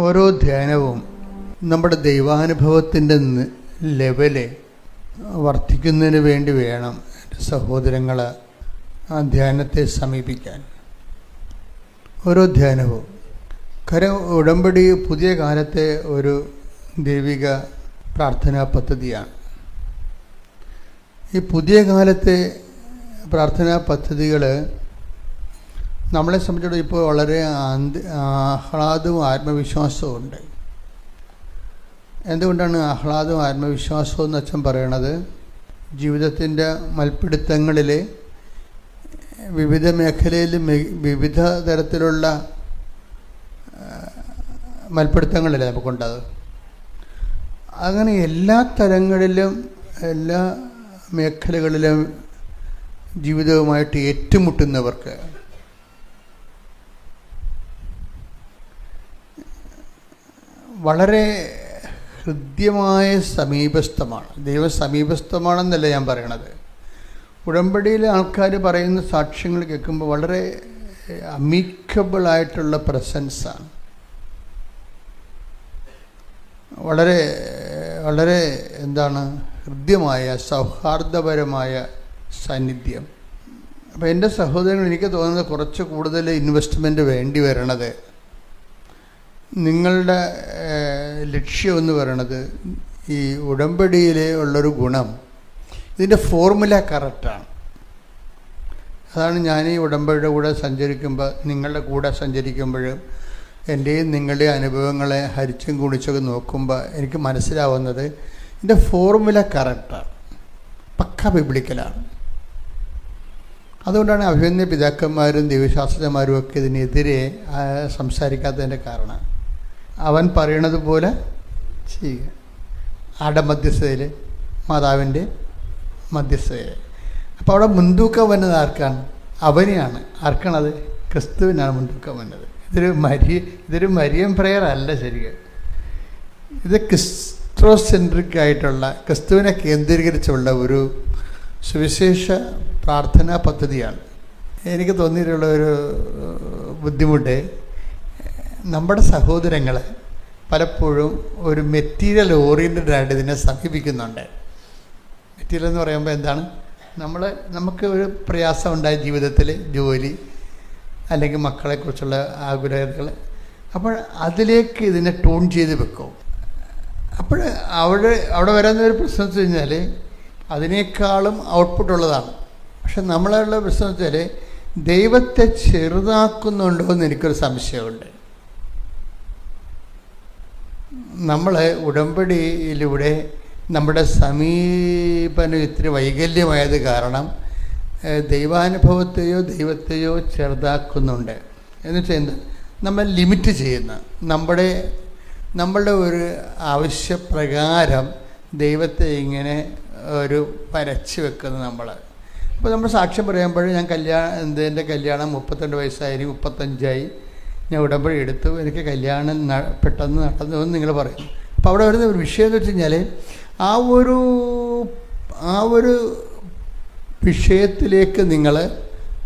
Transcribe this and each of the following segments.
ഓരോ ധ്യാനവും നമ്മുടെ ദൈവാനുഭവത്തിൻ്റെ ലെവല് വർദ്ധിക്കുന്നതിന് വേണ്ടി വേണം എൻ്റെ സഹോദരങ്ങൾ ആ ധ്യാനത്തെ സമീപിക്കാൻ. ഓരോ ധ്യാനവും ഉടമ്പടി പുതിയ കാലത്തെ ഒരു ദൈവിക പ്രാർത്ഥനാ പദ്ധതിയാണ്. ഈ പുതിയ കാലത്തെ പ്രാർത്ഥനാ പദ്ധതികൾ നമ്മളെ സംബന്ധിച്ചിടത്തോളം ഇപ്പോൾ വളരെ ആഹ്ലാദവും ആത്മവിശ്വാസവും ഉണ്ട്. എന്തുകൊണ്ടാണ് ആഹ്ലാദവും ആത്മവിശ്വാസവും എന്ന് അച്ഛൻ പറയണത്? ജീവിതത്തിൻ്റെ മൽപ്പിടുത്തങ്ങളിൽ വിവിധ മേഖലയിൽ വിവിധ തരത്തിലുള്ള മൽപ്പിടുത്തങ്ങളില്ലേ നമുക്കുണ്ടത്. അങ്ങനെ എല്ലാ തലങ്ങളിലും എല്ലാ മേഖലകളിലും ജീവിതവുമായിട്ട് ഏറ്റുമുട്ടുന്നവർക്ക് വളരെ ഹൃദ്യമായ സമീപസ്ഥമാണ്. ദൈവം സമീപസ്ഥമാണെന്നല്ല ഞാൻ പറയണത്. ഉടമ്പടിയിലെ ആൾക്കാർ പറയുന്ന സാക്ഷ്യങ്ങൾ കേൾക്കുമ്പോൾ വളരെ അമീക്കബിളായിട്ടുള്ള പ്രസൻസാണ്. വളരെ വളരെ ഹൃദ്യമായ സൗഹാർദ്ദപരമായ സാന്നിധ്യം. അപ്പോൾ എൻ്റെ സഹോദരങ്ങൾ, എനിക്ക് തോന്നുന്നത് കുറച്ച് കൂടുതൽ ഇൻവെസ്റ്റ്മെൻറ്റ് വേണ്ടി വരണത്, നിങ്ങളുടെ ലക്ഷ്യമെന്ന് പറയണത് ഈ ഉടമ്പടിയിലെ ഉള്ളൊരു ഗുണം, ഇതിൻ്റെ ഫോർമുല കറക്റ്റാണ്. അതാണ് ഞാൻ ഈ ഉടമ്പടിയുടെ കൂടെ സഞ്ചരിക്കുമ്പോൾ, നിങ്ങളുടെ കൂടെ സഞ്ചരിക്കുമ്പോഴും എൻ്റെയും നിങ്ങളുടെയും അനുഭവങ്ങളെ ഹരിച്ചും കുടിച്ചൊക്കെ നോക്കുമ്പോൾ എനിക്ക് മനസ്സിലാവുന്നത് ഇതിൻ്റെ ഫോർമുല കറക്റ്റാണ്, പക്ക ബിബ്ലിക്കലാണ്. അതുകൊണ്ടാണ് അഭിമന്യ പിതാക്കന്മാരും ദൈവശാസ്ത്രജ്ഞന്മാരും ഒക്കെ ഇതിനെതിരെ സംസാരിക്കാത്തതിൻ്റെ കാരണം. അവൻ പറയണത് പോലെ ചെയ്യുക. ആടെ മധ്യസ്ഥതയിൽ, മാതാവിൻ്റെ മധ്യസ്ഥതയിൽ. അപ്പോൾ അവിടെ മുൻതൂക്കം വന്നത് ആർക്കാണ്? അവനെയാണ്. ആർക്കാണത്? ക്രിസ്തുവിനാണ് മുൻതൂക്കം വന്നത്. ഇതൊരു മരിയം പ്രെയർ അല്ല ശരിക്കും. ഇത് ക്രിസ്ത്രോസെൻട്രിക് ആയിട്ടുള്ള, ക്രിസ്തുവിനെ കേന്ദ്രീകരിച്ചുള്ള ഒരു സുവിശേഷ പ്രാർത്ഥനാ പദ്ധതിയാണ്. എനിക്ക് തോന്നിയിട്ടുള്ള ഒരു ബുദ്ധിമുട്ട്, നമ്മുടെ സഹോദരങ്ങൾ പലപ്പോഴും ഒരു മെറ്റീരിയൽ ഓറിയൻറ്റഡ് ആയിട്ട് ഇതിനെ സമീപിക്കുന്നുണ്ട്. മെറ്റീരിയൽ എന്ന് പറയുമ്പോൾ എന്താണ്? നമുക്ക് ഒരു പ്രയാസം ഉണ്ടായ ജീവിതത്തിൽ, ജോലി അല്ലെങ്കിൽ മക്കളെക്കുറിച്ചുള്ള ആകുലതകൾ, അപ്പോൾ അതിലേക്ക് ഇതിനെ ട്യൂൺ ചെയ്ത് വെക്കും. അപ്പോൾ അവിടെ വരുന്നൊരു പ്രശ്നം വെച്ച് കഴിഞ്ഞാൽ അതിനേക്കാളും ഔട്ട്പുട്ട് ഉള്ളതാണ്. പക്ഷെ നമ്മളുള്ള പ്രശ്നം വെച്ചാൽ ദൈവത്തെ ചെറുതാക്കുന്നുണ്ടോ എന്ന് എനിക്കൊരു സംശയമുണ്ട്. നമ്മൾ ഉടമ്പടിയിലൂടെ നമ്മുടെ സമീപനം ഇത്തിരി വൈകല്യമായത് കാരണം ദൈവത്തെയോ ചെറുതാക്കുന്നുണ്ട്. എന്നുവെച്ചാൽ എന്താ? നമ്മൾ ലിമിറ്റ് ചെയ്യുന്ന, നമ്മളുടെ ഒരു ആവശ്യപ്രകാരം ദൈവത്തെ ഇങ്ങനെ ഒരു വരച്ച് വെക്കുന്നത് നമ്മൾ. അപ്പോൾ നമ്മൾ സാക്ഷ്യം പറയുമ്പോൾ എൻ്റെ കല്യാണം 32 വയസ്സായി, 35ആയി, ഞാൻ ഉടമ്പടി എടുത്തു, എനിക്ക് കല്യാണം പെട്ടെന്ന് നടന്നു എന്ന് നിങ്ങൾ പറയും. അപ്പോൾ അവിടെ വരുന്ന ഒരു വിഷയം എന്ന് വെച്ച് കഴിഞ്ഞാൽ ആ ഒരു വിഷയത്തിലേക്ക് നിങ്ങൾ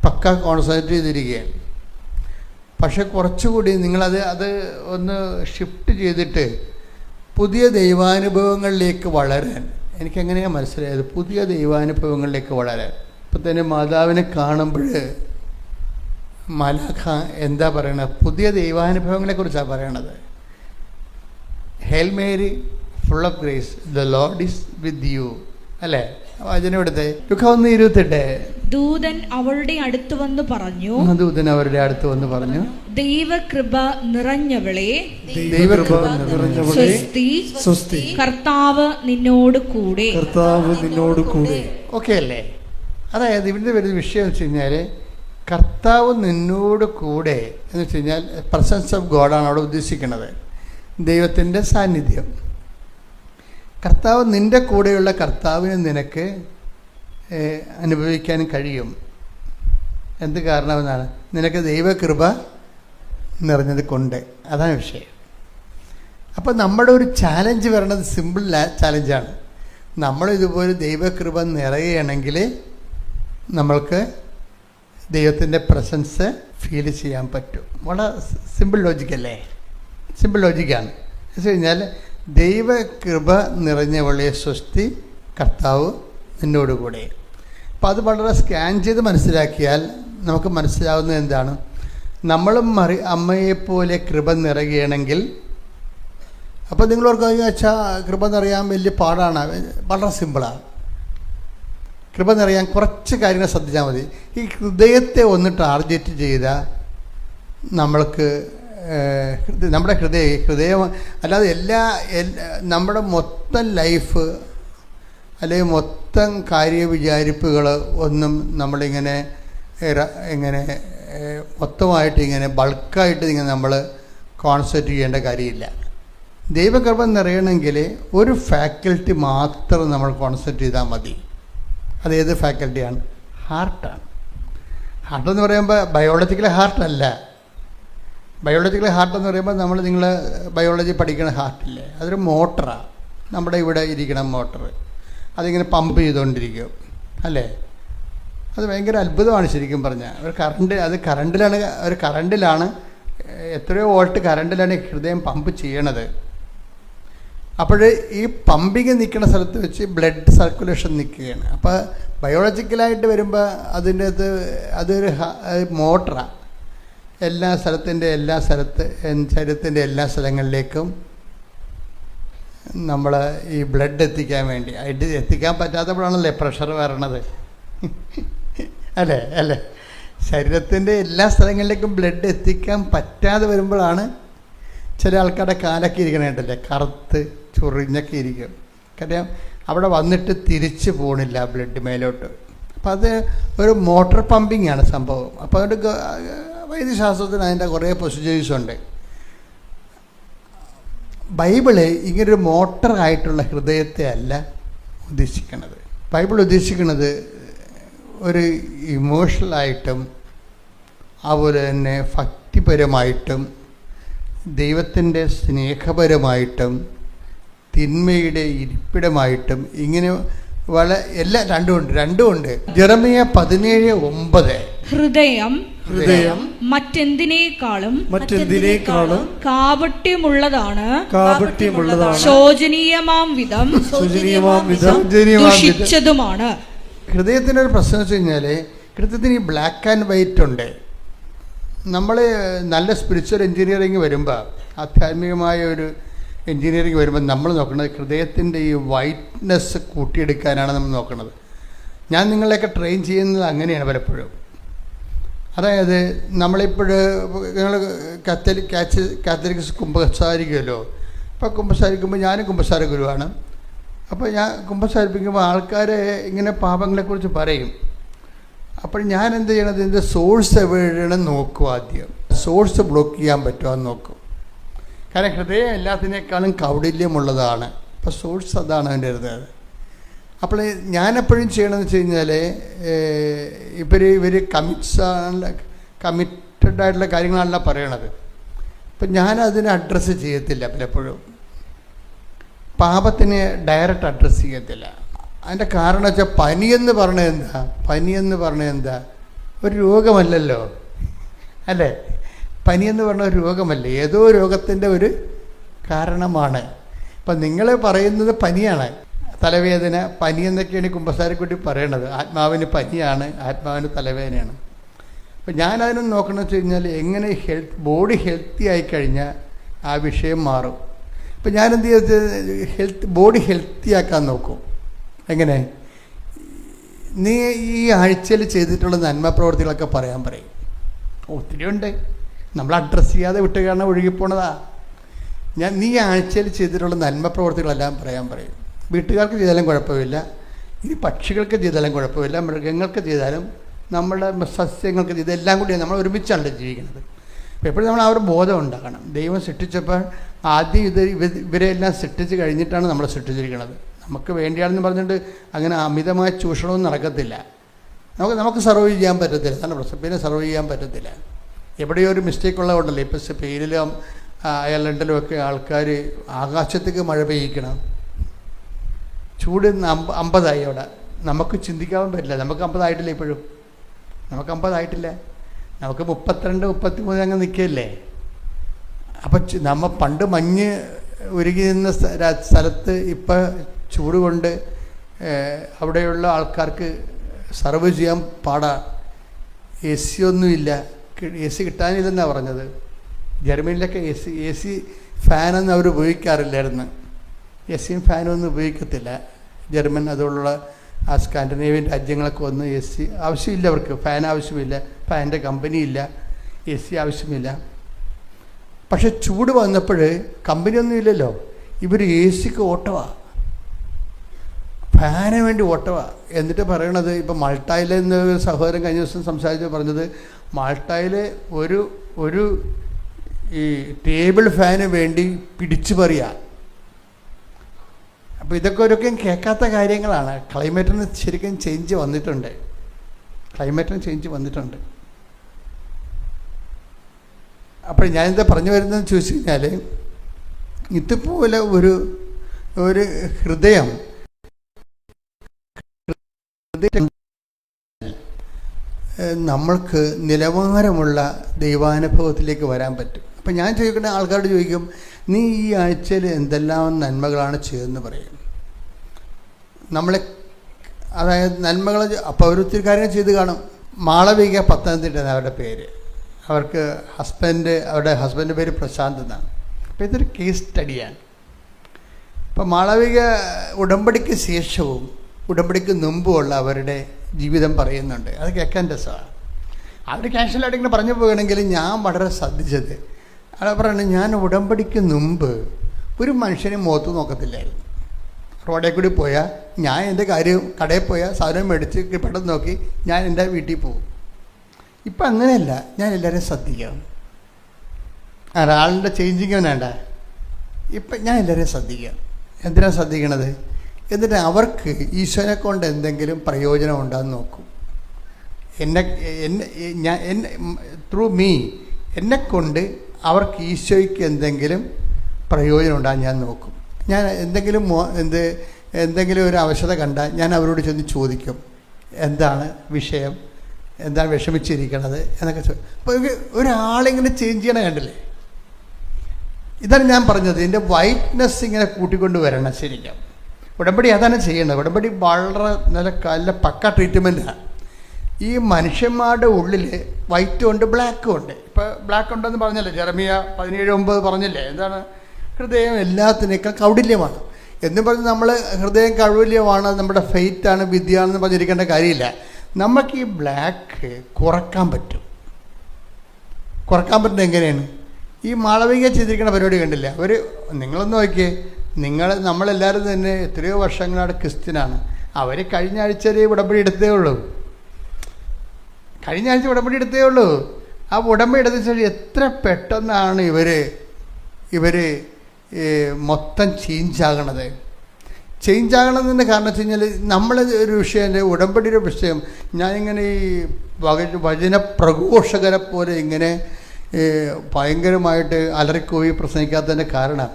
പക്ക കോൺസെൻട്രേറ്റ് ചെയ്തിരിക്കുകയാണ്. പക്ഷെ കുറച്ചുകൂടി അത് ഒന്ന് ഷിഫ്റ്റ് ചെയ്തിട്ട് പുതിയ ദൈവാനുഭവങ്ങളിലേക്ക് വളരാൻ, എനിക്കെങ്ങനെയാണ് മനസ്സിലായത്? പുതിയ ദൈവാനുഭവങ്ങളിലേക്ക് വളരാൻ. ഇപ്പം തന്നെ മാതാവിനെ കാണുമ്പോൾ മലാഖ എന്താ പറയണത്? പുതിയ ദൈവാനുഭവങ്ങളെക്കുറിച്ചാണ് പറയണത്. Hail Mary full of grace, the Lord is with you, അല്ലേ? വചനമെടുത്തേ, ലുക്ക 1:28. ദൂതൻ അവളുടെ അടുത്ത് വന്ന് പറഞ്ഞു, ദൈവകൃപ നിറഞ്ഞവളെ, സ്വസ്തി, കർത്താവ് നിന്നോട് കൂടെ. ഓക്കെ അല്ലേ? അതായത് ഇവിടെ വരുന്ന വിഷയം വെച്ച് കഴിഞ്ഞാൽ കർത്താവ് നിന്നോട് കൂടെ എന്ന് വെച്ച് കഴിഞ്ഞാൽ പ്രസൻസ് ഓഫ് ഗോഡാണ് അവിടെ ഉദ്ദേശിക്കുന്നത്, ദൈവത്തിൻ്റെ സാന്നിധ്യം. കർത്താവ് നിൻ്റെ കൂടെയുള്ള കർത്താവിനെ നിനക്ക് അനുഭവിക്കാൻ കഴിയും. എന്ത് കാരണമെന്നാണ്? നിനക്ക് ദൈവകൃപ നിറഞ്ഞത് കൊണ്ട്. അതാണ് വിഷയം. അപ്പോൾ നമ്മുടെ ഒരു ചാലഞ്ച് വരണത് സിമ്പിൾ ചാലഞ്ചാണ്. നമ്മളിതുപോലെ ദൈവകൃപ നിറയുകയാണെങ്കിൽ നമ്മൾക്ക് ദൈവത്തിൻ്റെ പ്രസൻസ് ഫീൽ ചെയ്യാൻ പറ്റും. വളരെ സിമ്പിൾ ലോജിക്കല്ലേ? സിമ്പിൾ ലോജിക്കാണ്. എന്ന് വെച്ച് കഴിഞ്ഞാൽ ദൈവകൃപ നിറഞ്ഞവളെ സ്വസ്തി, കർത്താവ് നിന്നോട് കൂടെ. അപ്പം അത് വളരെ സ്കാൻ ചെയ്ത് മനസ്സിലാക്കിയാൽ നമുക്ക് മനസ്സിലാവുന്നത് എന്താണ്? നമ്മളും അമ്മയെപ്പോലെ കൃപ നിറയുകയാണെങ്കിൽ, അപ്പോൾ നിങ്ങളോർക്ക് വെച്ചാൽ കൃപ നിറയാൻ വലിയ പാടാണ്. വളരെ സിമ്പിളാണ്. കൃപ നിറയാൻ കുറച്ച് കാര്യങ്ങൾ ശ്രദ്ധിച്ചാൽ മതി. ഈ ഹൃദയത്തെ ഒന്ന് ടാർഗറ്റ് ചെയ്താൽ നമ്മൾക്ക് നമ്മുടെ ഹൃദയം അല്ലാതെ നമ്മുടെ മൊത്തം ലൈഫ് അല്ലെങ്കിൽ മൊത്തം കാര്യവിചാരിപ്പുകൾ ഒന്നും നമ്മളിങ്ങനെ മൊത്തമായിട്ട് ഇങ്ങനെ ബൾക്കായിട്ട് ഇങ്ങനെ നമ്മൾ കോൺസെൻട്രേറ്റ് ചെയ്യേണ്ട കാര്യമില്ല. ദൈവകൃപ നിറയണമെങ്കിൽ ഒരു ഫാക്കൽറ്റി മാത്രം നമ്മൾ കോൺസെൻട്രേറ്റ് ചെയ്താൽ മതി. അതേത് ഫാക്കൽറ്റിയാണ്? ഹാർട്ടാണ്. ഹാർട്ടെന്ന് പറയുമ്പോൾ ബയോളജിക്കൽ ഹാർട്ടല്ല. ബയോളജിക്കൽ ഹാർട്ടെന്ന് പറയുമ്പോൾ നിങ്ങൾ ബയോളജി പഠിക്കുന്ന ഹാർട്ടില്ലേ, അതൊരു മോട്ടറാണ്. നമ്മുടെ ഇവിടെ ഇരിക്കണം മോട്ടർ, അതിങ്ങനെ പമ്പ് ചെയ്തുകൊണ്ടിരിക്കും അല്ലേ. അത് ഭയങ്കര അത്ഭുതമാണ് ശരിക്കും പറഞ്ഞാൽ. അത് കറണ്ടിലാണ് എത്രയോ വോൾട്ട് കറണ്ടിലാണ് ഹൃദയം പമ്പ് ചെയ്യണത്. അപ്പോൾ ഈ പമ്പിങ് നിൽക്കുന്ന സ്ഥലത്ത് വെച്ച് ബ്ലഡ് സർക്കുലേഷൻ നിൽക്കുകയാണ്. അപ്പോൾ ബയോളജിക്കലായിട്ട് വരുമ്പോൾ അതൊരു മോട്ടറാണ്. ശരീരത്തിൻ്റെ എല്ലാ സ്ഥലങ്ങളിലേക്കും നമ്മൾ ഈ ബ്ലഡ് എത്തിക്കാൻ വേണ്ടി എത്തിക്കാൻ പറ്റാത്തപ്പോഴാണല്ലേ പ്രഷർ വരണത് അല്ലേ. ശരീരത്തിൻ്റെ എല്ലാ സ്ഥലങ്ങളിലേക്കും ബ്ലഡ് എത്തിക്കാൻ പറ്റാതെ വരുമ്പോഴാണ് ചില ആൾക്കാരുടെ കാലൊക്കെ ഇരിക്കണേണ്ടല്ലേ, കറുത്ത് ചൊറിഞ്ഞൊക്കെ ഇരിക്കും. കാര്യം അവിടെ വന്നിട്ട് തിരിച്ച് പോകണില്ല ബ്ലഡ് മേലോട്ട്. അപ്പം അത് ഒരു മോട്ടോർ പമ്പിങ് ആണ് സംഭവം. അപ്പോൾ അതുകൊണ്ട് വൈദ്യശാസ്ത്രത്തിന് അതിൻ്റെ കുറേ പ്രൊസീജിയേഴ്സ് ഉണ്ട്. ബൈബിള് ഇങ്ങനൊരു മോട്ടറായിട്ടുള്ള ഹൃദയത്തെ അല്ല ഉദ്ദേശിക്കുന്നത്. ബൈബിൾ ഉദ്ദേശിക്കുന്നത് ഒരു ഇമോഷണലായിട്ടും അതുപോലെ തന്നെ ഭക്തിപരമായിട്ടും ദൈവത്തിൻ്റെ സ്നേഹപരമായിട്ടും തിന്മയുടെ ഇരിപ്പിടമായിട്ടും ഇങ്ങനെ രണ്ടുമുണ്ട്. ജെറമിയ 17:9 ഹൃദയം മറ്റെന്തിനേക്കാളും കാപട്യമുള്ളതാണ്, ശോചനീയമാം വിധം ദുഷിച്ചതുമാണ്. ഹൃദയത്തിൻ്റെ ഒരു പ്രശ്നം വെച്ച് കഴിഞ്ഞാൽ ഹൃദയത്തിന് ഈ ബ്ലാക്ക് ആൻഡ് വൈറ്റ് ഉണ്ട്. നമ്മൾ നല്ല സ്പിരിച്വൽ എൻജിനീയറിങ് വരുമ്പോൾ, ആധ്യാത്മികമായ ഒരു എൻജിനീയറിങ് വരുമ്പോൾ നമ്മൾ നോക്കുന്നത് ഹൃദയത്തിൻ്റെ ഈ വൈറ്റ്നെസ് കൂട്ടിയെടുക്കാനാണ് നമ്മൾ നോക്കുന്നത്. ഞാൻ നിങ്ങളെയൊക്കെ ട്രെയിൻ ചെയ്യുന്നത് അങ്ങനെയാണ് പലപ്പോഴും. അതായത് നിങ്ങൾ കാത്തലിക്സ് കുമ്പസാരിക്കുമല്ലോ. അപ്പോൾ കുമ്പസാരിക്കുമ്പോൾ ഞാനും കുമ്പസാര ഗുരുവാണ്. അപ്പോൾ ഞാൻ കുമ്പസാരിപ്പിക്കുമ്പോൾ ആൾക്കാരെ ഇങ്ങനെ പാപങ്ങളെക്കുറിച്ച് പറയും. അപ്പോൾ ഞാൻ എന്ത് ചെയ്യണത്, ഇതിൻ്റെ സോഴ്സ് എവിടെയാണ് നോക്കും. ആദ്യം സോഴ്സ് ബ്ലോക്ക് ചെയ്യാൻ പറ്റുമോ എന്ന് നോക്കും. കാരണം ഹൃദയം എല്ലാത്തിനേക്കാളും കൗടില്യമുള്ളതാണ്. അപ്പോൾ സോഴ്സ് അതാണ് അതിൻ്റെ ഇരുന്നത്. അപ്പോൾ ഞാനെപ്പോഴും ചെയ്യണമെന്ന് വെച്ച് കഴിഞ്ഞാൽ ഇവർ കമ്മിറ്റഡ് ആയിട്ടുള്ള കാര്യങ്ങളല്ല പറയണത്. അപ്പം ഞാനതിനെ അഡ്രസ്സ് ചെയ്യത്തില്ല. പലപ്പോഴും പാപത്തിനെ ഡയറക്റ്റ് അഡ്രസ്സ് ചെയ്യത്തില്ല. അതിൻ്റെ കാരണം വെച്ചാൽ പനിയെന്ന് പറഞ്ഞത് എന്താ ഒരു രോഗമല്ലല്ലോ അല്ലേ. പനിയെന്ന് പറഞ്ഞ ഒരു രോഗമല്ലേ, ഏതോ രോഗത്തിൻ്റെ ഒരു കാരണമാണ്. ഇപ്പം നിങ്ങൾ പറയുന്നത് പനിയാണ്, തലവേദന, പനി എന്നൊക്കെയാണ് കുമ്പസാരക്കുട്ടി പറയണത്. ആത്മാവിന് പനിയാണ്, ആത്മാവിന് തലവേദനയാണ്. അപ്പം ഞാനതിനൊന്ന് നോക്കണമെന്ന് വെച്ച് കഴിഞ്ഞാൽ എങ്ങനെ ബോഡി ഹെൽത്തി ആയിക്കഴിഞ്ഞാൽ ആ വിഷയം മാറും. ഇപ്പം ഞാനെന്ത് ചെയ്ത് ബോഡി ഹെൽത്തി ആക്കാൻ നോക്കും. എങ്ങനെ? നീ ഈ ആഴ്ചയിൽ ചെയ്തിട്ടുള്ള നന്മ പ്രവർത്തികളൊക്കെ പറയും. ഒത്തിരി ഉണ്ട്, നമ്മൾ അഡ്രസ്സ് ചെയ്യാതെ വിട്ട് കാരണം ഒഴുകിപ്പോണതാ. നീ ആഴ്ചയിൽ ചെയ്തിട്ടുള്ള നന്മ പ്രവർത്തികളെല്ലാം പറയും. വീട്ടുകാർക്ക് ചെയ്താലും കുഴപ്പമില്ല, ഇനി പക്ഷികൾക്ക് ചെയ്താലും കുഴപ്പമില്ല, മൃഗങ്ങൾക്ക് ചെയ്താലും നമ്മുടെ സസ്യങ്ങൾക്ക് ഇതെല്ലാം കൂടി നമ്മൾ ഒരുമിച്ചാണല്ലോ ജീവിക്കുന്നത്. അപ്പോൾ എപ്പോഴും നമ്മൾ ആ ഒരു ബോധം ഉണ്ടാക്കണം. ദൈവം സൃഷ്ടിച്ചപ്പോൾ ആദ്യം ഇവരെല്ലാം സൃഷ്ടിച്ച് കഴിഞ്ഞിട്ടാണ് നമ്മൾ സൃഷ്ടിച്ചിരിക്കുന്നത്. നമുക്ക് വേണ്ടിയാണെന്ന് പറഞ്ഞിട്ട് അങ്ങനെ അമിതമായ ചൂഷണമൊന്നും നടക്കത്തില്ല. നമുക്ക് സർവൈവ് ചെയ്യാൻ പറ്റത്തില്ല, കാരണം റെസിപ്പിനെ സർവൈവ് ചെയ്യാൻ പറ്റത്തില്ല. എവിടെയോ ഒരു മിസ്റ്റേക്ക് ഉള്ളതുകൊണ്ടല്ലേ ഇപ്പോൾ സ്പെയിനിലും അയർലൻഡിലും ഒക്കെ ആൾക്കാർ ആകാശത്തേക്ക് മഴ പെയ്യിക്കണം. ചൂട് 50 അവിടെ. നമുക്ക് ചിന്തിക്കാൻ പറ്റില്ല. നമുക്ക് 50 ആയിട്ടില്ല. ഇപ്പോഴും നമുക്ക് 50 ആയിട്ടില്ല. നമുക്ക് 32, 33 അങ്ങ് നിൽക്കുകയല്ലേ. അപ്പം നമ്മൾ പണ്ട് മഞ്ഞ് ഉരുകി നിന്ന സ്ഥലത്ത് ഇപ്പം ചൂട് കൊണ്ട് അവിടെയുള്ള ആൾക്കാർക്ക് സർവ് ചെയ്യാൻ പാടാണ്. എ സി ഒന്നുമില്ല, എ സി കിട്ടാനില്ലെന്നാണ് പറഞ്ഞത്. ജർമ്മനിയിലൊക്കെ എ സി ഫാനൊന്നും അവർ ഉപയോഗിക്കാറില്ലായിരുന്നു. എ സിയും ഫാനും ഒന്നും ഉപയോഗിക്കത്തില്ല ജർമ്മൻ. അതുള്ള ആ സ്കാൻഡിനേവിയൻ രാജ്യങ്ങളൊക്കെ ഒന്നും എ സി ആവശ്യമില്ല, അവർക്ക് ഫാൻ ആവശ്യമില്ല, ഫാനിൻ്റെ കമ്പനിയില്ല, എ സി ആവശ്യമില്ല. പക്ഷെ ചൂട് വന്നപ്പോൾ കമ്പനിയൊന്നും ഇല്ലല്ലോ, ഇവർ എ സിക്ക് ഓട്ടമാണ്, ഫാന് വേണ്ടി ഓട്ടമാണ്. എന്നിട്ട് പറയണത് ഇപ്പം മാൾട്ടയിലെ ഒരു സഹോദരൻ കഴിഞ്ഞ ദിവസം സംസാരിച്ച് പറഞ്ഞത്, മാൾട്ടയിൽ ഒരു ഈ ടേബിൾ ഫാന് വേണ്ടി പിടിച്ചു പറയുക. അപ്പോൾ ഇതൊക്കെ ഒരിക്കലും കേൾക്കാത്ത കാര്യങ്ങളാണ്. ക്ലൈമറ്റിന് ശരിക്കും ചേഞ്ച് വന്നിട്ടുണ്ട്, ക്ലൈമറ്റിന് ചേഞ്ച് വന്നിട്ടുണ്ട്. അപ്പോൾ ഞാനെന്താ പറഞ്ഞു വരുന്നതെന്ന് ചോദിച്ചു കഴിഞ്ഞാൽ, ഇതുപോലെ ഒരു ഹൃദയം നമ്മൾക്ക് നിലവാരമുള്ള ദൈവാനുഭവത്തിലേക്ക് വരാൻ പറ്റും. അപ്പം ഞാൻ ചോദിക്കുന്ന ആൾക്കാരോട് ചോദിക്കും, നീ ഈ ആഴ്ചയിൽ എന്തെല്ലാം നന്മകളാണ് ചെയ്തതെന്ന് പറയും. നമ്മളെ അതായത് നന്മകൾ അപ്പോൾ അവർ ഒത്തിരി കാര്യങ്ങൾ ചെയ്ത് കാണും. മാളവിക പത്തനംതിട്ട അവരുടെ പേര്, അവരുടെ ഹസ്ബൻഡ് പേര് പ്രശാന്ത് എന്നാണ്. അപ്പോൾ ഇതൊരു കേസ് സ്റ്റഡിയാണ്. അപ്പോൾ മാളവിക ഉടമ്പടിക്ക് ശേഷവും ഉടമ്പടിക്ക് മുമ്പുമുള്ള അവരുടെ ജീവിതം പറയുന്നുണ്ട്. അത് കേൾക്കാൻ രസമാണ്. അവർ ക്യാഷ്വലായിട്ട് ഇങ്ങനെ പറഞ്ഞു പോവുകയാണെങ്കിൽ ഞാൻ വളരെ ശ്രദ്ധിച്ചത് അവിടെ പറയുന്നത്, ഞാൻ ഉടമ്പടിക്ക് മുമ്പ് ഒരു മനുഷ്യനെ മുഖത്ത് നോക്കത്തില്ലായിരുന്നു. റോഡിൽ കൂടി പോയാൽ ഞാൻ എൻ്റെ കാര്യം കടയിൽ പോയാൽ സാധനം മേടിച്ച് പെട്ടെന്ന് നോക്കി ഞാൻ എൻ്റെ വീട്ടിൽ പോകും. ഇപ്പം അങ്ങനെയല്ല, ഞാൻ എല്ലാവരെയും ശ്രദ്ധിക്കാം. ഒരാളുടെ ചേഞ്ചിങ് വേണ്ട, ഇപ്പം ഞാൻ എല്ലാവരെയും ശ്രദ്ധിക്കാം. എന്തിനാണ് ശ്രദ്ധിക്കണത്? എന്നിട്ട് അവർക്ക് ഈശോനെ കൊണ്ട് എന്തെങ്കിലും പ്രയോജനം ഉണ്ടാകുന്ന നോക്കും. ത്രൂ മീ എന്നെക്കൊണ്ട് അവർക്ക് ഈശോയ്ക്ക് എന്തെങ്കിലും പ്രയോജനം ഉണ്ടാകാൻ ഞാൻ നോക്കും. ഞാൻ എന്തെങ്കിലും ഒരു അവശത കണ്ടാൽ ഞാൻ അവരോട് ചെന്ന് ചോദിക്കും, എന്താണ് വിഷയം, എന്താണ് വിഷമിച്ചിരിക്കണത് എന്നൊക്കെ അപ്പോൾ ഒരാളിങ്ങനെ ചേഞ്ച് ചെയ്യണ കണ്ടില്ലേ? ഇതാണ് ഞാൻ പറഞ്ഞത്, ഇതിൻ്റെ വൈറ്റ്നെസ് ഇങ്ങനെ കൂട്ടിക്കൊണ്ട് വരണം. ശരിക്കും ഉടമ്പടി അതാണ് ചെയ്യേണ്ടത്. ഉടമ്പടി വളരെ നല്ല പക്ക ട്രീറ്റ്മെൻറ്റാണ്. ഈ മനുഷ്യന്മാരുടെ ഉള്ളിൽ വൈറ്റും ഉണ്ട് ബ്ലാക്കും ഉണ്ട്. ഇപ്പോൾ ബ്ലാക്ക് ഉണ്ടെന്ന് പറഞ്ഞല്ലേ, ജെറമിയ 17:9 പറഞ്ഞില്ലേ, എന്താണ്? ഹൃദയം എല്ലാത്തിനേക്കാൾ കൗടില്യമാണ് എന്ന് പറഞ്ഞ് നമ്മൾ ഹൃദയം കൗടില്യമാണ്, നമ്മുടെ ഫെയ്റ്റാണ്, വിദ്യയാണെന്ന് പറഞ്ഞിരിക്കേണ്ട കാര്യമില്ല. നമുക്ക് ഈ ബ്ലാക്ക് കുറക്കാൻ പറ്റും. കുറക്കാൻ പറ്റുന്നത് എങ്ങനെയാണ്? ഈ മാളവിക ചെയ്തിരിക്കുന്ന പരിപാടി കണ്ടില്ല? നിങ്ങളൊന്ന് നോക്കിയേ, നമ്മളെല്ലാവരും തന്നെ എത്രയോ വർഷങ്ങളാണ് ക്രിസ്ത്യനാണ്. അവർ കഴിഞ്ഞ ആഴ്ച ഉടമ്പടി എടുത്തേ ഉള്ളൂ. ആ ഉടമ്പടി എടുത്ത ശേഷം എത്ര പെട്ടെന്നാണ് ഇവർ മൊത്തം ചേഞ്ചാകണത്. ചേഞ്ചാകണമെന്നതിൻ്റെ കാരണം വെച്ച് കഴിഞ്ഞാൽ ഒരു വിഷയം, ഉടമ്പടിയുടെ വിഷയം, ഞാനിങ്ങനെ ഈ വചന പ്രഘോഷകരെ പോലെ ഇങ്ങനെ ഭയങ്കരമായിട്ട് അലറിക്കോയി പ്രസംഗിക്കാത്തതിൻ്റെ കാരണം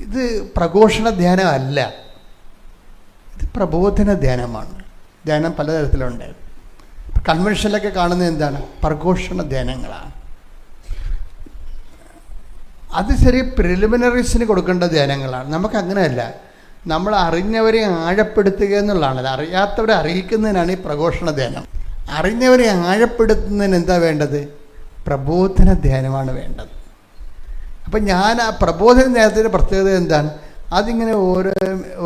ഇത് പ്രഘോഷണ ധ്യാനമല്ല, ഇത് പ്രബോധന ധ്യാനമാണ്. ധ്യാനം പലതരത്തിലുണ്ട്. കൺവെൻഷനിലൊക്കെ കാണുന്നത് എന്താണ്? പ്രഘോഷണ ധ്യാനങ്ങളാണ്. അത് ചെറിയ പ്രിലിമിനറീസിന് കൊടുക്കേണ്ട ധ്യാനങ്ങളാണ്. നമുക്കങ്ങനെയല്ല, നമ്മൾ അറിഞ്ഞവരെ ആഴപ്പെടുത്തുക എന്നുള്ളതാണ്. അറിയാത്തവരെ അറിയിക്കുന്നതിനാണ് ഈ പ്രഘോഷണ ധ്യാനം. അറിഞ്ഞവരെ ആഴപ്പെടുത്തുന്നതിന് എന്താ വേണ്ടത്? പ്രബോധന ധ്യാനമാണ് വേണ്ടത്. അപ്പം ഞാൻ ആ പ്രബോധന ധ്യാനത്തിൻ്റെ പ്രത്യേകത എന്താണ്? അതിങ്ങനെ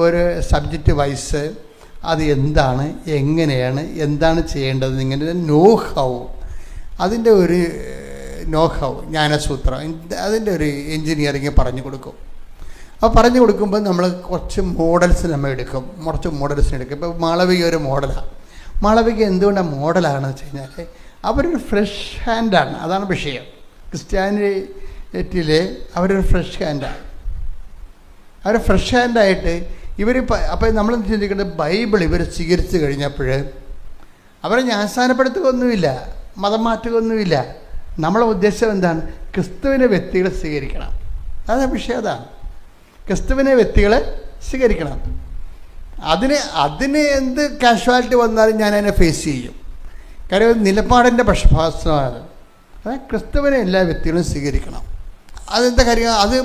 ഓരോ സബ്ജക്റ്റ് വൈസ് അത് എന്താണ്, എങ്ങനെയാണ്, എന്താണ് ചെയ്യേണ്ടത്, ഇങ്ങനെ അതിൻ്റെ ഒരു നോഹൗ ജ്ഞാനസൂത്രം, അതിൻ്റെ ഒരു എൻജിനീയറിങ് പറഞ്ഞു കൊടുക്കും. അപ്പോൾ പറഞ്ഞു കൊടുക്കുമ്പോൾ നമ്മൾ കുറച്ച് മോഡൽസിന് എടുക്കും. ഇപ്പോൾ മാളവിക ഒരു മോഡലാണ്. മാളവിക എന്തുകൊണ്ടാണ് മോഡലാണെന്ന് വെച്ച് കഴിഞ്ഞാൽ അവരൊരു ഫ്രഷ് ഹാൻഡാണ്. അതാണ് വിഷയം. ക്രിസ്ത്യാനിറ്റിയിലെ അവരൊരു ഫ്രഷ് ഹാൻഡാണ്. അവർ ഫ്രഷ് ഹാൻഡായിട്ട് അപ്പോൾ നമ്മൾ ചിന്തിക്കേണ്ടത്, ബൈബിൾ ഇവർ സ്വീകരിച്ചു കഴിഞ്ഞപ്പോൾ അവരെ ജ്ഞാനസ്ഥാനപ്പെടുത്തുകയൊന്നുമില്ല, മതം മാറ്റുകയൊന്നുമില്ല. നമ്മളെ ഉദ്ദേശം എന്താണ്? ക്രിസ്തുവിനെ വ്യക്തികളെ സ്വീകരിക്കണം. അതാണ് വിഷയം. അതാണ് ക്രിസ്തുവിനെ വ്യക്തികളെ സ്വീകരിക്കണം. അതിന് എന്ത് കാഷ്വാലിറ്റി വന്നാലും ഞാൻ അതിനെ ഫേസ് ചെയ്യും. കാര്യം നിലപാടിൻ്റെ പ്രശ്നമാണ്. അതായത് ക്രിസ്തുവിനെ എല്ലാ വ്യക്തികളും സ്വീകരിക്കണം. അതെന്താ കാര്യം? അത്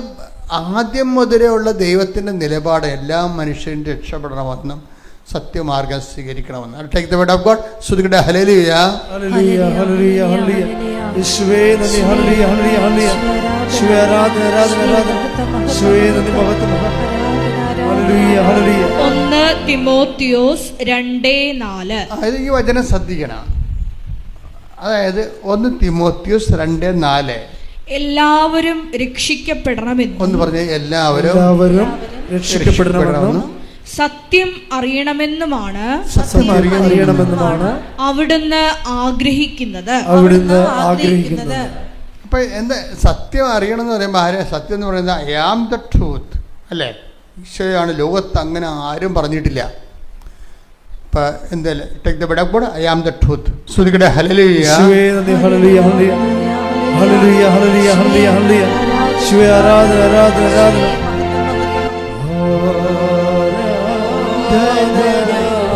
ആദ്യം മുതലേ ഉള്ള ദൈവത്തിൻ്റെ നിലപാട് എല്ലാ മനുഷ്യരും രക്ഷപ്പെടണമെന്നും സത്യമാർഗം സ്വീകരിക്കണമെന്ന്. Take the word of God. ശ്രുതിക്കട്ടെ ഹല്ലേലൂയ, ഹല്ലേലൂയ, ഹല്ലേലൂയ, ഹല്ലേലൂയ. യേശുവേ നന്ദി, ഹല്ലേലൂയ, ഹല്ലേലൂയ, ഹല്ലേലൂയ. യേശുവേ ആരാധന, ആരാധന, ആരാധന. യേശുവേ നന്ദി, മഹത്വം, ഹല്ലേലൂയ, ഹല്ലേലൂയ. 1 തിമോത്തിയോസ് 2:4. അതായത് ഈ വചനം ശ്രദ്ധിക്കണം. അതായത് 1 തിമോത്തിയോസ് 2:4. എല്ലാവരും രക്ഷിക്കപ്പെടണമെന്നും ഒന്ന് പറഞ്ഞ് എല്ലാവരും രക്ഷിക്കപ്പെടണമെന്നും സത്യം അറിയണമെന്നുമാണ് സത്യം അറിയണമെന്നുമാണ് അവിടുന്ന് ആഗ്രഹിക്കുന്നത്. അപ്പൊ എന്താ സത്യം അറിയണം എന്ന് പറയുമ്പോൾ ആരെ? സത്യം എന്ന് പറയുന്നത് ഐ ആം ദ ട്രൂത്ത് അല്ലേ? ഈശോയാണ്. ലോകത്ത് അങ്ങനെ ആരും പറഞ്ഞിട്ടില്ല. ഇപ്പൊ എന്താ? Take the word of God, I am the truth. ശ്രുതിക്കട്ടെ hallelujah, hallelujah, hallelujah, hallelujah, hallelujah, hallelujah, hallelujah. യേശുവേ ആരാധന, ആരാധന, ആരാധന.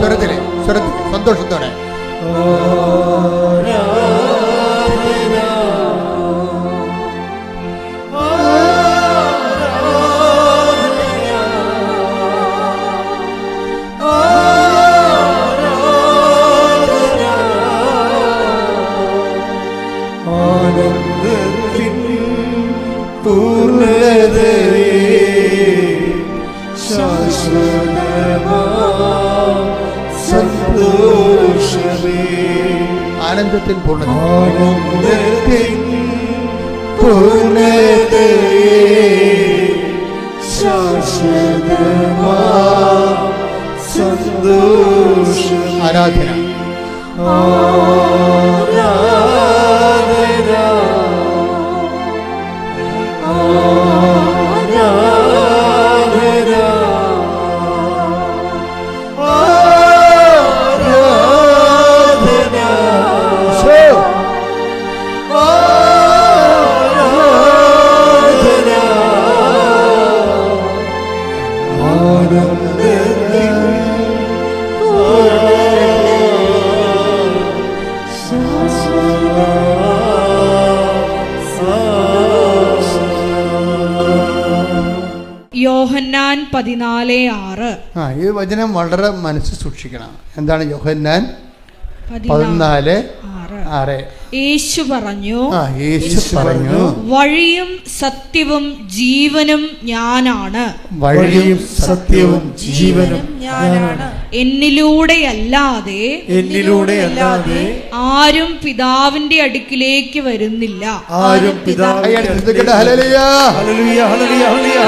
സ്വരത്തില് സന്തോഷത്തോടെ ആനന്ദത്തിൻ ആരാധന. യോഹന്നാൻ 14:6. ഈ വചനം വളരെ മനസ്സിൽ സൂക്ഷിക്കണം. എന്താണ് യോഹന്നാൻ 14:6? യേശു പറഞ്ഞു, വഴിയും സത്യവും ജീവനും ഞാനാണ്. വഴിയും സത്യവും ജീവനും ഞാനാണ്. എന്നിലൂടെയല്ലാതെ ആരും പിതാവിന്റെ അടുക്കിലേക്ക് വരുന്നില്ല. ആരും പിതാവിന്റെ ഹല്ലേലൂയ, ഹല്ലേലൂയ, ഹല്ലേലൂയ, ഹല്ലേലൂയ.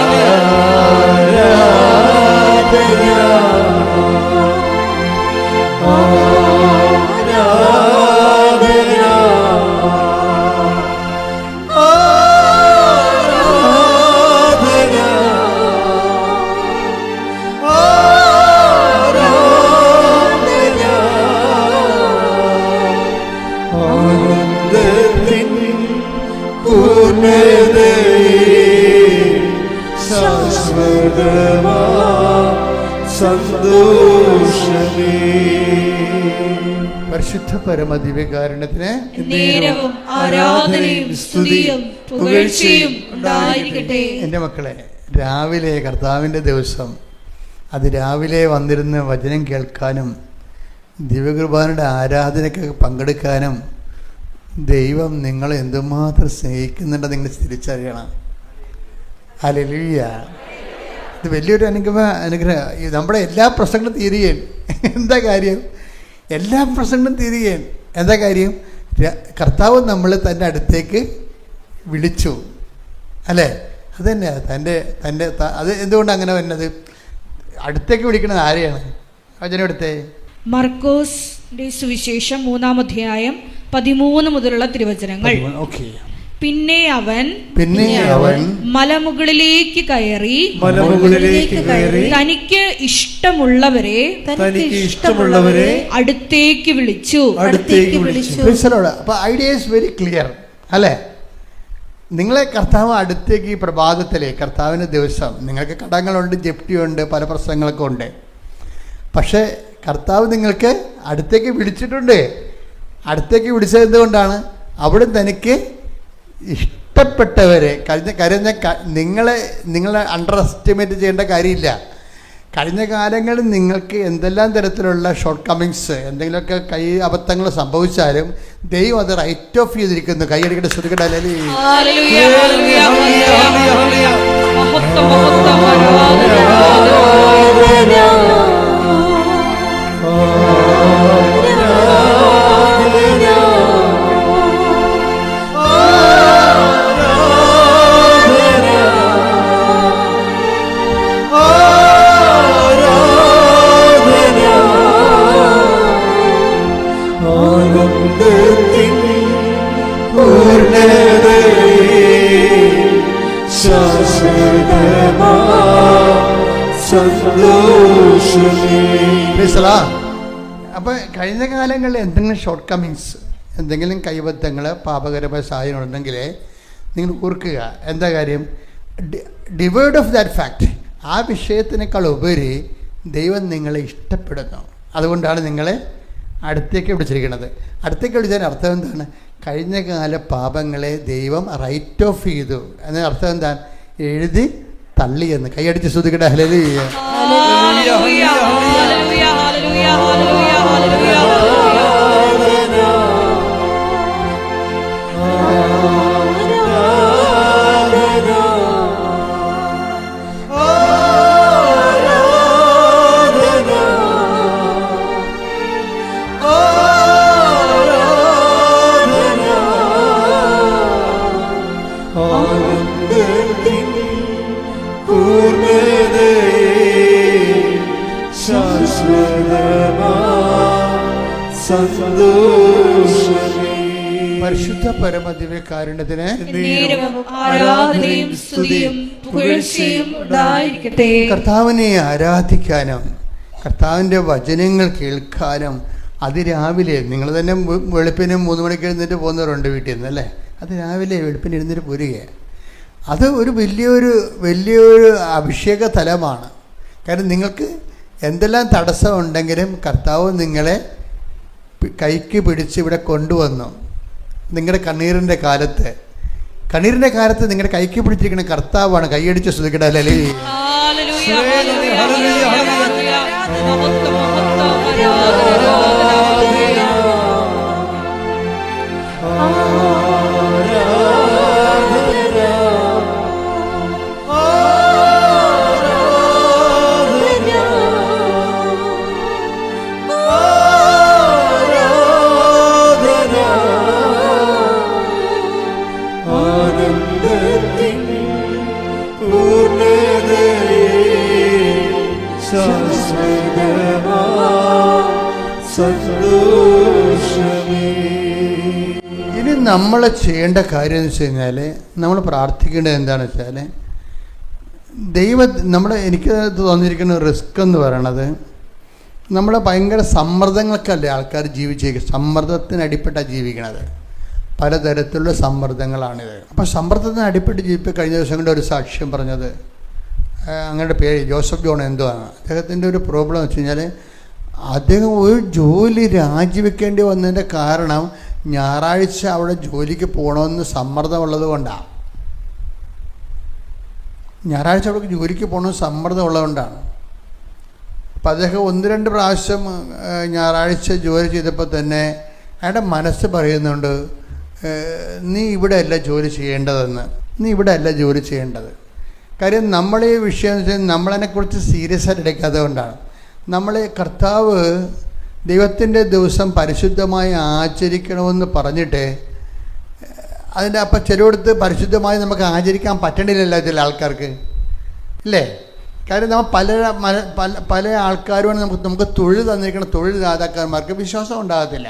പരിശുദ്ധ പരമദിവ്യകാരുണ്യത്തിന് നേരവും ആരാധനയും സ്തുതിയും പുകഴ്ചയും ഉണ്ടായിരിക്കട്ടെ. എൻ്റെ മക്കളെ, രാവിലെ കർത്താവിൻ്റെ ദിവസം അതിരാവിലെ വന്നിരുന്ന് വചനം കേൾക്കാനും ദിവ്യകുർബാനയുടെ ആരാധനയ്ക്കൊക്കെ പങ്കെടുക്കാനും ദൈവം നിങ്ങളെ എന്തുമാത്രം സ്നേഹിക്കുന്നുണ്ടെന്ന് നിങ്ങൾ തിരിച്ചറിയണം. ഹല്ലേലൂയ. ഇത് വലിയൊരു അനുഗ്രഹം. നമ്മുടെ എല്ലാ പ്രശ്നങ്ങളും തീരുകയാണ്. എന്താ കാര്യം? എല്ലാ പ്രശ്നങ്ങളും തീരുകയാണ്. എന്താ കാര്യം? കർത്താവ് നമ്മളെ തൻ്റെ അടുത്തേക്ക് വിളിച്ചു അല്ലേ? അതുതന്നെ അത് എന്തുകൊണ്ട് അങ്ങനെ വരുന്നത്? അടുത്തേക്ക് വിളിക്കുന്നത് ആരെയാണ്? വചനമെടുത്തേ. മർക്കോസിന്റെ സുവിശേഷം 3-ാം അധ്യായം 13 മുതലുള്ള തിരുവചനങ്ങൾ. പിന്നെ അവൻ മലമുകളിലേക്ക് കയറി തനിക്ക് ഇഷ്ടമുള്ളവരെ അടുത്തേക്ക് വിളിച്ചു. അപ്പൊ ഐഡിയ ഈസ് വെരി ക്ലിയർ അല്ലേ? നിങ്ങളെ കർത്താവ് അടുത്തേക്ക് ഈ പ്രഭാതത്തിലെ കർത്താവിൻ്റെ ദിവസം, നിങ്ങൾക്ക് കടങ്ങളുണ്ട്, ജപ്തിയുണ്ട്, പല പ്രശ്നങ്ങളൊക്കെ ഉണ്ട്. പക്ഷേ കർത്താവ് നിങ്ങൾക്ക് അടുത്തേക്ക് വിളിച്ചിട്ടുണ്ട്. അടുത്തേക്ക് വിളിച്ചത് എന്തുകൊണ്ടാണ്? അവിടെ തനിക്ക് ഇഷ്ടം ഇഷ്ടപ്പെട്ടവരെ നിങ്ങളെ അണ്ടർ എസ്റ്റിമേറ്റ് ചെയ്യേണ്ട കാര്യമില്ല. കഴിഞ്ഞ കാലങ്ങളിൽ നിങ്ങൾക്ക് എന്തെല്ലാം തരത്തിലുള്ള ഷോർട്ട് കമ്മിങ്സ്, എന്തെങ്കിലുമൊക്കെ അബദ്ധങ്ങൾ സംഭവിച്ചാലും ദൈവം അത് റൈറ്റ് ഓഫ് ചെയ്തിരിക്കുന്നു. കൈയടിക്കട്ടെ, ശ്രദ്ധിക്കട്ടെ. അപ്പോൾ കഴിഞ്ഞ കാലങ്ങളിൽ എന്തെങ്കിലും ഷോർട്ട് കമ്മിങ്സ്, എന്തെങ്കിലും കൈബദ്ധങ്ങൾ, പാപകരമായ സാഹചര്യം ഉണ്ടെങ്കിൽ നിങ്ങൾ ഓർക്കുക. എന്താ കാര്യം? ഡിവേർഡ് ഓഫ് ദാറ്റ് ഫാക്ട്, ആ വിഷയത്തിനേക്കാൾ ഉപരി ദൈവം നിങ്ങളെ ഇഷ്ടപ്പെടുന്നു. അതുകൊണ്ടാണ് നിങ്ങളെ അടുത്തേക്ക് വിളിച്ചിരിക്കുന്നത്. അടുത്തേക്ക് വിളിച്ചതിന് അർത്ഥം എന്താണ്? കഴിഞ്ഞ കാല പാപങ്ങളെ ദൈവം റൈറ്റ് ഓഫ് ചെയ്തു എന്നതിന് അർത്ഥം എന്താണ്? എഴുതി തള്ളിയെന്ന്. കൈയടിച്ച് ശ്രദ്ധിക്കട്ടെ. ഹല്ലേലൂയ. പരിശുദ്ധ പരമദിവ്യകാരുണ്യത്തിന് കർത്താവിനെ ആരാധിക്കാനും കർത്താവിൻ്റെ വചനങ്ങൾ കേൾക്കാനും അതിരാവിലെ, നിങ്ങൾ തന്നെ വെളുപ്പിനും 3 മണിക്ക് എഴുന്നേറ്റ് പോകുന്നവരുണ്ട് വീട്ടിൽ നിന്ന് അല്ലേ? അതിരാവിലെ വെളുപ്പിന് എഴുന്നേറ്റ് പോരുകയാണ്. അത് ഒരു വലിയൊരു അഭിഷേക തലമാണ്. കാരണം നിങ്ങൾക്ക് എന്തെല്ലാം തടസ്സമുണ്ടെങ്കിലും കർത്താവ് നിങ്ങളെ കൈക്ക് പിടിച്ച് ഇവിടെ കൊണ്ടുവന്നു. നിങ്ങളുടെ കണ്ണീരിൻ്റെ കാലത്ത് നിങ്ങളുടെ കൈക്ക് പിടിച്ചിരിക്കുന്ന കർത്താവാണ്. കൈയടിച്ച് ശ്രദ്ധിക്കട്ടെ. അല്ലേ? ഇനി നമ്മൾ ചെയ്യേണ്ട കാര്യം എന്ന് വെച്ച് കഴിഞ്ഞാൽ, നമ്മൾ പ്രാർത്ഥിക്കേണ്ടത് എന്താണെന്ന് വെച്ചാൽ, എനിക്ക് തോന്നിയിരിക്കുന്ന റിസ്ക് എന്ന് പറയണത്, നമ്മൾ ഭയങ്കര സമ്മർദ്ദങ്ങൾക്കല്ലേ ആൾക്കാർ ജീവിച്ചേക്കുക. സമ്മർദ്ദത്തിനടിപ്പെട്ടാണ് ജീവിക്കണത്. പലതരത്തിലുള്ള സമ്മർദ്ദങ്ങളാണിത്. അപ്പോൾ സമ്മർദ്ദത്തിന് അടിപ്പെട്ട് ജീവിപ്പോൾ കഴിഞ്ഞ ദിവസം കൊണ്ട് ഒരു സാക്ഷ്യം പറഞ്ഞത്, അങ്ങയുടെ പേര് ജോസഫ് ജോൺ എന്തോ ആണ്. അദ്ദേഹത്തിൻ്റെ ഒരു പ്രോബ്ലം എന്ന് വെച്ച് കഴിഞ്ഞാൽ, അദ്ദേഹം ഒരു ജോലി രാജിവെക്കേണ്ടി വന്നതിൻ്റെ കാരണം ഞായറാഴ്ച അവിടെ ജോലിക്ക് പോകണമെന്ന് സമ്മർദ്ദമുള്ളത് കൊണ്ടാണ്. ഞായറാഴ്ച അവിടെ ജോലിക്ക് പോകണമെന്ന് സമ്മർദ്ദമുള്ളതുകൊണ്ടാണ്. അപ്പം അദ്ദേഹം 1-2 പ്രാവശ്യം ഞായറാഴ്ച ജോലി ചെയ്തപ്പോൾ തന്നെ അയാളുടെ മനസ്സ് പറയുന്നുണ്ട്, നീ ഇവിടെ അല്ല ജോലി ചെയ്യേണ്ടത്. കാര്യം നമ്മളീ വിഷയം എന്ന് വെച്ചാൽ നമ്മളതിനെക്കുറിച്ച് സീരിയസ് ആയിട്ട് എടുക്കാത്തത് കൊണ്ടാണ്. നമ്മളെ കർത്താവ് ദൈവത്തിൻ്റെ ദിവസം പരിശുദ്ധമായി ആചരിക്കണമെന്ന് പറഞ്ഞിട്ട് അപ്പം ചിലയിടത്ത് പരിശുദ്ധമായി നമുക്ക് ആചരിക്കാൻ പറ്റണില്ലല്ലോ ചില ആൾക്കാർക്ക്, ഇല്ലേ? കാര്യം നമ്മൾ പല ആൾക്കാരുമാണ് നമുക്ക് തൊഴിൽ തന്നിരിക്കുന്ന തൊഴിൽദാതാക്കന്മാർക്ക് വിശ്വാസം ഉണ്ടാകത്തില്ല.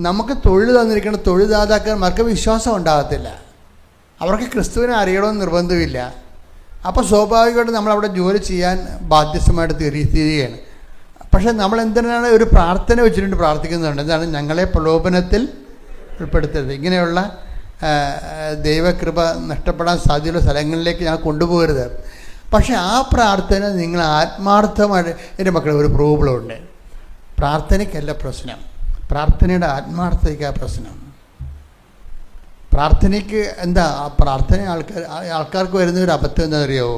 നമുക്ക് തൊഴിൽ തന്നിരിക്കുന്ന തൊഴിൽദാതാക്കന്മാർക്ക് വിശ്വാസം ഉണ്ടാകത്തില്ല. അവർക്ക് ക്രിസ്തുവിനെ അറിയണമെന്ന് നിർബന്ധമില്ല. അപ്പോൾ സ്വാഭാവികമായിട്ട് നമ്മളവിടെ ജോലി ചെയ്യാൻ ബാധ്യസ്ഥമായിട്ട് തീരുകയാണ്. പക്ഷേ നമ്മൾ എന്തിനാണ് ഒരു പ്രാർത്ഥന വെച്ചിട്ട് പ്രാർത്ഥിക്കുന്നുണ്ട്. എന്താണ്? ഞങ്ങളെ പ്രലോഭനത്തിൽ ഉൾപ്പെടുത്തരുത്, ഇങ്ങനെയുള്ള ദൈവകൃപ നഷ്ടപ്പെടാൻ സാധ്യതയുള്ള സ്ഥലങ്ങളിലേക്ക് ഞാൻ കൊണ്ടുപോകരുത്. പക്ഷേ ആ പ്രാർത്ഥന നിങ്ങൾ ആത്മാർത്ഥമായിട്ട്, എൻ്റെ മക്കളെ ഒരു പ്രോബ്ലം ഉണ്ട്. പ്രാർത്ഥനയ്ക്കല്ല പ്രശ്നം, പ്രാർത്ഥനയുടെ ആത്മാർത്ഥതയ്ക്കാണ് പ്രശ്നം. പ്രാർത്ഥനയ്ക്ക് എന്താ പ്രാർത്ഥന ആൾക്കാർക്ക് വരുന്ന ഒരു അബദ്ധം എന്താണെന്ന് അറിയാമോ?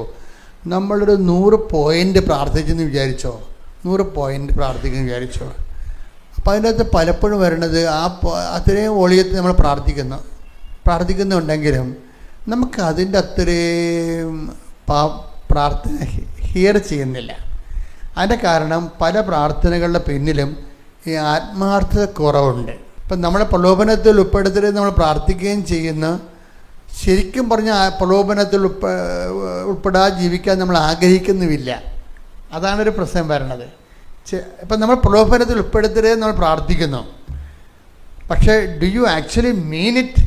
നമ്മളൊരു 100 പോയിൻ്റ് പ്രാർത്ഥിച്ചെന്ന് വിചാരിച്ചോ, 100 പോയിൻ്റ് പ്രാർത്ഥിക്കുന്നു വിചാരിച്ചോ. അപ്പോൾ അതിൻ്റെ അകത്ത് പലപ്പോഴും വരണത് അത്രയും വോളിയത്തിൽ നമ്മൾ പ്രാർത്ഥിക്കുന്നുണ്ടെങ്കിലും നമുക്ക് അതിൻ്റെ അത്രയും പ്രാർത്ഥന ഹിയർ ചെയ്യുന്നില്ല. അതിൻ്റെ കാരണം പല പ്രാർത്ഥനകളുടെ പിന്നിലും ഈ ആത്മാർത്ഥത കുറവുണ്ട്. ഇപ്പം നമ്മളെ പ്രലോഭനത്തിൽ ഉൾപ്പെടുത്തരുത് നമ്മൾ പ്രാർത്ഥിക്കുകയും ചെയ്യുന്ന, ശരിക്കും പറഞ്ഞാൽ പ്രലോഭനത്തിൽ ഉൾപ്പെടാതെ ജീവിക്കാൻ നമ്മൾ ആഗ്രഹിക്കുന്നുമില്ല. അതാണൊരു പ്രശ്നം വരണത്. ഇപ്പം നമ്മൾ പ്രലോഭനത്തിൽ ഉൾപ്പെടുത്തരുത് നമ്മൾ പ്രാർത്ഥിക്കുന്നു, പക്ഷേ do you actually mean it?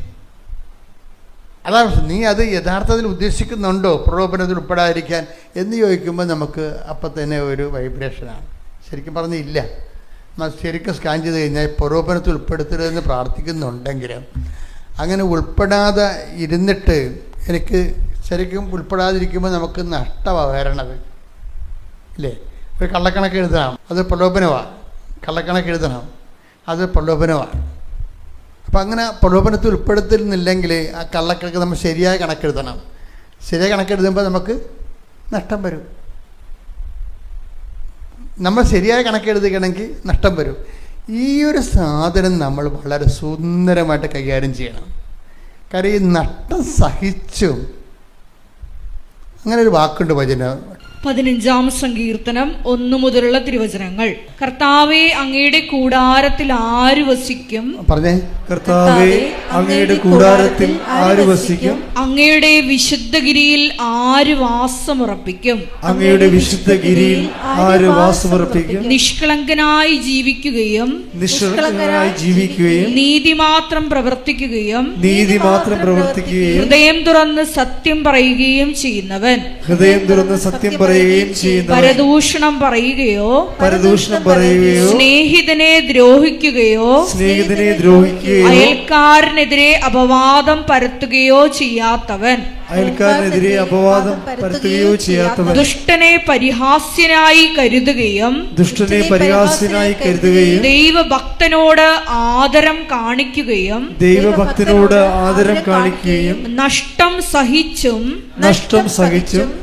അതാണ് നീ അത് യഥാർത്ഥത്തിൽ ഉദ്ദേശിക്കുന്നുണ്ടോ പ്രലോഭനത്തിൽ ഉൾപ്പെടാതിരിക്കാൻ എന്ന് ചോദിക്കുമ്പോൾ നമുക്ക് അപ്പം തന്നെ ഒരു വൈബ്രേഷനാണ്. ശരിക്കും പറഞ്ഞില്ല, ശരിക്കും സ്കാൻ ചെയ്ത് കഴിഞ്ഞാൽ പ്രലോഭനത്തിൽ ഉൾപ്പെടുത്തരുതെന്ന് പ്രാർത്ഥിക്കുന്നുണ്ടെങ്കിലും അങ്ങനെ ഉൾപ്പെടാതെ ഇരുന്നിട്ട് എനിക്ക് ശരിക്കും ഉൾപ്പെടാതിരിക്കുമ്പോൾ നമുക്ക് നഷ്ടമാണ് വരണത് ഇല്ലേ? ഒരു കള്ളക്കണക്ക് എഴുതണം, അത് പ്രലോഭനമാണ്. കള്ളക്കണക്ക് എഴുതണം, അത് പ്രലോഭനമാണ്. അപ്പം അങ്ങനെ പ്രലോഭനത്തിൽ ഉൾപ്പെടുത്തുന്നില്ലെങ്കിൽ ആ കള്ളക്കണക്ക് നമ്മൾ ശരിയായ കണക്കെഴുതണം. ശരിയായ കണക്കെഴുതുമ്പോൾ നമുക്ക് നഷ്ടം വരും. നമ്മൾ ശരിയായ കണക്കെഴുതുകയാണെങ്കിൽ നഷ്ടം വരും. ഈ ഒരു സാധനം നമ്മൾ വളരെ സുന്ദരമായിട്ട് കൈകാര്യം ചെയ്യണം. കാര്യം ഈ നഷ്ടം സഹിച്ചും, അങ്ങനെ ഒരു വാക്കുണ്ട് വചനം 15-ാം സങ്കീർത്തനം 1 മുതലുള്ള തിരുവചനങ്ങൾ. കർത്താവേ, അങ്ങയുടെ കൂടാരത്തിൽ ആര് വസിക്കും? പറഞ്ഞേ. കർത്താവേ, അങ്ങയുടെ കൂടാരത്തിൽ ആര് വസിക്കും? അങ്ങയുടെ വിശുദ്ധഗിരിയിൽ ആര് വാസമുറപ്പിക്കും? അങ്ങയുടെ വിശുദ്ധഗിരിയിൽ ആര് വാസമുറപ്പിക്കും? നിഷ്കളങ്കനായി ജീവിക്കുകയും നീതി മാത്രം പ്രവർത്തിക്കുകയും ഹൃദയം തുറന്ന് സത്യം പറയുകയും ചെയ്യുന്നവൻ. പരദൂഷണം പറയുകയോ സ്നേഹിതനെ ദ്രോഹിക്കുകയോ അയൽക്കാരനെതിരെ അപവാദം പരത്തുകയോ ചെയ്യാത്തവൻ. ദുഷ്ടനെ പരിഹാസ്യനായി കരുതുകയും ദൈവഭക്തനോട് ആദരം കാണിക്കുകയും നഷ്ടം സഹിച്ചും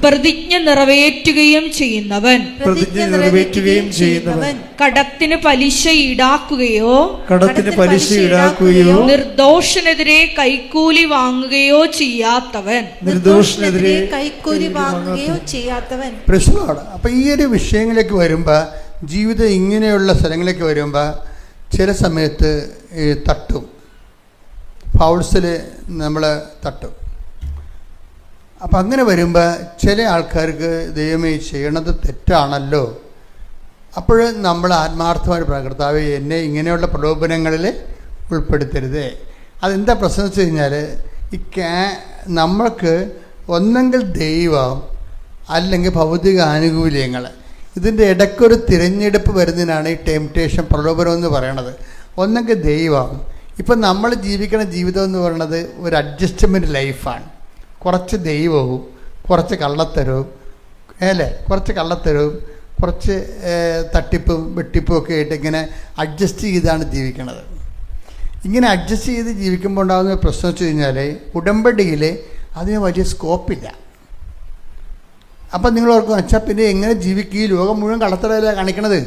പ്രതിജ്ഞ നിറവേറ്റുകയും ചെയ്യുന്നവൻ. കടത്തിന് പലിശ ഈടാക്കുകയോ നിർദോഷനെതിരെ കൈക്കൂലി വാങ്ങുകയോ ചെയ്യാത്തവൻ. അപ്പൊ ഈ ഒരു വിഷയങ്ങളിലേക്ക് വരുമ്പോൾ, ജീവിതം ഇങ്ങനെയുള്ള സ്ഥലങ്ങളിലേക്ക് വരുമ്പോൾ ചില സമയത്ത് തട്ടും, ഫൗൾസിൽ നമ്മൾ തട്ടും. അപ്പം അങ്ങനെ വരുമ്പോൾ ചില ആൾക്കാർക്ക് ദൈവമേ ചെയ്യണത് തെറ്റാണല്ലോ. അപ്പോൾ നമ്മൾ ആത്മാർത്ഥമായിട്ട് കർത്താവേ, എന്നെ ഇങ്ങനെയുള്ള പ്രലോഭനങ്ങളിൽ ഉൾപ്പെടുത്തരുത്. അതെന്താ പ്രശ്നം വെച്ച് കഴിഞ്ഞാൽ, നമ്മൾക്ക് ഒന്നെങ്കിൽ ദൈവം അല്ലെങ്കിൽ ഭൗതിക ആനുകൂല്യങ്ങൾ, ഇതിൻ്റെ ഇടയ്ക്കൊരു തിരഞ്ഞെടുപ്പ് വരുന്നതിനാണ് ഈ ടെംപ്റ്റേഷൻ, പ്രലോഭനം എന്ന് പറയണത്. ഒന്നെങ്കിൽ ദൈവം. ഇപ്പം നമ്മൾ ജീവിക്കുന്ന ജീവിതം എന്ന് പറയുന്നത് ഒരു അഡ്ജസ്റ്റ്മെൻറ്റ് ലൈഫാണ്. കുറച്ച് ദൈവവും കുറച്ച് കള്ളത്തരവും, കുറച്ച് കള്ളത്തരവും കുറച്ച് തട്ടിപ്പും വെട്ടിപ്പും ഒക്കെ ആയിട്ട് ഇങ്ങനെ അഡ്ജസ്റ്റ് ചെയ്താണ് ജീവിക്കുന്നത്. ഇങ്ങനെ അഡ്ജസ്റ്റ് ചെയ്ത് ജീവിക്കുമ്പോൾ ഉണ്ടാകുന്ന പ്രശ്നം വെച്ച് കഴിഞ്ഞാൽ, ഉടമ്പടിയിൽ അതിന് വലിയ സ്കോപ്പില്ല. അപ്പം നിങ്ങൾ ഓർക്കും, വെച്ചാൽ പിന്നെ എങ്ങനെ ജീവിക്കും? ഈ ലോകം മുഴുവൻ കള്ളത്തരമല്ല കാണിക്കണത്.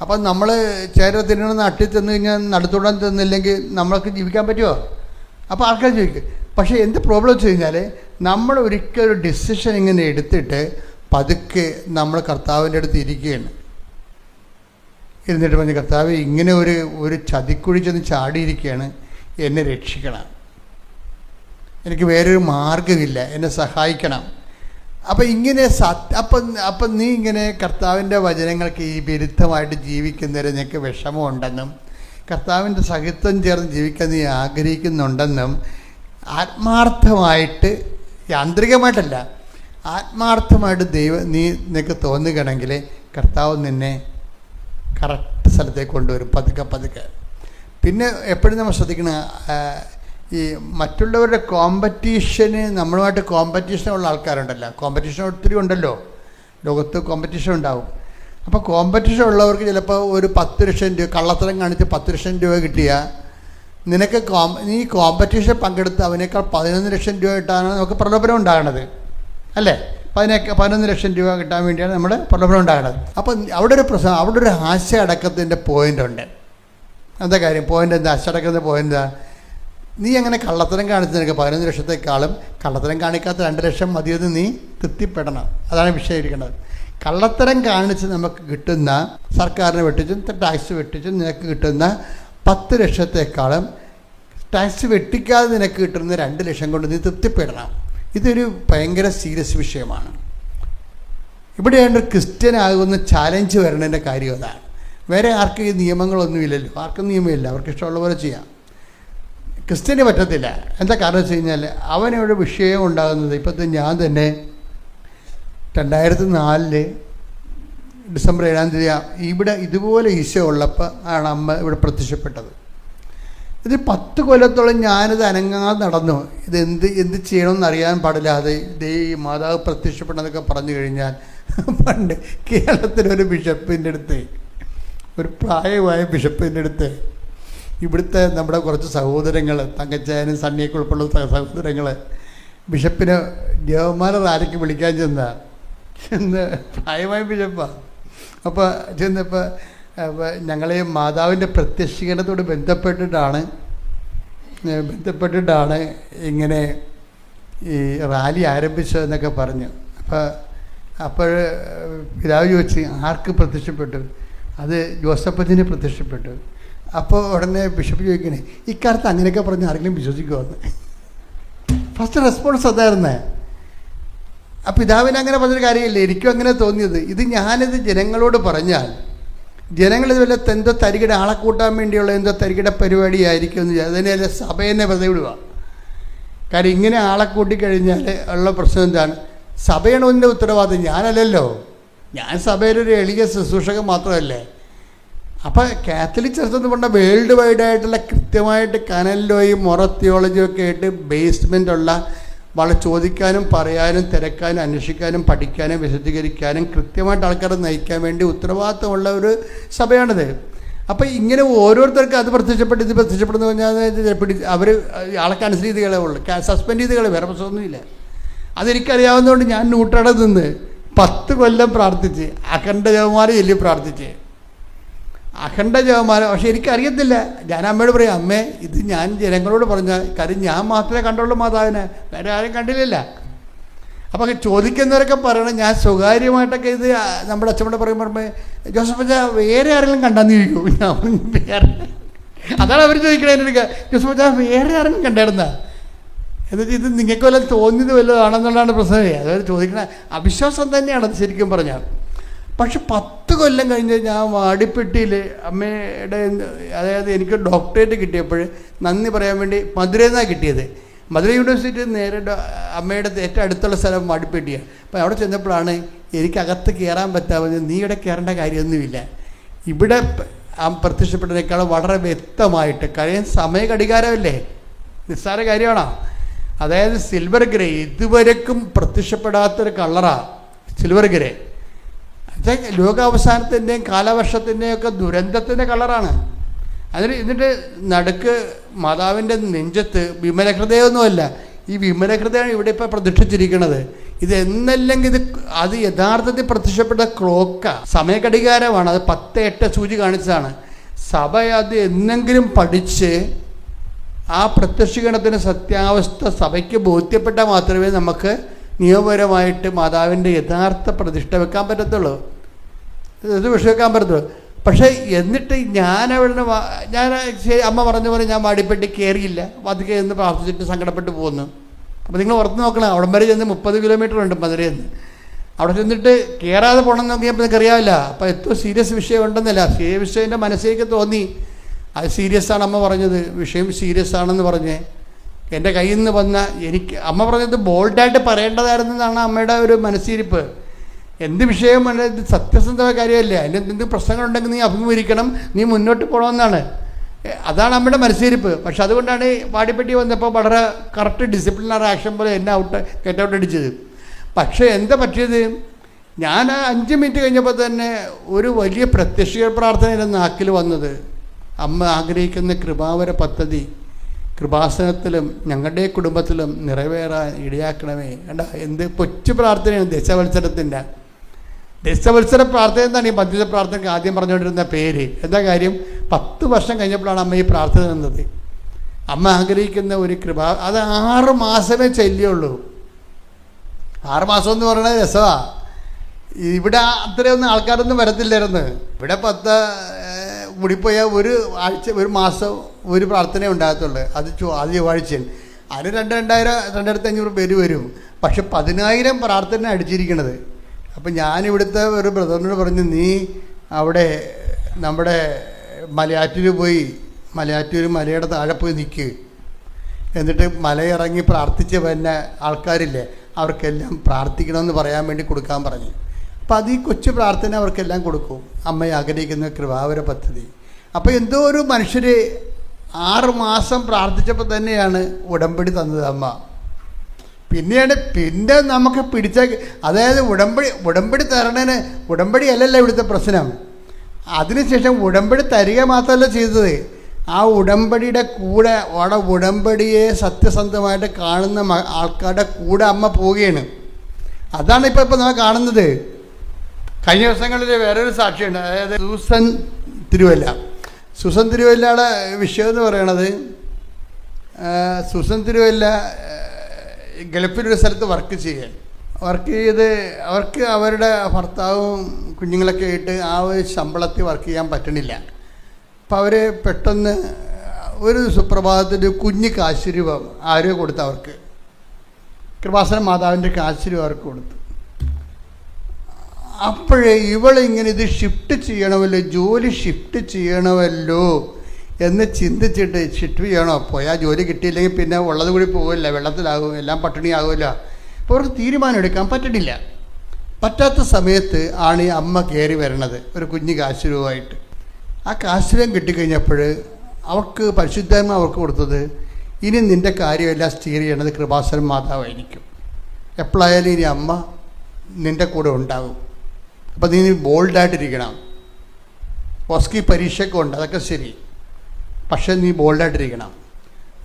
അപ്പം നമ്മൾ ചേര തിന്നണമെന്ന് അട്ടി തിന്നു കഴിഞ്ഞാൽ നടുത്തോടാൻ തിന്നില്ലെങ്കിൽ നമ്മൾക്ക് ജീവിക്കാൻ പറ്റുമോ? അപ്പോൾ ആൾക്കാർ ചോദിക്കും. പക്ഷേ എന്ത് പ്രോബ്ലം വെച്ച് കഴിഞ്ഞാൽ, നമ്മൾ ഒരിക്കലും ഒരു ഡിസിഷൻ ഇങ്ങനെ എടുത്തിട്ട് പതുക്കെ നമ്മൾ കർത്താവിൻ്റെ അടുത്ത് ഇരിക്കുകയാണ്. ഇരുന്നിട്ട് പറഞ്ഞ്, കർത്താവ് ഇങ്ങനെ ഒരു ചതിക്കുഴി ചെന്ന് ചാടിയിരിക്കുകയാണ്, എന്നെ രക്ഷിക്കണം, എനിക്ക് വേറൊരു മാർഗമില്ല, എന്നെ സഹായിക്കണം. അപ്പം ഇങ്ങനെ അപ്പം നീ ഇങ്ങനെ കർത്താവിൻ്റെ വചനങ്ങൾക്ക് ഈ വിരുദ്ധമായിട്ട് ജീവിക്കുന്നവരെ നിനക്ക് വിഷമമുണ്ടെന്നും കർത്താവിൻ്റെ സഹിത്വം ചേർന്ന് ജീവിക്കാൻ നീ ആഗ്രഹിക്കുന്നുണ്ടെന്നും ആത്മാർത്ഥമായിട്ട്, യാന്ത്രികമായിട്ടല്ല, ആത്മാർത്ഥമായിട്ട് നിനക്ക് തോന്നുകയാണെങ്കിൽ കർത്താവ് നിന്നെ കറക്റ്റ് സ്ഥലത്തേക്ക് കൊണ്ടുവരും, പതുക്കെ. പിന്നെ എപ്പോഴും നമ്മൾ ശ്രദ്ധിക്കണം, ഈ മറ്റുള്ളവരുടെ കോമ്പറ്റീഷന്, നമ്മളുമായിട്ട് കോമ്പറ്റീഷനുള്ള ആൾക്കാരുണ്ടല്ലോ. കോമ്പറ്റീഷൻ ഒത്തിരി ഉണ്ടല്ലോ, ലോകത്ത് കോമ്പറ്റീഷൻ ഉണ്ടാവും. അപ്പോൾ കോമ്പറ്റീഷൻ ഉള്ളവർക്ക് ചിലപ്പോൾ ഒരു 10 ലക്ഷം രൂപ കള്ളത്തരം കാണിച്ച് 10 ലക്ഷം രൂപ കിട്ടിയാൽ നിനക്ക് നീ കോമ്പറ്റീഷൻ പങ്കെടുത്ത് അവനേക്കാൾ 11 ലക്ഷം രൂപ കിട്ടാനാണ് നമുക്ക് പ്രലോഭനം ഉണ്ടാകണത്, അല്ലേ? 11 ലക്ഷം രൂപ കിട്ടാൻ വേണ്ടിയാണ് നമ്മുടെ പ്രലോഭനം ഉണ്ടാകണത്. അപ്പം അവിടെ ഒരു പ്രശ്നം, അവിടെ ഒരു ആശയ അടക്കത്തിൻ്റെ പോയിൻ്റുണ്ട്. എന്താ കാര്യം? പോയിൻ്റ് എന്താ? ആശയ അടക്കത്തിൻ്റെ പോയിൻ്റ് എന്താ? നീ അങ്ങനെ കള്ളത്തരം കാണിച്ച് നിനക്ക് 11 ലക്ഷത്തെക്കാളും കള്ളത്തരം കാണിക്കാത്ത 2 ലക്ഷം മതിയെന്ന് നീ തൃപ്തിപ്പെടണം. അതാണ് വിഷയം ഇരിക്കുന്നത്. കള്ളത്തരം കാണിച്ച് നമുക്ക് കിട്ടുന്ന, സർക്കാരിനെ വെട്ടിച്ചും ടാക്സ് വെട്ടിച്ചും നിനക്ക് കിട്ടുന്ന 10 ലക്ഷത്തെക്കാളും ടാക്സ് വെട്ടിക്കാതെ നിനക്ക് കിട്ടുന്ന 2 ലക്ഷം കൊണ്ട് നീ തൃപ്തിപ്പെടണം. ഇതൊരു ഭയങ്കര സീരിയസ് വിഷയമാണ്. ഇവിടെയാണ് ക്രിസ്ത്യൻ ആകുന്ന ചാലഞ്ച് വരണതിൻ്റെ കാര്യം അതാണ്. വേറെ ആർക്കും ഈ നിയമങ്ങളൊന്നുമില്ലല്ലോ, ആർക്കും നിയമമില്ല, അവർക്ക് ഇഷ്ടമുള്ള പോലെ ചെയ്യാം. ക്രിസ്ത്യന് പറ്റത്തില്ല. എന്താ കാരണം വെച്ച് കഴിഞ്ഞാൽ അവനൊരു വിഷയം ഉണ്ടാകുന്നത്, ഇപ്പോഴത്തെ ഞാൻ തന്നെ 2004 ഡിസംബർ 7-ാം തീയതി ഇവിടെ ഇതുപോലെ ഈശോ ഉള്ളപ്പോൾ ആണ് അമ്മ ഇവിടെ പ്രത്യക്ഷപ്പെട്ടത്. ഇത് 10 കൊല്ലത്തോളം ഞാനിത് അനങ്ങാതെ നടന്നു. ഇത് എന്ത് ചെയ്യണമെന്ന് അറിയാൻ പാടില്ലാതെ ഈ മാതാവ് പ്രത്യക്ഷപ്പെട്ടെന്നൊക്കെ പറഞ്ഞു കഴിഞ്ഞാൽ, പണ്ട് കേരളത്തിലൊരു ബിഷപ്പിൻ്റെ അടുത്ത്, ഒരു പ്രായമായ ബിഷപ്പിൻ്റെ അടുത്ത് ഇവിടുത്തെ നമ്മുടെ കുറച്ച് സഹോദരങ്ങൾ, തങ്കച്ചായനും സണ്ണിയൊക്കെ ഉൾപ്പെടെ സഹോദരങ്ങൾ ബിഷപ്പിനെ ജവമാല റാലിക്ക് വിളിക്കാൻ ചെന്ന് പ്രായമായ ബിഷപ്പാണ്. അപ്പോൾ ചെന്നപ്പോൾ ഞങ്ങളെ മാതാവിൻ്റെ പ്രത്യക്ഷീകരണത്തോട് ബന്ധപ്പെട്ടിട്ടാണ് ഇങ്ങനെ ഈ റാലി ആരംഭിച്ചതെന്നൊക്കെ പറഞ്ഞു. അപ്പോൾ പിതാവ് ചോദിച്ച് ആർക്ക് പ്രത്യക്ഷപ്പെട്ടു? അത് ജോസഫത്തിന് പ്രത്യക്ഷപ്പെട്ടു. അപ്പോൾ ഉടനെ ബിഷപ്പ് ചോദിക്കണേ, ഇക്കാലത്ത് അങ്ങനെയൊക്കെ പറഞ്ഞ് ആരെങ്കിലും വിശ്വസിക്കുമെന്ന്. First response അതായിരുന്നേ. ആ പിതാവിന് അങ്ങനെ പറഞ്ഞൊരു കാര്യമില്ല, എനിക്കും അങ്ങനെ തോന്നിയത്. ഞാനിത് ജനങ്ങളോട് പറഞ്ഞാൽ ജനങ്ങളിത് വല്ല എന്തോ തരികിട ആളെ കൂട്ടാൻ വേണ്ടിയുള്ള എന്തോ തരികിട പരിപാടിയായിരിക്കും എന്ന് അതിനെ സഭയെന്നെ വെറുതെ വിടുക. കാര്യം ഇങ്ങനെ ആളെ കൂട്ടിക്കഴിഞ്ഞാൽ ഉള്ള പ്രശ്നം എന്താണ്? സഭയാണ് ഒന്നിൻ്റെ ഉത്തരവാദിത്വം, ഞാനല്ലല്ലോ. ഞാൻ സഭയിലൊരു എളിയ ശുശ്രൂഷകൻ മാത്രമല്ലേ. അപ്പോൾ കാത്തലിക് ചർച്ച് എന്ന് പറഞ്ഞാൽ വേൾഡ് വൈഡായിട്ടുള്ള കൃത്യമായിട്ട് കനലോയും മൊറ തിയോളജിയും ഒക്കെ ആയിട്ട് ബേസ്മെൻ്റ് ഉള്ള, വളരെ ചോദിക്കാനും പറയാനും തിരക്കാനും അന്വേഷിക്കാനും പഠിക്കാനും വിശദീകരിക്കാനും കൃത്യമായിട്ട് ആൾക്കാരെ നയിക്കാൻ വേണ്ടി ഉത്തരവാദിത്തമുള്ള ഒരു സഭയാണിത്. അപ്പോൾ ഇങ്ങനെ ഓരോരുത്തർക്കും അത് പ്രത്യക്ഷപ്പെട്ട് ഇത് പ്രത്യക്ഷപ്പെടുന്നു പറഞ്ഞാൽ അവർ ആളൊക്കെ അനുസരിച്ച് ചെയ്തുകളേ ഉള്ളൂ, സസ്പെൻഡ് ചെയ്തുകളെ, വേറെ പ്രശ്നമൊന്നുമില്ല. അതെനിക്കറിയാവുന്നതുകൊണ്ട് ഞാൻ നൂറ്റട നിന്ന് 10 കൊല്ലം പ്രാർത്ഥിച്ച്, അഖണ്ഡ ജപമാല ചൊല്ലി പ്രാർത്ഥിച്ച്, അഖണ്ഡ ജപമാല. പക്ഷെ എനിക്കറിയത്തില്ല. ഞാൻ അമ്മയോട് പറയും, അമ്മേ ഇത് ഞാൻ ജനങ്ങളോട് പറഞ്ഞ കാര്യം, ഞാൻ മാത്രമേ കണ്ടുള്ളൂ മാതാവിനെ, വേറെ ആരും കണ്ടില്ലല്ല. അപ്പോൾ ചോദിക്കുന്നവരൊക്കെ പറയണം, ഞാൻ സ്വകാര്യമായിട്ടൊക്കെ ഇത് നമ്മുടെ അച്ഛനോട് പറയുമ്പോൾ ജോസഫ് അച്ഛാ വേറെ ആരെങ്കിലും കണ്ടാന്ന് ചോദിക്കും. ഞാൻ വേറെ, അതാണ് അവർ ചോദിക്കണേ എനിക്ക്, ജോസഫ് അച്ഛാ വേറെ ആരെങ്കിലും കണ്ടായിരുന്ന എന്നിട്ട് ഇത് നിങ്ങൾക്ക് വല്ലതും തോന്നിയത് വല്ലതാണെന്നുള്ളതാണ് പ്രശ്നമേ. അതായത് ചോദിക്കണ അവിശ്വാസം തന്നെയാണ് അത് ശരിക്കും പറഞ്ഞാൽ. പക്ഷെ 10 കൊല്ലം കഴിഞ്ഞ് ഞാൻ വാടിപ്പെട്ടിയിൽ അമ്മയുടെ, അതായത് എനിക്ക് ഡോക്ടറേറ്റ് കിട്ടിയപ്പോൾ നന്ദി പറയാൻ വേണ്ടി മധുരയിൽ നിന്നാണ് കിട്ടിയത്. മധുര യൂണിവേഴ്സിറ്റി നേരെ അമ്മയുടെ ഏറ്റവും അടുത്തുള്ള സ്ഥലം വാടിപ്പെട്ടിയാണ്. അപ്പോൾ അവിടെ ചെന്നപ്പോഴാണ് എനിക്കകത്ത് കയറാൻ പറ്റാവുന്നത്. നീ ഇവിടെ കയറേണ്ട കാര്യമൊന്നുമില്ല, ഇവിടെ പ്രത്യക്ഷപ്പെട്ടതിനേക്കാളും വളരെ വ്യക്തമായിട്ട്, കാര്യം സമയ ഘടികാരമല്ലേ, നിസ്സാര കാര്യമാണോ? അതായത് സിൽവർ ഗ്രേ, ഇതുവരെക്കും പ്രത്യക്ഷപ്പെടാത്തൊരു കളറാണ് സിൽവർ ഗ്രേ. ലോകാവസാനത്തിൻ്റെയും കാലവർഷത്തിൻ്റെയും ഒക്കെ ദുരന്തത്തിൻ്റെ കളറാണ്. എന്നിട്ട് നടുക്ക് മാതാവിൻ്റെ നെഞ്ചത്ത് വിമലഹൃദയമൊന്നുമല്ല, ഈ വിമലഹൃദയമാണ് ഇവിടെ ഇപ്പോൾ പ്രതീക്ഷിച്ചിരിക്കുന്നത്. ഇത് എന്നല്ലെങ്കിൽ അത് യഥാർത്ഥത്തിൽ പ്രത്യക്ഷപ്പെട്ട ക്ലോക്ക, സമയഘടികാരമാണ്. അത് 10:08 സൂചി കാണിച്ചതാണ്. സഭ അത് എന്നെങ്കിലും പഠിച്ച് ആ പ്രത്യക്ഷീകരണത്തിൻ്റെ സത്യാവസ്ഥ സഭയ്ക്ക് ബോധ്യപ്പെട്ടാൽ മാത്രമേ നമുക്ക് നിയമപരമായിട്ട് മാതാവിൻ്റെ യഥാർത്ഥ പ്രതിഷ്ഠ വെക്കാൻ പറ്റത്തുള്ളൂ, ഇത് വിഷയക്കാൻ പറ്റത്തുള്ളൂ. പക്ഷേ എന്നിട്ട് ഞാനവിടെ അമ്മ പറഞ്ഞ പോലെ ഞാൻ വാടിപ്പെട്ടി കയറിയില്ല, പതുക്കെ എന്ന് പ്രാർത്ഥിച്ചിട്ട് സങ്കടപ്പെട്ട് പോകുന്നു. അപ്പോൾ നിങ്ങൾ ഓർത്ത് നോക്കണം, അവിടം വരെ ചെന്ന് 30 കിലോമീറ്റർ ഉണ്ട് മധുരയിൽ നിന്ന്. അവിടെ ചെന്നിട്ട് കയറാതെ പോകണം നോക്കിയപ്പോൾ നിങ്ങൾക്ക് അറിയാവില്ല. അപ്പോൾ എത്ര സീരിയസ് വിഷയം ഉണ്ടെന്നല്ല, സീരിയസ് വിഷയം എൻ്റെ മനസ്സിലേക്ക് തോന്നി. അത് സീരിയസ് ആണ് അമ്മ പറഞ്ഞത്, വിഷയം സീരിയസ് ആണെന്ന് പറഞ്ഞേ. എൻ്റെ കയ്യിൽ നിന്ന് വന്ന എനിക്ക് അമ്മ പറഞ്ഞത് ബോൾഡായിട്ട് പറയേണ്ടതായിരുന്നെന്നാണ് അമ്മയുടെ ഒരു മനസ്സിരിപ്പ്. എന്ത് വിഷയം ഇത് സത്യസന്ധമായ കാര്യമല്ലേ, അതിൻ്റെ എന്തെങ്കിലും പ്രശ്നങ്ങളുണ്ടെങ്കിൽ നീ അഭിമുഖീകരിക്കണം, നീ മുന്നോട്ട് പോകണമെന്നാണ്. അതാണ് അമ്മയുടെ മനസ്സിരിപ്പ്. പക്ഷെ അതുകൊണ്ടാണ് വാടിപ്പെട്ടി വന്നപ്പോൾ വളരെ കറക്റ്റ് ഡിസിപ്ലിനറി ആക്ഷൻ പോലെ എന്നെ ഗെറ്റ് ഔട്ട് അടിച്ചത്. പക്ഷേ എന്താ പറ്റിയത്, ഞാൻ 5 മിനിറ്റ് കഴിഞ്ഞപ്പോൾ തന്നെ ഒരു വലിയ പ്രത്യക്ഷ പ്രാർത്ഥന എൻ്റെ നാക്കിൽ വന്നത്, അമ്മ ആഗ്രഹിക്കുന്ന കൃപാവര പദ്ധതി കൃപാസനത്തിലും ഞങ്ങളുടെ കുടുംബത്തിലും നിറവേറാൻ ഇടയാക്കണമേ. കണ്ട എന്ത് കൊച്ചു പ്രാർത്ഥനയാണ് ദശവത്സരത്തിൻ്റെ. ദശവത്സര പ്രാർത്ഥന എന്താണ് ഈ പഞ്ചവത്സര പ്രാർത്ഥനയ്ക്ക് ആദ്യം പറഞ്ഞുകൊണ്ടിരുന്ന പേര്? എന്താ കാര്യം? 10 വർഷം കഴിഞ്ഞപ്പോഴാണ് അമ്മ ഈ പ്രാർത്ഥന നിന്നത്. അമ്മ ആഗ്രഹിക്കുന്ന ഒരു കൃപ അത് 6 മാസമേ ചെല്ലുള്ളൂ. 6 മാസം എന്ന് പറയുന്നത് രസമാണ്. ഇവിടെ അത്രയൊന്നും ആൾക്കാരൊന്നും വരത്തില്ലായിരുന്നു. ഇവിടെ 10 കൂടിപ്പോയാൽ ഒരു ആഴ്ച, ഒരു മാസം ഒരു പ്രാർത്ഥന ഉണ്ടാകത്തുള്ളൂ. അത് ആദ്യ ചൊവ്വാഴ്ചയാണ്. അതിന് 2,500 പേര് വരും. പക്ഷെ 10,000 പ്രാർത്ഥന അടിച്ചിരിക്കണത്. അപ്പം ഞാനിവിടുത്തെ ഒരു ബ്രദറിനോട് പറഞ്ഞു, നീ അവിടെ നമ്മുടെ മലയാറ്റൂർ പോയി, മലയാറ്റൂർ മലയുടെ താഴെ പോയി നിൽക്കുക, എന്നിട്ട് മലയിറങ്ങി പ്രാർത്ഥിച്ച് വരുന്ന ആൾക്കാരില്ലേ അവർക്കെല്ലാം പ്രാർത്ഥിക്കണമെന്ന് പറയാൻ വേണ്ടി കൊടുക്കാൻ പറഞ്ഞു. അപ്പം അത് ഈ കൊച്ചു പ്രാർത്ഥന അവർക്കെല്ലാം കൊടുക്കും. അമ്മയെ ആഗ്രഹിക്കുന്ന കൃപാവര പദ്ധതി. അപ്പോൾ എന്തോ ഒരു മനുഷ്യർ 6 മാസം പ്രാർത്ഥിച്ചപ്പോൾ തന്നെയാണ് ഉടമ്പടി തന്നത് അമ്മ. പിന്നെ നമുക്ക് പിടിച്ച, അതായത് ഉടമ്പടി തരണേന്, ഉടമ്പടി അല്ലല്ലോ ഇവിടുത്തെ പ്രശ്നം. അതിനുശേഷം ഉടമ്പടി തരിക മാത്രമല്ല ചെയ്തത്, ആ ഉടമ്പടിയുടെ കൂടെ അവിടെ ഉടമ്പടിയെ സത്യസന്ധമായിട്ട് കാണുന്ന ആൾക്കാരുടെ കൂടെ അമ്മ പോവുകയാണ്. അതാണ് ഇപ്പോൾ നമ്മൾ കാണുന്നത്. കഴിഞ്ഞ ദിവസങ്ങളിൽ വേറൊരു സാക്ഷിയുണ്ട്. അതായത് സൂസൻ തിരുവല്ലയുടെ വിഷയം എന്ന് പറയണത്, സൂസൻ തിരുവല്ല ഗൾഫിലൊരു സ്ഥലത്ത് വർക്ക് ചെയ്ത് അവർക്ക് അവരുടെ ഭർത്താവും കുഞ്ഞുങ്ങളൊക്കെ ആയിട്ട് ആ ഒരു ശമ്പളത്തിൽ വർക്ക് ചെയ്യാൻ പറ്റണില്ല. അപ്പോൾ അവർ പെട്ടെന്ന് ഒരു സുപ്രഭാതത്തിൽ കുഞ്ഞ് കാശുരൂപം ആരോ കൊടുത്തു. അവർക്ക് കൃപാസന മാതാവിൻ്റെ കാശുരൂപം അവർക്ക് കൊടുത്തു. അപ്പോഴേ ഇവളിങ്ങനെ ഇത് ഷിഫ്റ്റ് ചെയ്യണമല്ലോ, ജോലി ഷിഫ്റ്റ് ചെയ്യണമല്ലോ എന്ന് ചിന്തിച്ചിട്ട്, ഷിഫ്റ്റ് ചെയ്യണോ, പോയാൽ ജോലി കിട്ടിയില്ലെങ്കിൽ പിന്നെ ഉള്ളത് കൂടി പോകില്ല, വെള്ളത്തിലാകും, എല്ലാം പട്ടിണിയാകുമല്ലോ. അപ്പോൾ അവർക്ക് തീരുമാനം എടുക്കാൻ പറ്റണില്ല. പറ്റാത്ത സമയത്ത് ആണ് ഈ അമ്മ കയറി വരണത് ഒരു കുഞ്ഞ് കാശുരൂപമായിട്ട്. ആ കാശുരൂപം കിട്ടിക്കഴിഞ്ഞപ്പോൾ അവർക്ക് പരിശുദ്ധാത്മാവ് അവർക്ക് കൊടുത്തത്, ഇനി നിൻ്റെ കാര്യമെല്ലാം സ്റ്റീർ ചെയ്യണത് കൃപാസന മാതാവായിരിക്കും. എപ്പോഴായാലും ഇനി അമ്മ നിൻ്റെ കൂടെ ഉണ്ടാകും. അപ്പോൾ നീ ബോൾഡായിട്ടിരിക്കണം. ഓസ്കി പരീക്ഷയൊക്കെ ഉണ്ട്, അതൊക്കെ ശരി, പക്ഷേ നീ ബോൾഡായിട്ടിരിക്കണം.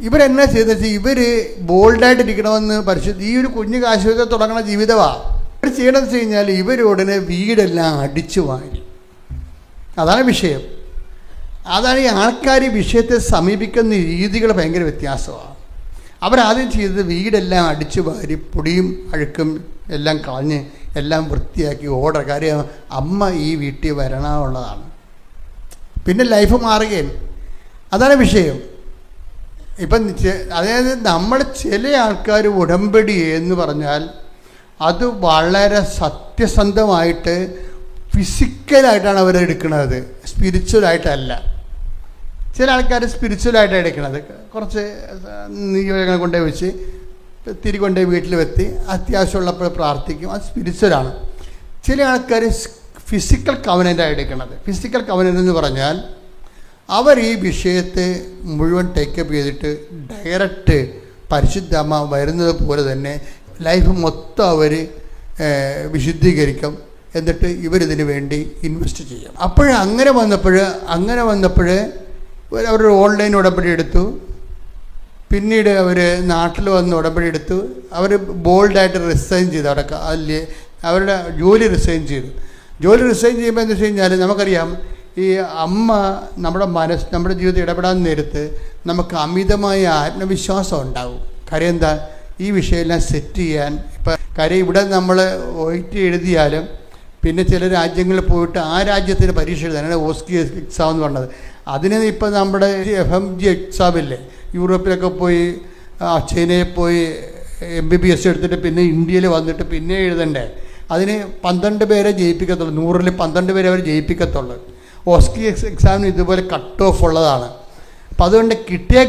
ഇവരെന്നാ ചെയ്തെന്ന് വെച്ചാൽ ഇവർ ബോൾഡായിട്ടിരിക്കണമെന്ന് ഈ ഒരു കുഞ്ഞു കാശുരൂപത്തെ തുടങ്ങുന്ന ജീവിതമാണ്. ഇവർ ചെയ്യണമെന്ന് വെച്ച് കഴിഞ്ഞാൽ ഇവരുടനെ വീടെല്ലാം അടിച്ചു വാരി. അതാണ് വിഷയം. അതാണ് ഈ ആൾക്കാർ വിഷയത്തെ സമീപിക്കുന്ന രീതികൾ ഭയങ്കര വ്യത്യാസമാണ്. അവരാദ്യം ചെയ്തത് വീടെല്ലാം അടിച്ചു വാരി പൊടിയും അഴുക്കും എല്ലാം കളഞ്ഞ് എല്ലാം വൃത്തിയാക്കി ഓർഡർ. കാര്യം അമ്മ ഈ വീട്ടിൽ വരണമുള്ളതാണ്. പിന്നെ ലൈഫ് മാറുകയും. അതാണ് വിഷയം. ഇപ്പം അതായത് നമ്മൾ ചില ആൾക്കാർ ഉടമ്പടി എന്ന് പറഞ്ഞാൽ അത് വളരെ സത്യസന്ധമായിട്ട് ഫിസിക്കലായിട്ടാണ് അവരെടുക്കുന്നത്, സ്പിരിച്വലായിട്ടല്ല. ചില ആൾക്കാർ സ്പിരിച്വലായിട്ടാണ് എടുക്കുന്നത്. കുറച്ച് നിയോഗങ്ങൾ കൊണ്ടുപോയി വെച്ച് തിരികൊണ്ടേ വീട്ടിൽ വെത്തി അത്യാവശ്യമുള്ളപ്പോൾ പ്രാർത്ഥിക്കും, അത് സ്പിരിച്വലാണ്. ചില ആൾക്കാർ ഫിസിക്കൽ കവനൻ്റാണ് എടുക്കുന്നത്. ഫിസിക്കൽ കവനൻ്റ് എന്ന് പറഞ്ഞാൽ അവർ ഈ വിഷയത്തെ മുഴുവൻ ടേക്കപ്പ് ചെയ്തിട്ട് ഡയറക്റ്റ് പരിശുദ്ധമ്മ വരുന്നത് പോലെ തന്നെ ലൈഫ് മൊത്തം അവർ വിശുദ്ധീകരിക്കും. എന്നിട്ട് ഇവരിതിന് വേണ്ടി ഇൻവെസ്റ്റ് ചെയ്യും. അങ്ങനെ വന്നപ്പോൾ അവരൊരു ഓൺലൈൻ ഉടമ്പടി എടുത്തു. പിന്നീട് അവർ നാട്ടിൽ വന്ന് ഉടമ്പടി എടുത്തു. അവർ ബോൾഡായിട്ട് റിസൈൻ ചെയ്തു. അവിടെ അവരുടെ ജോലി റിസൈൻ ചെയ്തു. ജോലി റിസൈൻ ചെയ്യുമ്പോൾ എന്താ വെച്ച് കഴിഞ്ഞാൽ നമുക്കറിയാം, ഈ അമ്മ നമ്മുടെ ജീവിതത്തിൽ ഇടപെടാൻ നേരത്ത് നമുക്ക് അമിതമായ ആത്മവിശ്വാസം ഉണ്ടാവും. കാര്യം എന്താ, ഈ വിഷയമെല്ലാം സെറ്റ് ചെയ്യാൻ. ഇപ്പം കാര്യം ഇവിടെ നമ്മൾ OIT എഴുതിയാലും പിന്നെ ചില രാജ്യങ്ങളിൽ പോയിട്ട് ആ രാജ്യത്തിന് പരീക്ഷ എഴുതാനാണ് ഓസ്കി എക്സാം എന്ന് പറഞ്ഞത്. അതിന് ഇപ്പം നമ്മുടെ FMG എക്സാമില്ലേ, യൂറോപ്പിലൊക്കെ പോയി ചൈനയിൽ പോയി MBBS എടുത്തിട്ട് പിന്നെ ഇന്ത്യയിൽ വന്നിട്ട് പിന്നെ എഴുതണ്ടേ. അതിന് 12 പേരെ ജയിപ്പിക്കത്തുള്ളൂ. 100-ൽ 12 പേരെ അവർ ജയിപ്പിക്കത്തുള്ളൂ. ഓസ്കി എക്സാമിന് ഇതുപോലെ കട്ട് ഓഫ് ഉള്ളതാണ്. അപ്പം അതുകൊണ്ട്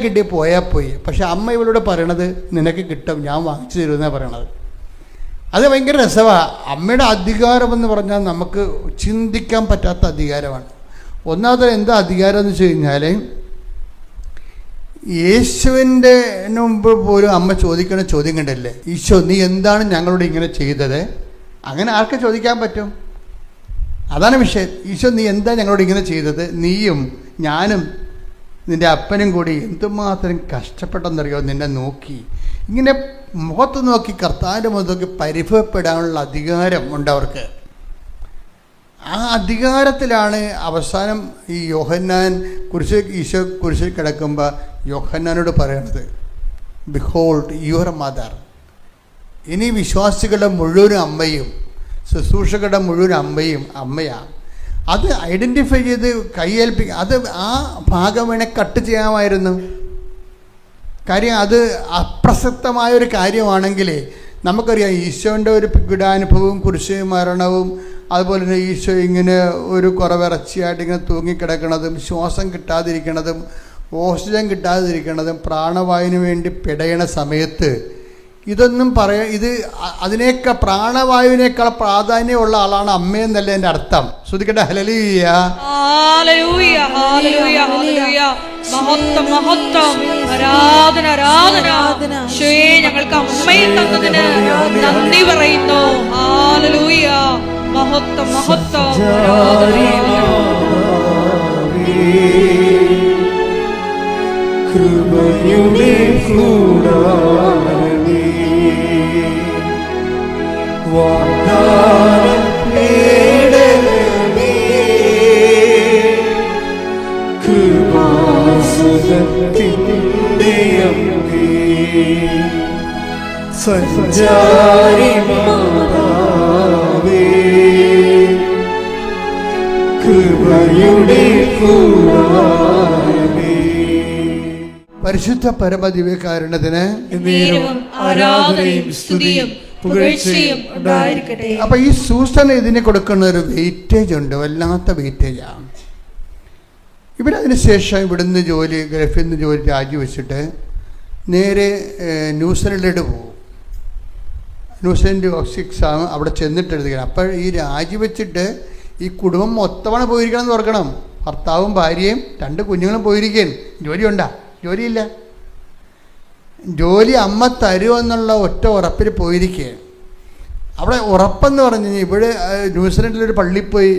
കിട്ടി പോയാൽ പോയി. പക്ഷെ അമ്മ ഇവളോട് പറയണത് നിനക്ക് കിട്ടും, ഞാൻ വാങ്ങിച്ചു തരുമെന്നാണ് പറയണത്. അത് ഭയങ്കര രസമാണ്. അമ്മയുടെ അധികാരമെന്ന് പറഞ്ഞാൽ നമുക്ക് ചിന്തിക്കാൻ പറ്റാത്ത അധികാരമാണ്. ഒന്നാമത് എന്താ അധികാരം എന്ന് വെച്ച് കഴിഞ്ഞാൽ, യേശുവിൻ്റെ മുമ്പ് പോലും അമ്മ ചോദിക്കുന്ന ചോദ്യം കണ്ടല്ലേ, ഈശോ നീ എന്താണ് ഞങ്ങളോട് ഇങ്ങനെ ചെയ്തത്? അങ്ങനെ ആർക്ക് ചോദിക്കാൻ പറ്റും? അതാണ് വിഷയം. ഈശോ നീ എന്താ ഞങ്ങളോട് ഇങ്ങനെ ചെയ്തത്? നീയും ഞാനും നിൻ്റെ അപ്പനും കൂടി എന്തുമാത്രം കഷ്ടപ്പെട്ടെന്നറിയോ നിന്നെ നോക്കി. ഇങ്ങനെ മുഖത്ത് നോക്കി കർത്താവിൻ്റെ മുഖത്ത് നോക്കി പരിഭവപ്പെടാനുള്ള അധികാരം ഉണ്ട് അവർക്ക്. ആ അധികാരത്തിലാണ് അവസാനം ഈ യോഹന്നാൻ ഈശോ കുരിശിൽ കിടക്കുമ്പോൾ യോഹന്നാനോട് പറയണത്, ബിഹോൾഡ് യുവർ മദർ. ഇനി വിശ്വാസികളുടെ മുഴുവൻ അമ്മയും ശുശ്രൂഷകളുടെ മുഴുവൻ അമ്മയും അമ്മയാണ്. അത് ഐഡൻറ്റിഫൈ ചെയ്ത് കൈയേൽപ്പിക്കുക. അത് ആ ഭാഗം വേണേൽ കട്ട് ചെയ്യാമായിരുന്നു. കാര്യം അത് അപ്രസക്തമായൊരു കാര്യമാണെങ്കിൽ നമുക്കറിയാം ഈശോൻ്റെ ഒരു പീഡാനുഭവവും കുരിശ് മരണവും അതുപോലെ തന്നെ ഈശോ ഇങ്ങനെ ഒരു കുറവിറച്ചിയായിട്ട് ഇങ്ങനെ തൂങ്ങിക്കിടക്കണതും ശ്വാസം കിട്ടാതിരിക്കണതും ഓക്സിജൻ കിട്ടാതിരിക്കണതും പ്രാണവായുവിന് വേണ്ടി പിടയണ സമയത്ത് ഇതൊന്നും അതിനേക്കാൾ പ്രാണവായുവിനേക്കാൾ പ്രാധാന്യമുള്ള ആളാണ് അമ്മയെന്നല്ല എൻ്റെ അർത്ഥം. ശ്രുതിക്കട്ടെ, ഹല്ലേലൂയ. Hallelujah, hallelujah, hallelujah. മഹത്വം, മഹത്വം, ആരാധന, ആരാധന. യേശുവേ, ഞങ്ങൾക്ക് അമ്മയെ തന്നതിന് നന്ദി പറയുന്നു. ഹല്ലേലൂയ, മഹത്വം, മഹത്വം, കൃപയുടെ കൂടാരമേ, വാഗ്ദാനം നേടണമേ, കൃപാസുതത്തിൻ്റെ അമ്മേ, സഞ്ചാരി മാതാവേ, കൃപയുടെ കൂടാരമേ. പരിശുദ്ധ പരമദിവ്യകാരുണ്യത്തിന് ആരാധനയും സ്തുതിയും പുകഴ്ചയും ഉണ്ടായിരിക്കട്ടെ. അപ്പൊ ഈ സൂസൻ ഇതിന് കൊടുക്കുന്ന ഒരു വെയിറ്റേജ് ഉണ്ട്, വല്ലാത്ത വെയിറ്റേജാണ്. ഇവരതിന് ശേഷം ഇവിടുന്ന് ഗൾഫിൽ നിന്ന് ജോലി രാജിവെച്ചിട്ട് നേരെ ന്യൂസിലൻഡിലോട്ട് പോകും. ന്യൂസിലൻഡ് എക്സാം അവിടെ ചെന്നിട്ട് എഴുതുകയാണ്. അപ്പോൾ ഈ രാജിവെച്ചിട്ട് ഈ കുടുംബം മൊത്തമാണ് പോയിരിക്കണം എന്ന് ഓർക്കണം. ഭർത്താവും ഭാര്യയും 2 കുഞ്ഞുങ്ങളും പോയിരിക്കുകയാണ്. ജോലിയുണ്ടാ? ജോലിയില്ല. ജോലി അമ്മ തരുമെന്നുള്ള ഒറ്റ ഉറപ്പിൽ പോയിരിക്കുകയാണ്. അവിടെ ഉറപ്പെന്ന് പറഞ്ഞു കഴിഞ്ഞാൽ ഇവിടെ ന്യൂസിലൻഡിലൊരു പള്ളിയിൽ പോയി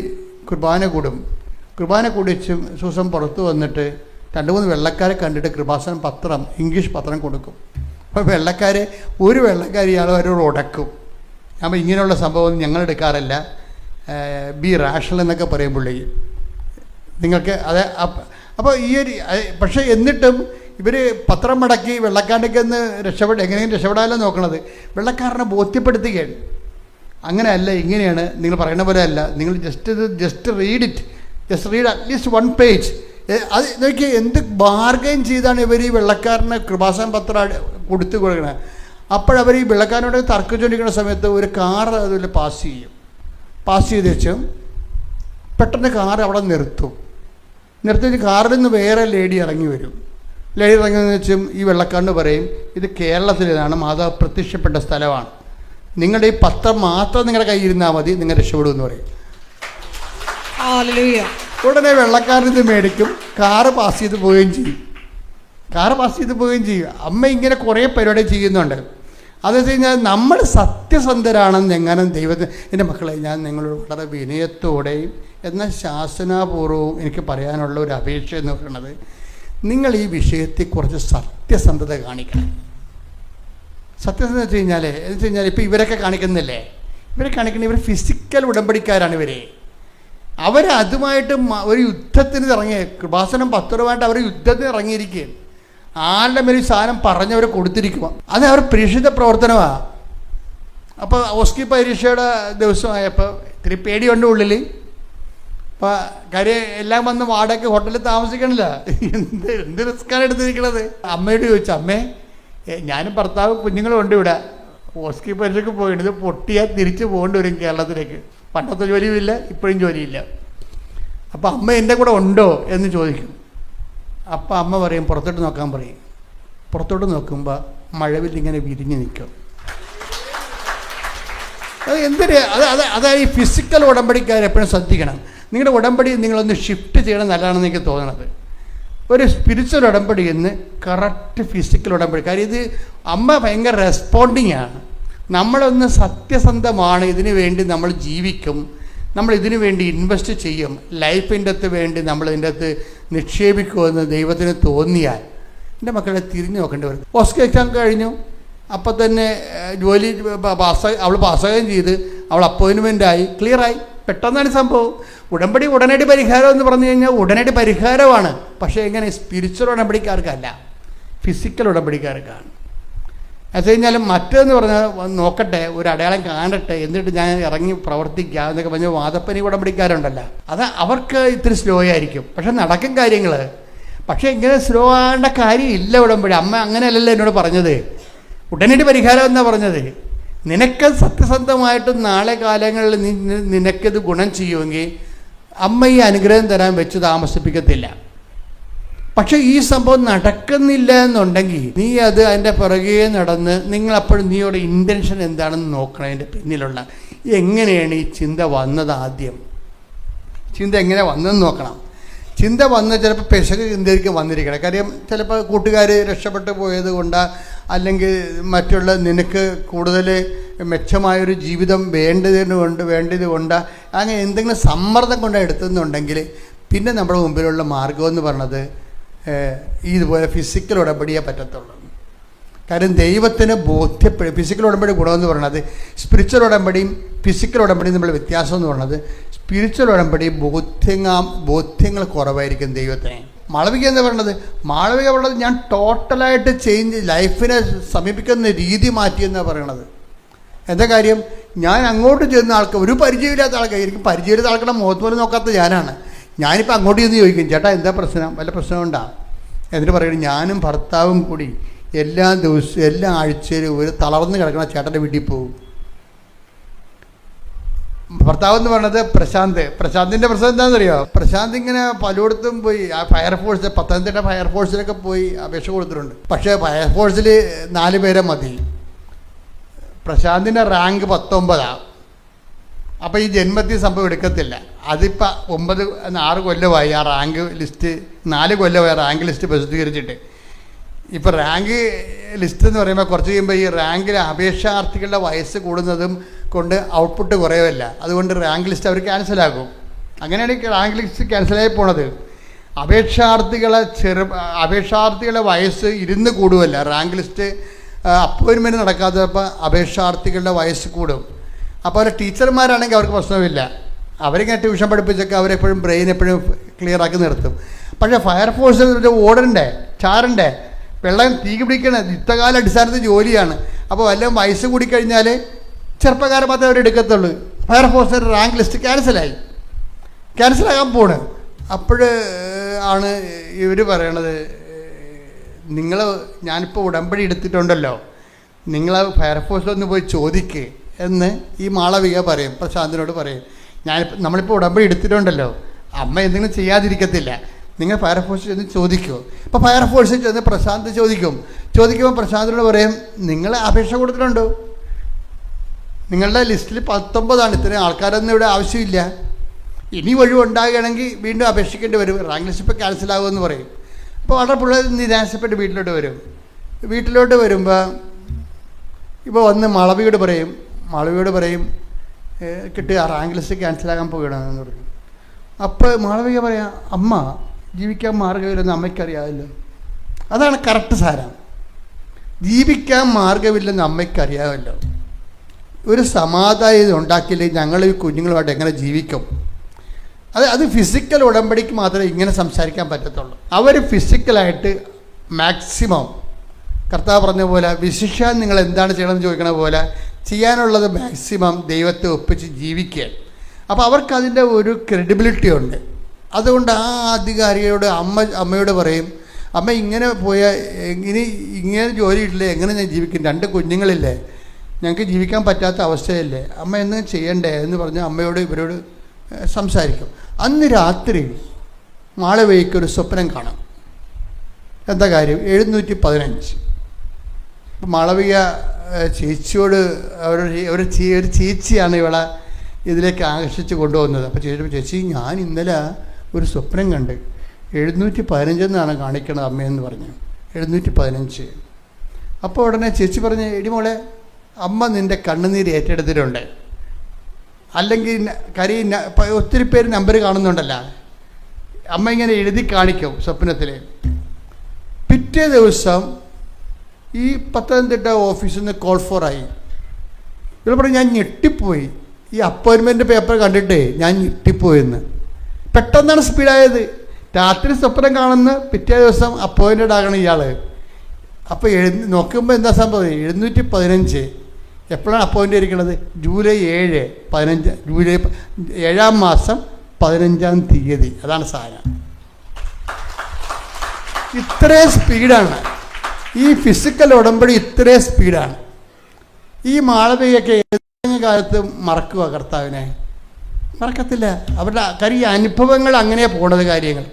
കുർബാന കൂടും. കുർബാന കൂടിച്ച് സൂസം പുറത്ത് വന്നിട്ട് 2-3 വെള്ളക്കാരെ കണ്ടിട്ട് കൃപാസനം പത്രം, ഇംഗ്ലീഷ് പത്രം കൊടുക്കും. അപ്പോൾ ഒരു വെള്ളക്കാർ ഇയാൾ അവരോട് ഉടക്കും. അപ്പോൾ ഇങ്ങനെയുള്ള സംഭവം ഞങ്ങൾ എടുക്കാറില്ല, ബി റാഷണൽ എന്നൊക്കെ പറയും പുള്ളി നിങ്ങൾക്ക്. അതെ. അപ്പോൾ ഈ ഒരു പക്ഷേ എന്നിട്ടും ഇവർ പത്രം മടക്കി വെള്ളക്കാരൻ്റെ ഒന്ന് എങ്ങനെയും രക്ഷപ്പെടാമല്ലോ നോക്കണത്. വെള്ളക്കാരനെ ബോധ്യപ്പെടുത്തുകയാണ്. അങ്ങനെയല്ല, ഇങ്ങനെയാണ്, നിങ്ങൾ പറയുന്ന പോലെ അല്ല, നിങ്ങൾ just read it, just read at least 1 page. അത് നോക്കി എന്ത് ബാർഗൈൻ ചെയ്താണ് ഇവർ ഈ വെള്ളക്കാരന് കൃപാസന പത്രം കൊടുത്തു കൊടുക്കണത്. അപ്പോഴവർ ഈ വെള്ളക്കാരനോട് തർക്കിച്ചുകൊണ്ടിരിക്കുന്ന സമയത്ത് ഒരു കാർ അതിൽ പാസ് ചെയ്ത് വെച്ചും പെട്ടെന്ന് കാർ അവിടെ നിർത്തി കാറിൽ നിന്ന് വേറെ ലേഡി ഇറങ്ങി വരും. ലേഡി ഇറങ്ങിയെന്ന് വെച്ചും ഈ വെള്ളക്കാരന് പറയും, ഇത് കേരളത്തിലേതാണ്, മാതാവ് പ്രത്യക്ഷപ്പെട്ട സ്ഥലമാണ്, നിങ്ങളുടെ ഈ പത്രം മാത്രം നിങ്ങളുടെ കയ്യിരുന്നാൽ മതി, നിങ്ങൾ രക്ഷപ്പെടുമെന്ന് പറയും. ഉടനെ വെള്ളക്കാരൻ ഇത് മേടിക്കും, കാറ് പാസ് ചെയ്ത് പോവുകയും ചെയ്യും. അമ്മ ഇങ്ങനെ കുറേ പരിപാടി ചെയ്യുന്നുണ്ട്. അതെന്ന് വെച്ച് കഴിഞ്ഞാൽ നമ്മൾ സത്യസന്ധരാണെന്ന് എങ്ങനെ എൻ്റെ മക്കളെ, ഞാൻ നിങ്ങളോട് വളരെ വിനയത്തോടെയും എന്നാൽ ശാസനാപൂർവവും എനിക്ക് പറയാനുള്ള ഒരു അപേക്ഷ എന്ന് പറയുന്നത്, നിങ്ങൾ ഈ വിഷയത്തിൽ കുറച്ച് സത്യസന്ധത കാണിക്കണം. സത്യസന്ധത വെച്ച് കഴിഞ്ഞാൽ ഇപ്പോൾ ഇവരൊക്കെ കാണിക്കുന്നില്ലേ, ഇവർ ഫിസിക്കൽ ഉടമ്പടിക്കാരാണ്. അവരതുമായിട്ട് ഒരു യുദ്ധത്തിന് ഇറങ്ങിയ കൃപാസനം പത്രമായിട്ട് അവർ യുദ്ധത്തിന് ഇറങ്ങിയിരിക്കുകയാണ്. ആളുടെ മേൽ സാധനം പറഞ്ഞവരെ കൊടുത്തിരിക്കുക. അത് അവർ പ്രേക്ഷിത പ്രവർത്തനമാണ്. അപ്പോൾ ഓസ്കി പരീക്ഷയുടെ ദിവസമായപ്പോൾ ഇത്തിരി പേടിയുണ്ട് ഉള്ളിൽ. അപ്പോൾ കാര്യം എല്ലാം വന്ന് വാടകയ്ക്ക് ഹോട്ടലിൽ താമസിക്കണില്ല, എന്ത് റിസ്ക്കാണ് എടുത്തിരിക്കണത്. അമ്മയോട് ചോദിച്ചു, അമ്മേ ഞാനും ഭർത്താവ് കുഞ്ഞുങ്ങളും ഉണ്ട് ഇവിടെ, ഓസ്കി പരീക്ഷയ്ക്ക് പോയിട്ട് ഇത് പൊട്ടിയാൽ തിരിച്ച് പോകേണ്ടി വരും കേരളത്തിലേക്ക്. പണ്ടത്തെ ജോലിയുമില്ല, ഇപ്പോഴും ജോലിയില്ല. അപ്പോൾ അമ്മ എൻ്റെ കൂടെ ഉണ്ടോ എന്ന് ചോദിക്കും. അപ്പം അമ്മ പറയും പുറത്തോട്ട് നോക്കാൻ പറയും. പുറത്തോട്ട് നോക്കുമ്പോൾ മഴവില്ലിങ്ങനെ വിരിഞ്ഞ് നിൽക്കും. അത് എന്തിന് അതായത് ഈ ഫിസിക്കൽ ഉടമ്പടിക്കാർ എപ്പോഴും ശ്രദ്ധിക്കണം. നിങ്ങളുടെ ഉടമ്പടി നിങ്ങളൊന്ന് ഷിഫ്റ്റ് ചെയ്യണം, നല്ലതാണെന്ന് എനിക്ക് തോന്നണത്. ഒരു സ്പിരിച്വൽ ഉടമ്പടി എന്ന് കറക്റ്റ് ഫിസിക്കൽ ഉടമ്പടി. കാര്യം ഇത് അമ്മ ഭയങ്കര റെസ്പോണ്ടിങ് ആണ്. നമ്മളൊന്ന് സത്യസന്ധമാണ്, ഇതിനു വേണ്ടി നമ്മൾ ജീവിക്കും, നമ്മൾ ഇതിനു വേണ്ടി ഇൻവെസ്റ്റ് ചെയ്യും, ലൈഫിൻ്റെ അകത്ത് വേണ്ടി നമ്മൾ ഇതിൻ്റെ അകത്ത് നിക്ഷേപിക്കുമെന്ന് ദൈവത്തിന് തോന്നിയാൽ എൻ്റെ മക്കളെ തിരിഞ്ഞു നോക്കേണ്ടി വരും. ഓസ്കർ എക്സാം കഴിഞ്ഞു, അപ്പം തന്നെ ജോലി അവൾ പാസ്സാകുകയും ചെയ്ത്, അവൾ അപ്പോയിൻമെൻ്റായി, ക്ലിയറായി. പെട്ടെന്നാണ് സംഭവം. ഉടമ്പടി ഉടനടി പരിഹാരം എന്ന് പറഞ്ഞു കഴിഞ്ഞാൽ ഉടനടി പരിഹാരമാണ്. പക്ഷേ എങ്ങനെ? സ്പിരിച്വൽ ഉടമ്പടിക്കാർക്കല്ല, ഫിസിക്കൽ ഉടമ്പടിക്കാർക്കാണ്. അത് കഴിഞ്ഞാലും മറ്റേന്ന് പറഞ്ഞാൽ നോക്കട്ടെ, ഒരു അടയാളം കാണട്ടെ, എന്നിട്ട് ഞാൻ ഇറങ്ങി പ്രവർത്തിക്കുക എന്നൊക്കെ പറഞ്ഞ വാദപ്പനി ഉടമ്പടിക്കാരുണ്ടല്ലോ, അത് അവർക്ക് ഇത്തിരി സ്ലോ ആയിരിക്കും, പക്ഷെ നടക്കും കാര്യങ്ങൾ. പക്ഷേ ഇങ്ങനെ സ്ലോ ആകേണ്ട കാര്യമില്ല ഉടമ്പടി. അമ്മ അങ്ങനെയല്ലല്ലോ എന്നോട് പറഞ്ഞത്, ഉടനടി പരിഹാരം എന്നാണ് പറഞ്ഞത്. നിനക്ക് സത്യസന്ധമായിട്ടും നാളെ കാലങ്ങളിൽ നിനക്കത് ഗുണം ചെയ്യുമെങ്കിൽ അമ്മ ഈ അനുഗ്രഹം തരാൻ വെച്ച് താമസിപ്പിക്കത്തില്ല. പക്ഷെ ഈ സംഭവം നടക്കുന്നില്ല എന്നുണ്ടെങ്കിൽ നീ അത് അതിൻ്റെ പുറകെ നടന്ന് നിങ്ങളപ്പോഴും നീയുടെ ഇൻറ്റൻഷൻ എന്താണെന്ന് നോക്കണം. അതിൻ്റെ പിന്നിലുള്ള എങ്ങനെയാണ് ഈ ചിന്ത വന്നത്, ആദ്യം ചിന്ത എങ്ങനെ വന്നതെന്ന് നോക്കണം. ചിന്ത വന്ന് ചിലപ്പോൾ പെശക് ചിന്തയ്ക്ക് വന്നിരിക്കണം. കാര്യം ചിലപ്പോൾ കൂട്ടുകാർ രക്ഷപ്പെട്ടു പോയത് കൊണ്ടാ, അല്ലെങ്കിൽ മറ്റുള്ള നിനക്ക് കൂടുതൽ മെച്ചമായൊരു ജീവിതം വേണ്ടത് കൊണ്ടാ, അങ്ങനെ എന്തെങ്കിലും സമ്മർദ്ദം കൊണ്ടാണ് എടുത്തെന്നുണ്ടെങ്കിൽ പിന്നെ നമ്മുടെ മുമ്പിലുള്ള മാർഗം എന്ന് പറഞ്ഞത് ഇതുപോലെ ഫിസിക്കൽ ഉടമ്പടിയേ പറ്റത്തുള്ളൂ. കാര്യം ദൈവത്തിന് ഫിസിക്കൽ ഉടമ്പടി ഗുണമെന്ന് പറയുന്നത്, സ്പിരിച്വൽ ഉടമ്പടിയും ഫിസിക്കൽ ഉടമ്പടിയും തമ്മിലുള്ള വ്യത്യാസം എന്ന് പറയുന്നത്, സ്പിരിച്വൽ ഉടമ്പടി ബോധ്യങ്ങൾ കുറവായിരിക്കും ദൈവത്തിന്. മാളവിക എന്ന് പറയുന്നത്, മാളവിക പറയുന്നത് ഞാൻ ടോട്ടലായിട്ട് ലൈഫിനെ സമീപിക്കുന്ന രീതി മാറ്റിയെന്നാണ് പറയണത്. എന്താ കാര്യം? ഞാൻ അങ്ങോട്ട് ചെന്ന ആൾക്ക്, ഒരു പരിചയമില്ലാത്ത ആൾക്കാർ, എനിക്ക് പരിചയമില്ലാത്ത ആൾക്കാരുടെ മുഖത്ത് പോലും നോക്കാത്ത ഞാനിപ്പോൾ അങ്ങോട്ട് ചെന്ന് ചോദിക്കും, ചേട്ടാ എന്താ പ്രശ്നം, വല്ല പ്രശ്നമുണ്ടാ? എന്നിട്ട് പറയുന്നത്, ഞാനും ഭർത്താവും കൂടി എല്ലാ ദിവസവും എല്ലാ ആഴ്ചയിലും ഒരു തളർന്ന് കിടക്കുന്ന ചേട്ടൻ്റെ വീട്ടിൽ പോകും. ഭർത്താവ് എന്ന് പറയുന്നത് പ്രശാന്തിൻ്റെ പ്രശ്നം എന്താണെന്നറിയോ? പ്രശാന്ത് ഇങ്ങനെ പലയിടത്തും പോയി, ആ ഫയർഫോഴ്സ്, പത്തനംതിട്ട ഫയർഫോഴ്സിലൊക്കെ പോയി അപേക്ഷ കൊടുത്തിട്ടുണ്ട്. പക്ഷേ ഫയർഫോഴ്സിൽ 4 പേരെ മതി. പ്രശാന്തിൻ്റെ റാങ്ക് 19. അപ്പോൾ ഈ ജന്മത്തിൽ സംഭവം എടുക്കത്തില്ല. അതിപ്പോൾ 6 കൊല്ലമായി ആ റാങ്ക് ലിസ്റ്റ്, 4 കൊല്ലമായി റാങ്ക് ലിസ്റ്റ് പ്രസിദ്ധീകരിച്ചിട്ട്. ഇപ്പോൾ റാങ്ക് ലിസ്റ്റ് എന്ന് പറയുമ്പോൾ കുറച്ച് കഴിയുമ്പോൾ ഈ റാങ്കിൽ അപേക്ഷാർത്ഥികളുടെ വയസ്സ് കൂടുന്നതും കൊണ്ട് ഔട്ട്പുട്ട് കുറയുമല്ല, അതുകൊണ്ട് റാങ്ക് ലിസ്റ്റ് അവർ ക്യാൻസലാക്കും. അങ്ങനെയാണ് ഈ റാങ്ക് ലിസ്റ്റ് ക്യാൻസലായി പോണത്. അപേക്ഷാർത്ഥികളുടെ വയസ്സ് ഇരുന്ന് കൂടുമല്ല, റാങ്ക് ലിസ്റ്റ് അപ്പോയിൻമെൻറ്റ് നടക്കാത്തപ്പോൾ അപേക്ഷാർത്ഥികളുടെ വയസ്സ് കൂടും. അപ്പോൾ ടീച്ചർമാരാണെങ്കിൽ അവർക്ക് പ്രശ്നമില്ല, അവരിങ്ങനെ ട്യൂഷൻ പഠിപ്പിച്ചൊക്കെ അവരെപ്പോഴും ബ്രെയിൻ എപ്പോഴും ക്ലിയർ ആക്കി നിർത്തും. പക്ഷേ ഫയർഫോഴ്സിൽ ഓടണ്ടേ, ചാറണ്ടേ, വെള്ളം തീ പിടിക്കണ യുദ്ധകാല അടിസ്ഥാനത്തിൽ ജോലിയാണ്. അപ്പോൾ വല്ലതും വയസ്സ് കൂടിക്കഴിഞ്ഞാൽ ചെറുപ്പക്കാരെ മാത്രമേ അവരെടുക്കത്തുള്ളൂ. ഫയർഫോഴ്സിൻ്റെ റാങ്ക് ലിസ്റ്റ് ക്യാൻസലാകാൻ പോണ്. അപ്പോൾ ആണ് ഇവർ പറയണത്, ഞാനിപ്പോൾ ഉടമ്പടി എടുത്തിട്ടുണ്ടല്ലോ, നിങ്ങൾ ഫയർഫോഴ്സിലൊന്ന് പോയി ചോദിക്ക് എന്ന് ഈ മാളവിക പറയും, പ്രശാന്തിനോട് പറയും. നമ്മളിപ്പോൾ ഉടമ്പടി എടുത്തിട്ടുണ്ടല്ലോ, അമ്മ എന്തെങ്കിലും ചെയ്യാതിരിക്കത്തില്ല, നിങ്ങൾ ഫയർഫോഴ്സിൽ ചെന്ന് ചോദിക്കുമോ? ഇപ്പോൾ ഫയർഫോഴ്സിൽ ചെന്ന് പ്രശാന്ത് ചോദിക്കുമ്പോൾ പ്രശാന്തിനോട് പറയും, നിങ്ങൾ അപേക്ഷ കൊടുത്തിട്ടുണ്ടോ? നിങ്ങളുടെ ലിസ്റ്റിൽ 19 ഇത്രയും ആൾക്കാരൊന്നും ഇവിടെ ആവശ്യമില്ല, ഇനി ഒഴിവുണ്ടാകുകയാണെങ്കിൽ വീണ്ടും അപേക്ഷിക്കേണ്ടി വരും, റാങ്ക് ലിസ്റ്റ് ഇപ്പോൾ ക്യാൻസലാകുമെന്ന് പറയും. അപ്പോൾ വളരെ പിള്ളേർ നിരാശപ്പെട്ട് വീട്ടിലോട്ട് വരുമ്പോൾ ഇപ്പോൾ വന്ന് മാളവിയോട് പറയും കിട്ടുക റാങ്ക് ലിസ്റ്റ് ക്യാൻസലാകാൻ പോവുകയാണെന്ന് പറയും. അപ്പോൾ മാളവിക പറയാം, അമ്മ ജീവിക്കാൻ മാർഗമില്ലെന്ന് അമ്മയ്ക്കറിയാമല്ലോ. അതാണ് കറക്റ്റ് സാരം. ജീവിക്കാൻ മാർഗമില്ലെന്ന് അമ്മയ്ക്കറിയാമല്ലോ. ഒരു സമാധാനം ഉണ്ടാക്കിയില്ലെങ്കിൽ ഞങ്ങൾ ഈ കുഞ്ഞുങ്ങളുമായിട്ട് എങ്ങനെ ജീവിക്കും? അത് ഫിസിക്കൽ ഉടമ്പടിക്ക് മാത്രമേ ഇങ്ങനെ സംസാരിക്കാൻ പറ്റത്തുള്ളൂ. അവർ ഫിസിക്കലായിട്ട് മാക്സിമം കർത്താവ് പറഞ്ഞ പോലെ, വിശിഷ്യാൻ നിങ്ങൾ എന്താണ് ചെയ്യണമെന്ന് ചോദിക്കണ പോലെ ചെയ്യാനുള്ളത് മാക്സിമം ദൈവത്തെ ഒപ്പിച്ച് ജീവിക്കുക. അപ്പോൾ അവർക്കതിൻ്റെ ഒരു ക്രെഡിബിലിറ്റി ഉണ്ട്. അതുകൊണ്ട് ആ അധികാരിയോട് അമ്മയോട് പറയും, അമ്മ ഇങ്ങനെ പോയാൽ ഇങ്ങനെ ജോലിയിട്ടില്ലേ, എങ്ങനെ ഞാൻ ജീവിക്കും? 2 കുഞ്ഞുങ്ങളില്ലേ, ഞങ്ങൾക്ക് ജീവിക്കാൻ പറ്റാത്ത അവസ്ഥയല്ലേ, അമ്മ എന്ന് ചെയ്യണ്ടേ എന്ന് പറഞ്ഞ് അമ്മയോട് ഇവരോട് സംസാരിക്കും. അന്ന് രാത്രി മാളവികയ്ക്കൊരു സ്വപ്നം കാണാം. എന്താ കാര്യം? 715. മാളവിക ചേച്ചിയോട് ഒരു ചേച്ചിയാണ് ഇവളെ ഇതിലേക്ക് ആകർഷിച്ച് കൊണ്ടുവന്നത്. അപ്പോൾ ചേച്ചി ഞാൻ ഇന്നലെ ഒരു സ്വപ്നം കണ്ട് 715 എന്നാണ് കാണിക്കണത് അമ്മയെന്ന് പറഞ്ഞു. 715. അപ്പോൾ ഉടനെ ചേച്ചി പറഞ്ഞ്, എടി മോളെ, അമ്മ നിൻ്റെ കണ്ണുനീര് ഏറ്റെടുത്തിട്ടുണ്ട്, അല്ലെങ്കിൽ ഒത്തിരി പേര് നമ്പർ കാണുന്നുണ്ടല്ലോ, അമ്മ ഇങ്ങനെ എഴുതി കാണിക്കും സ്വപ്നത്തിൽ. പിറ്റേ ദിവസം ഈ പത്തനംതിട്ട ഓഫീസിൽ നിന്ന് കോൾ ഫോറായി. ഇവർ പറഞ്ഞു ഞാൻ ഞെട്ടിപ്പോയി, ഈ അപ്പോയിൻമെൻറ്റ് പേപ്പർ കണ്ടിട്ടേ ഞാൻ ഞെട്ടിപ്പോയെന്ന്. പെട്ടെന്നാണ് സ്പീഡായത്. രാത്രി സ്വപ്നം കാണുന്ന പിറ്റേ ദിവസം അപ്പോയിൻറ്റഡ് ആകണം ഇയാൾ. അപ്പോൾ നോക്കുമ്പോൾ എന്താ സംഭവം, 715. എപ്പോഴാണ് അപ്പോയിൻ്റ് ചെയ്തിരിക്കുന്നത്? ജൂലൈ 7 മാസം 15 തീയതി. അതാണ് സാധനം. ഇത്രയും സ്പീഡാണ് ഈ ഫിസിക്കൽ ഉടമ്പടി, ഇത്രയും സ്പീഡാണ്. ഈ മാളവികയൊക്കെ ഏതെങ്കിലും കാലത്ത് മറക്കുക കർത്താവിനെ? മറക്കത്തില്ല. അവരുടെ കാര്യം അനുഭവങ്ങൾ അങ്ങനെ പോണത് കാര്യങ്ങൾ.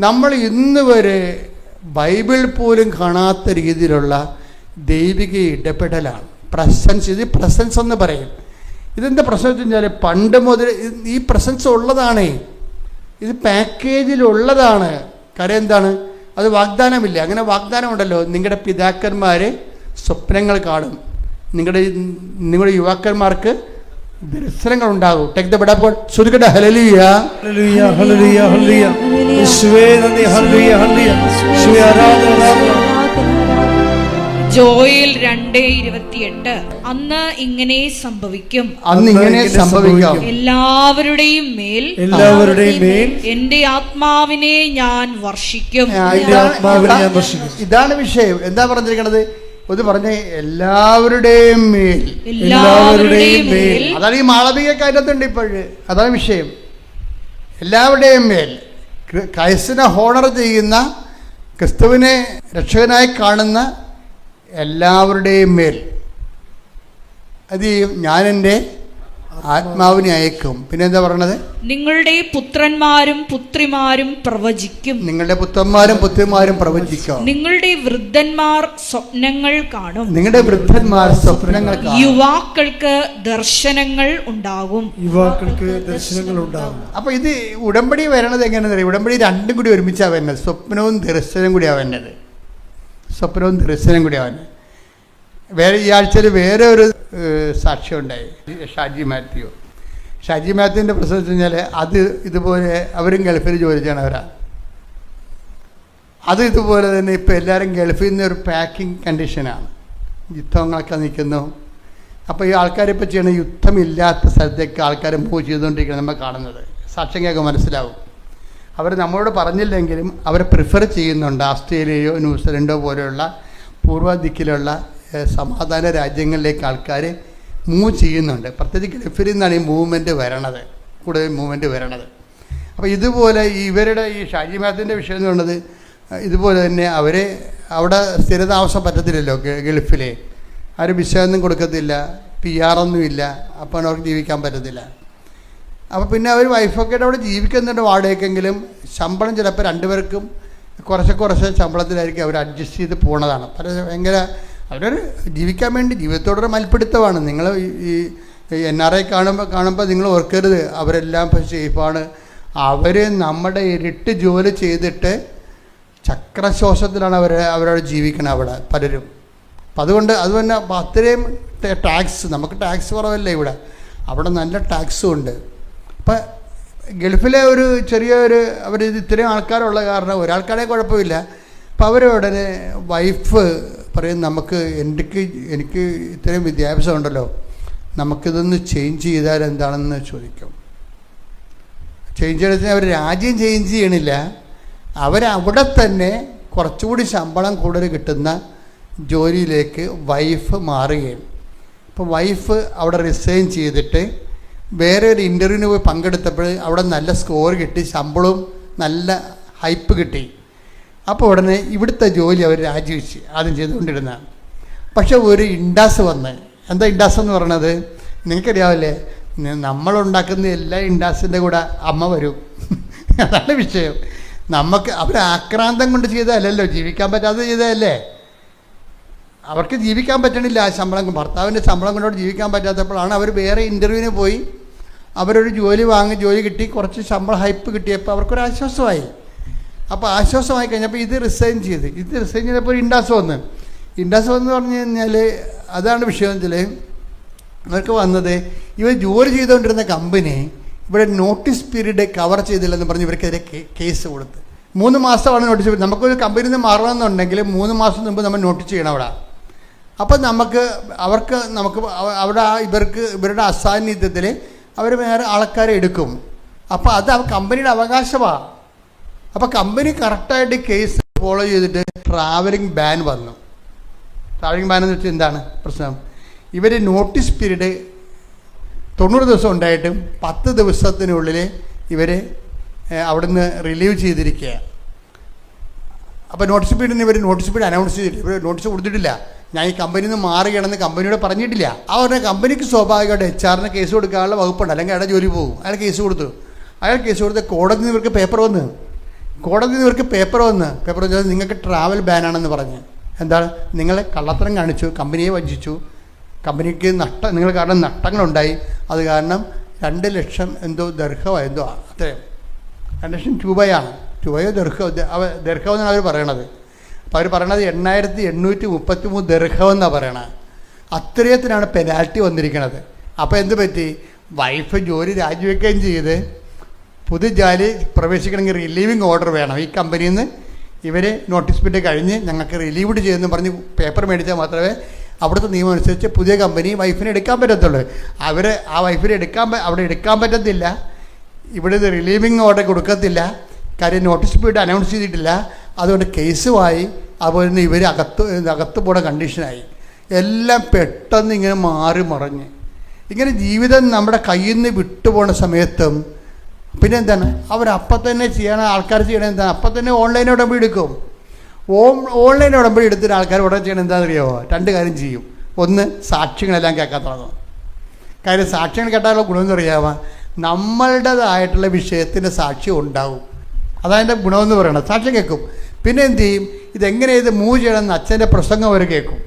നമ്മൾ ഇന്ന് വരെ ബൈബിൾ പോലും കാണാത്ത രീതിയിലുള്ള ദൈവിക ഇടപെടലാണ്. പ്രസൻസ്, ഇത് പ്രസൻസ് എന്ന് പറയും. ഇതെന്താ പ്രശ്നം വെച്ച് കഴിഞ്ഞാൽ പണ്ട് മുതൽ ഈ പ്രസൻസ് ഉള്ളതാണേ, ഇത് പാക്കേജിലുള്ളതാണ്. കാര്യം എന്താണ്? അത് വാഗ്ദാനമില്ല. അങ്ങനെ വാഗ്ദാനം ഉണ്ടല്ലോ, നിങ്ങളുടെ പിതാക്കന്മാർ സ്വപ്നങ്ങൾ കാണും, നിങ്ങളുടെ യുവാക്കന്മാർക്ക് ദർശനങ്ങൾ ഉണ്ടാകും. ടേക്ക് ദ ബെഡ് അപ്പോൾ ശ്രുതികട ഹല്ലേലൂയ ഹല്ലേലൂയ ഹല്ലേലൂയ ഹല്ലേലൂയ യേശുവേ നന്ദി. ഹല്ലേലൂയ ഹല്ലേലൂയ യേശുവേ ആരാധന. ജോയേൽ 2:28 അന്ന് ഇങ്ങനെ സംഭവിക്കും, എല്ലാവരുടെയും മേൽ എന്റെ ആത്മാവിനെ ഞാൻ വർഷിക്കും. ഇതാണ് വിഷയം. എന്താ പറഞ്ഞിരിക്കണത്? ഒന്ന് പറഞ്ഞ എല്ലാവരുടെയും മേൽ. അതാണ് ഈ മാളവിക കാര്യത്തുണ്ട് ഇപ്പോഴ്. അതാണ് വിഷയം. എല്ലാവരുടെയും മേൽ ക്രൈസ്തവനെ ഹോണർ ചെയ്യുന്ന, ക്രിസ്തുവിനെ രക്ഷകനായി കാണുന്ന എല്ലാവരുടെയും മേൽ അത് ഞാൻ എൻ്റെ ആത്മാവിനെ അയക്കും. പിന്നെ എന്താ പറയണത്? നിങ്ങളുടെ പുത്രന്മാരും പുത്രിമാരും പ്രവചിക്കും. നിങ്ങളുടെ പുത്രന്മാരും പുത്രിമാരും പ്രവചിക്കും. നിങ്ങളുടെ വൃദ്ധന്മാർ സ്വപ്നങ്ങൾ കാണും. നിങ്ങളുടെ വൃദ്ധന്മാർ സ്വപ്നങ്ങൾ കാണും. യുവാക്കൾക്ക് ദർശനങ്ങൾ ഉണ്ടാകും. അപ്പൊ ഇത് ഉടമ്പടി വരണത് എങ്ങനെയാണെന്ന് അറിയാം. ഉടമ്പടി രണ്ടും കൂടി ഒരുമിച്ചാ വരുന്നത്. സ്വപ്നവും ദർശനം കൂടിയാ വരുന്നത്. സ്വപ്നവും ദർശനം കൂടിയാ വരുന്നത്. ഈ ആഴ്ചയിൽ വേറെ ഒരു സാക്ഷ്യം ഉണ്ടായി. ഷാജി മാത്യുവിൻ്റെ പ്രശ്നം വെച്ച് കഴിഞ്ഞാൽ അത് ഇതുപോലെ അവരും ഗൾഫിൽ ജോലി ചെയ്യണവരാ. അത് ഇതുപോലെ തന്നെ ഇപ്പോൾ എല്ലാവരും ഗൾഫിൽ നിന്ന് ഒരു പാക്കിംഗ് കണ്ടീഷനാണ്. യുദ്ധങ്ങളൊക്കെ നിൽക്കുന്നു. അപ്പോൾ ഈ ആൾക്കാരിപ്പോൾ ചെയ്യണ യുദ്ധമില്ലാത്ത സ്ഥലത്തേക്ക് ആൾക്കാർ മൂവ് ചെയ്തുകൊണ്ടിരിക്കുന്നത് നമ്മൾ കാണുന്നത്. സാക്ഷ്യം കേൾക്കാൻ മനസ്സിലാവും. അവർ നമ്മളോട് പറഞ്ഞില്ലെങ്കിലും അവരെ പ്രിഫർ ചെയ്യുന്നുണ്ട്. ഓസ്ട്രേലിയയോ ന്യൂസിലൻഡോ പോലെയുള്ള പൂർവ്വ ദിക്കിലുള്ള സമാധാന രാജ്യങ്ങളിലേക്ക് ആൾക്കാർ മൂവ് ചെയ്യുന്നുണ്ട്. പ്രത്യേകിച്ച് ഗൾഫിൽ നിന്നാണ് ഈ മൂവ്മെൻറ്റ് വരണത്, കൂടുതൽ മൂവ്മെൻറ്റ് വരണത്. അപ്പോൾ ഇതുപോലെ ഇവരുടെ ഈ ഷാജി മാത്തിൻ്റെ വിഷയം എന്ന് പറയുന്നത് ഇതുപോലെ തന്നെ അവർ അവിടെ സ്ഥിരതാമസം പറ്റത്തില്ലല്ലോ ഗൾഫിൽ. ആരും വിസയൊന്നും കൊടുക്കത്തില്ല, PR ഒന്നുമില്ല. അപ്പോൾ അവർക്ക് ജീവിക്കാൻ പറ്റത്തില്ല. അപ്പോൾ പിന്നെ അവർ വൈഫൊക്കെ അവിടെ ജീവിക്കുന്നുണ്ട് വാടകയ്ക്കെങ്കിലും. ശമ്പളം ചിലപ്പോൾ രണ്ടുപേർക്കും കുറച്ച് ശമ്പളത്തിലായിരിക്കും അവർ അഡ്ജസ്റ്റ് ചെയ്ത് പോണതാണ്. ഭയങ്കര അവരൊരു ജീവിക്കാൻ വേണ്ടി ജീവിതത്തോടൊരു മൽപ്പിടുത്തമാണ്. നിങ്ങൾ ഈ NRI കാണുമ്പോൾ നിങ്ങൾ ഓർക്കരുത് അവരെല്ലാം സേഫാണ്. അവർ നമ്മുടെ ഇരട്ടി ജോലി ചെയ്തിട്ട് ചക്രശ്വാസത്തിലാണ് അവരവിടെ ജീവിക്കണം അവിടെ പലരും. അപ്പം അതുകൊണ്ട് അതുതന്നെ അത്രയും ടാക്സ്, നമുക്ക് ടാക്സ് കുറവല്ലേ ഇവിടെ, അവിടെ നല്ല ടാക്സും ഉണ്ട്. അപ്പം ഗൾഫിലെ ഒരു ചെറിയൊരു അവർ ഇത്രയും ആൾക്കാരുള്ള കാരണം ഒരാൾക്കാരെ കുഴപ്പമില്ല. അപ്പം അവരുടനെ വൈഫ് പറയും എനിക്ക് ഇത്രയും വിദ്യാഭ്യാസം ഉണ്ടല്ലോ, നമുക്കിതൊന്ന് ചേഞ്ച് ചെയ്താൽ എന്താണെന്ന് ചോദിക്കും. ചേഞ്ച് ചെയ്താൽ അവർ രാജ്യം ചേഞ്ച് ചെയ്യണില്ല, അവരവിടെ തന്നെ കുറച്ചുകൂടി ശമ്പളം കൂടുതൽ കിട്ടുന്ന ജോലിയിലേക്ക് വൈഫ് മാറുകയാണ്. അപ്പോൾ വൈഫ് അവിടെ റിസൈൻ ചെയ്തിട്ട് വേറെ ഒരു ഇൻ്റർവ്യൂവിന് പോയി പങ്കെടുത്തപ്പോൾ അവിടെ നല്ല സ്കോർ കിട്ടി, ശമ്പളവും നല്ല ഹൈപ്പ് കിട്ടി. അപ്പോൾ ഉടനെ ഇവിടുത്തെ ജോലി അവർ രാജിവെച്ച് ആദ്യം ചെയ്തുകൊണ്ടിരുന്നതാണ്. പക്ഷെ ഒരു ഇൻഡാസ് വന്ന്, എന്താ ഇൻഡാസ് എന്ന് പറയണത് നിങ്ങൾക്കറിയാവില്ലേ? നമ്മളുണ്ടാക്കുന്ന എല്ലാ ഇൻഡാസിൻ്റെ കൂടെ അമ്മ വരും. അതാണ് വിഷയം. നമുക്ക് അവർ ആക്രാന്തം കൊണ്ട് ചെയ്തതല്ലല്ലോ, ജീവിക്കാൻ പറ്റാതെ ചെയ്തതല്ലേ. അവർക്ക് ജീവിക്കാൻ പറ്റണില്ല. ആ ശമ്പളം, ഭർത്താവിൻ്റെ ശമ്പളം കൊണ്ടോട് ജീവിക്കാൻ പറ്റാത്തപ്പോഴാണ് അവർ വേറെ ഇൻ്റർവ്യൂവിന് പോയി അവരൊരു ജോലി കിട്ടി, കുറച്ച് ശമ്പളം ഹൈപ്പ് കിട്ടിയപ്പോൾ അവർക്കൊരാശ്വാസമായി. അപ്പോൾ ആശ്വാസമായി കഴിഞ്ഞപ്പോൾ ഇത് റിസൈൻ ചെയ്തപ്പോൾ ഇൻഡാസ് വന്ന് പറഞ്ഞു കഴിഞ്ഞാൽ അതാണ് വിഷയം. വെച്ചാൽ അവർക്ക് വന്നത് ഇവർ ജോലി ചെയ്തുകൊണ്ടിരുന്ന കമ്പനി ഇവിടെ നോട്ടീസ് പീരീഡ് കവർ ചെയ്തില്ലെന്ന് പറഞ്ഞ് ഇവർക്കെതിരെ കേസ് കൊടുത്ത്. 3 മാസമാണ് നോട്ടീസ് പീരീഡ്. നമുക്കൊരു കമ്പനിയിൽ നിന്ന് മാറണമെന്നുണ്ടെങ്കിൽ 3 മാസം മുമ്പ് നമ്മൾ നോട്ടീസ് ചെയ്യണം അവിടെ. അപ്പം നമുക്ക് അവിടെ ഇവരുടെ അസാന്നിധ്യത്തിൽ അവർ വേറെ ആൾക്കാരെ എടുക്കും. അപ്പോൾ അത് കമ്പനിയുടെ അവകാശമാണ്. അപ്പോൾ കമ്പനി കറക്റ്റായിട്ട് കേസ് ഫോളോ ചെയ്തിട്ട് ട്രാവലിംഗ് ബാൻ വന്നു. ട്രാവലിംഗ് ബാൻ എന്ന് വെച്ചാൽ എന്താണ് പ്രശ്നം? ഇവർ നോട്ടീസ് പീരീഡ് 90 ദിവസം ഉണ്ടായിട്ടും 10 ദിവസത്തിനുള്ളിൽ ഇവർ അവിടുന്ന് റിലീവ് ചെയ്തിരിക്കുക. അപ്പോൾ നോട്ടീസ് പീരീഡ് അനൗൺസ് ചെയ്തിട്ട് ഇവർ നോട്ടീസ് കൊടുത്തിട്ടില്ല. ഞാൻ ഈ കമ്പനിയിൽ നിന്ന് മാറുകയാണെന്ന് കമ്പനിയോട് പറഞ്ഞിട്ടില്ല. അവരുടെ കമ്പനിക്ക് സ്വാഭാവികമായിട്ട് HR കേസ് കൊടുക്കാനുള്ള വകുപ്പുണ്ട്, അല്ലെങ്കിൽ അയാളുടെ ജോലി പോകും. അയാൾ കേസ് കൊടുത്ത് കോടതിയിൽ നിന്ന് ഇവർക്ക് പേപ്പർ വന്ന് നിങ്ങൾക്ക് ട്രാവൽ ബാനാണെന്ന് പറഞ്ഞ്. എന്താണ്? നിങ്ങളെ കള്ളത്തരം കാണിച്ചു, കമ്പനിയെ വഞ്ചിച്ചു, കമ്പനിക്ക് നിങ്ങൾ കാരണം നഷ്ടങ്ങളുണ്ടായി. അത് കാരണം 2 ലക്ഷം എന്തോ ദർഹമോ എന്തോ അത്രയും 2 ലക്ഷം രൂപയാണ്. രൂപയോ ദർഹം എന്നാണ് അവർ പറയണത്. അപ്പോൾ അവർ പറയണത് 8833 ദർഹം എന്നാണ് പറയണത്. അത്രയത്തിനാണ് പെനാൽറ്റി വന്നിരിക്കുന്നത്. അപ്പോൾ എന്ത് പറ്റി? വൈഫ് ജോലി രാജിവെക്കുകയും ചെയ്ത് പുതിയ ജോലി പ്രവേശിക്കണമെങ്കിൽ റിലീവിങ് ഓർഡർ വേണം. ഈ കമ്പനിയിൽ നിന്ന് ഇവർ നോട്ടീസ് പീരീഡ് കഴിഞ്ഞ് ഞങ്ങൾക്ക് റിലീവ്ഡ് ചെയ്യുമെന്ന് പറഞ്ഞ് പേപ്പർ മേടിച്ചാൽ മാത്രമേ അവിടുത്തെ നിയമം അനുസരിച്ച് പുതിയ കമ്പനി വൈഫിനെ എടുക്കാൻ പറ്റത്തുള്ളൂ. ആ വൈഫിനെ അവിടെ എടുക്കാൻ പറ്റത്തില്ല. ഇവിടെ ഇത് റിലീവിങ് ഓർഡർ കൊടുക്കത്തില്ല. കാര്യം നോട്ടീസ് പീരീഡ് അനൗൺസ് ചെയ്തിട്ടില്ല. അതുകൊണ്ട് കേസുമായി. അതുപോലെ തന്നെ ഇവർ അകത്ത് പോണ കണ്ടീഷനായി. എല്ലാം പെട്ടെന്ന് ഇങ്ങനെ മാറി മറിഞ്ഞ് ഇങ്ങനെ ജീവിതം നമ്മുടെ കയ്യിൽ നിന്ന് വിട്ടുപോണ സമയത്തും പിന്നെ എന്താണ് അവരപ്പം തന്നെ ആൾക്കാർ ചെയ്യണത് എന്താണ്? അപ്പം തന്നെ ഓൺലൈൻ ഉടമ്പടി എടുക്കും. ഓൺലൈൻ ഉടമ്പടി എടുത്തിട്ട് ആൾക്കാർ ഉടനെ ചെയ്യണം എന്താണെന്നറിയാമോ? 2 കാര്യം ചെയ്യും. ഒന്ന്, സാക്ഷ്യങ്ങളെല്ലാം കേൾക്കാൻ തുടങ്ങും. കാര്യം സാക്ഷ്യങ്ങൾ കേട്ടാലുള്ള ഗുണമെന്ന് അറിയാമോ? നമ്മളുടേതായിട്ടുള്ള വിഷയത്തിൻ്റെ സാക്ഷ്യം ഉണ്ടാവും. അതതിൻ്റെ ഗുണമെന്ന് പറയണം. സാക്ഷ്യം കേൾക്കും. പിന്നെ എന്ത് ചെയ്യും? ഇതെങ്ങനെ ഇത് മൂവ് ചെയ്യണമെന്ന് അച്ഛൻ്റെ പ്രസംഗം അവർ കേൾക്കും.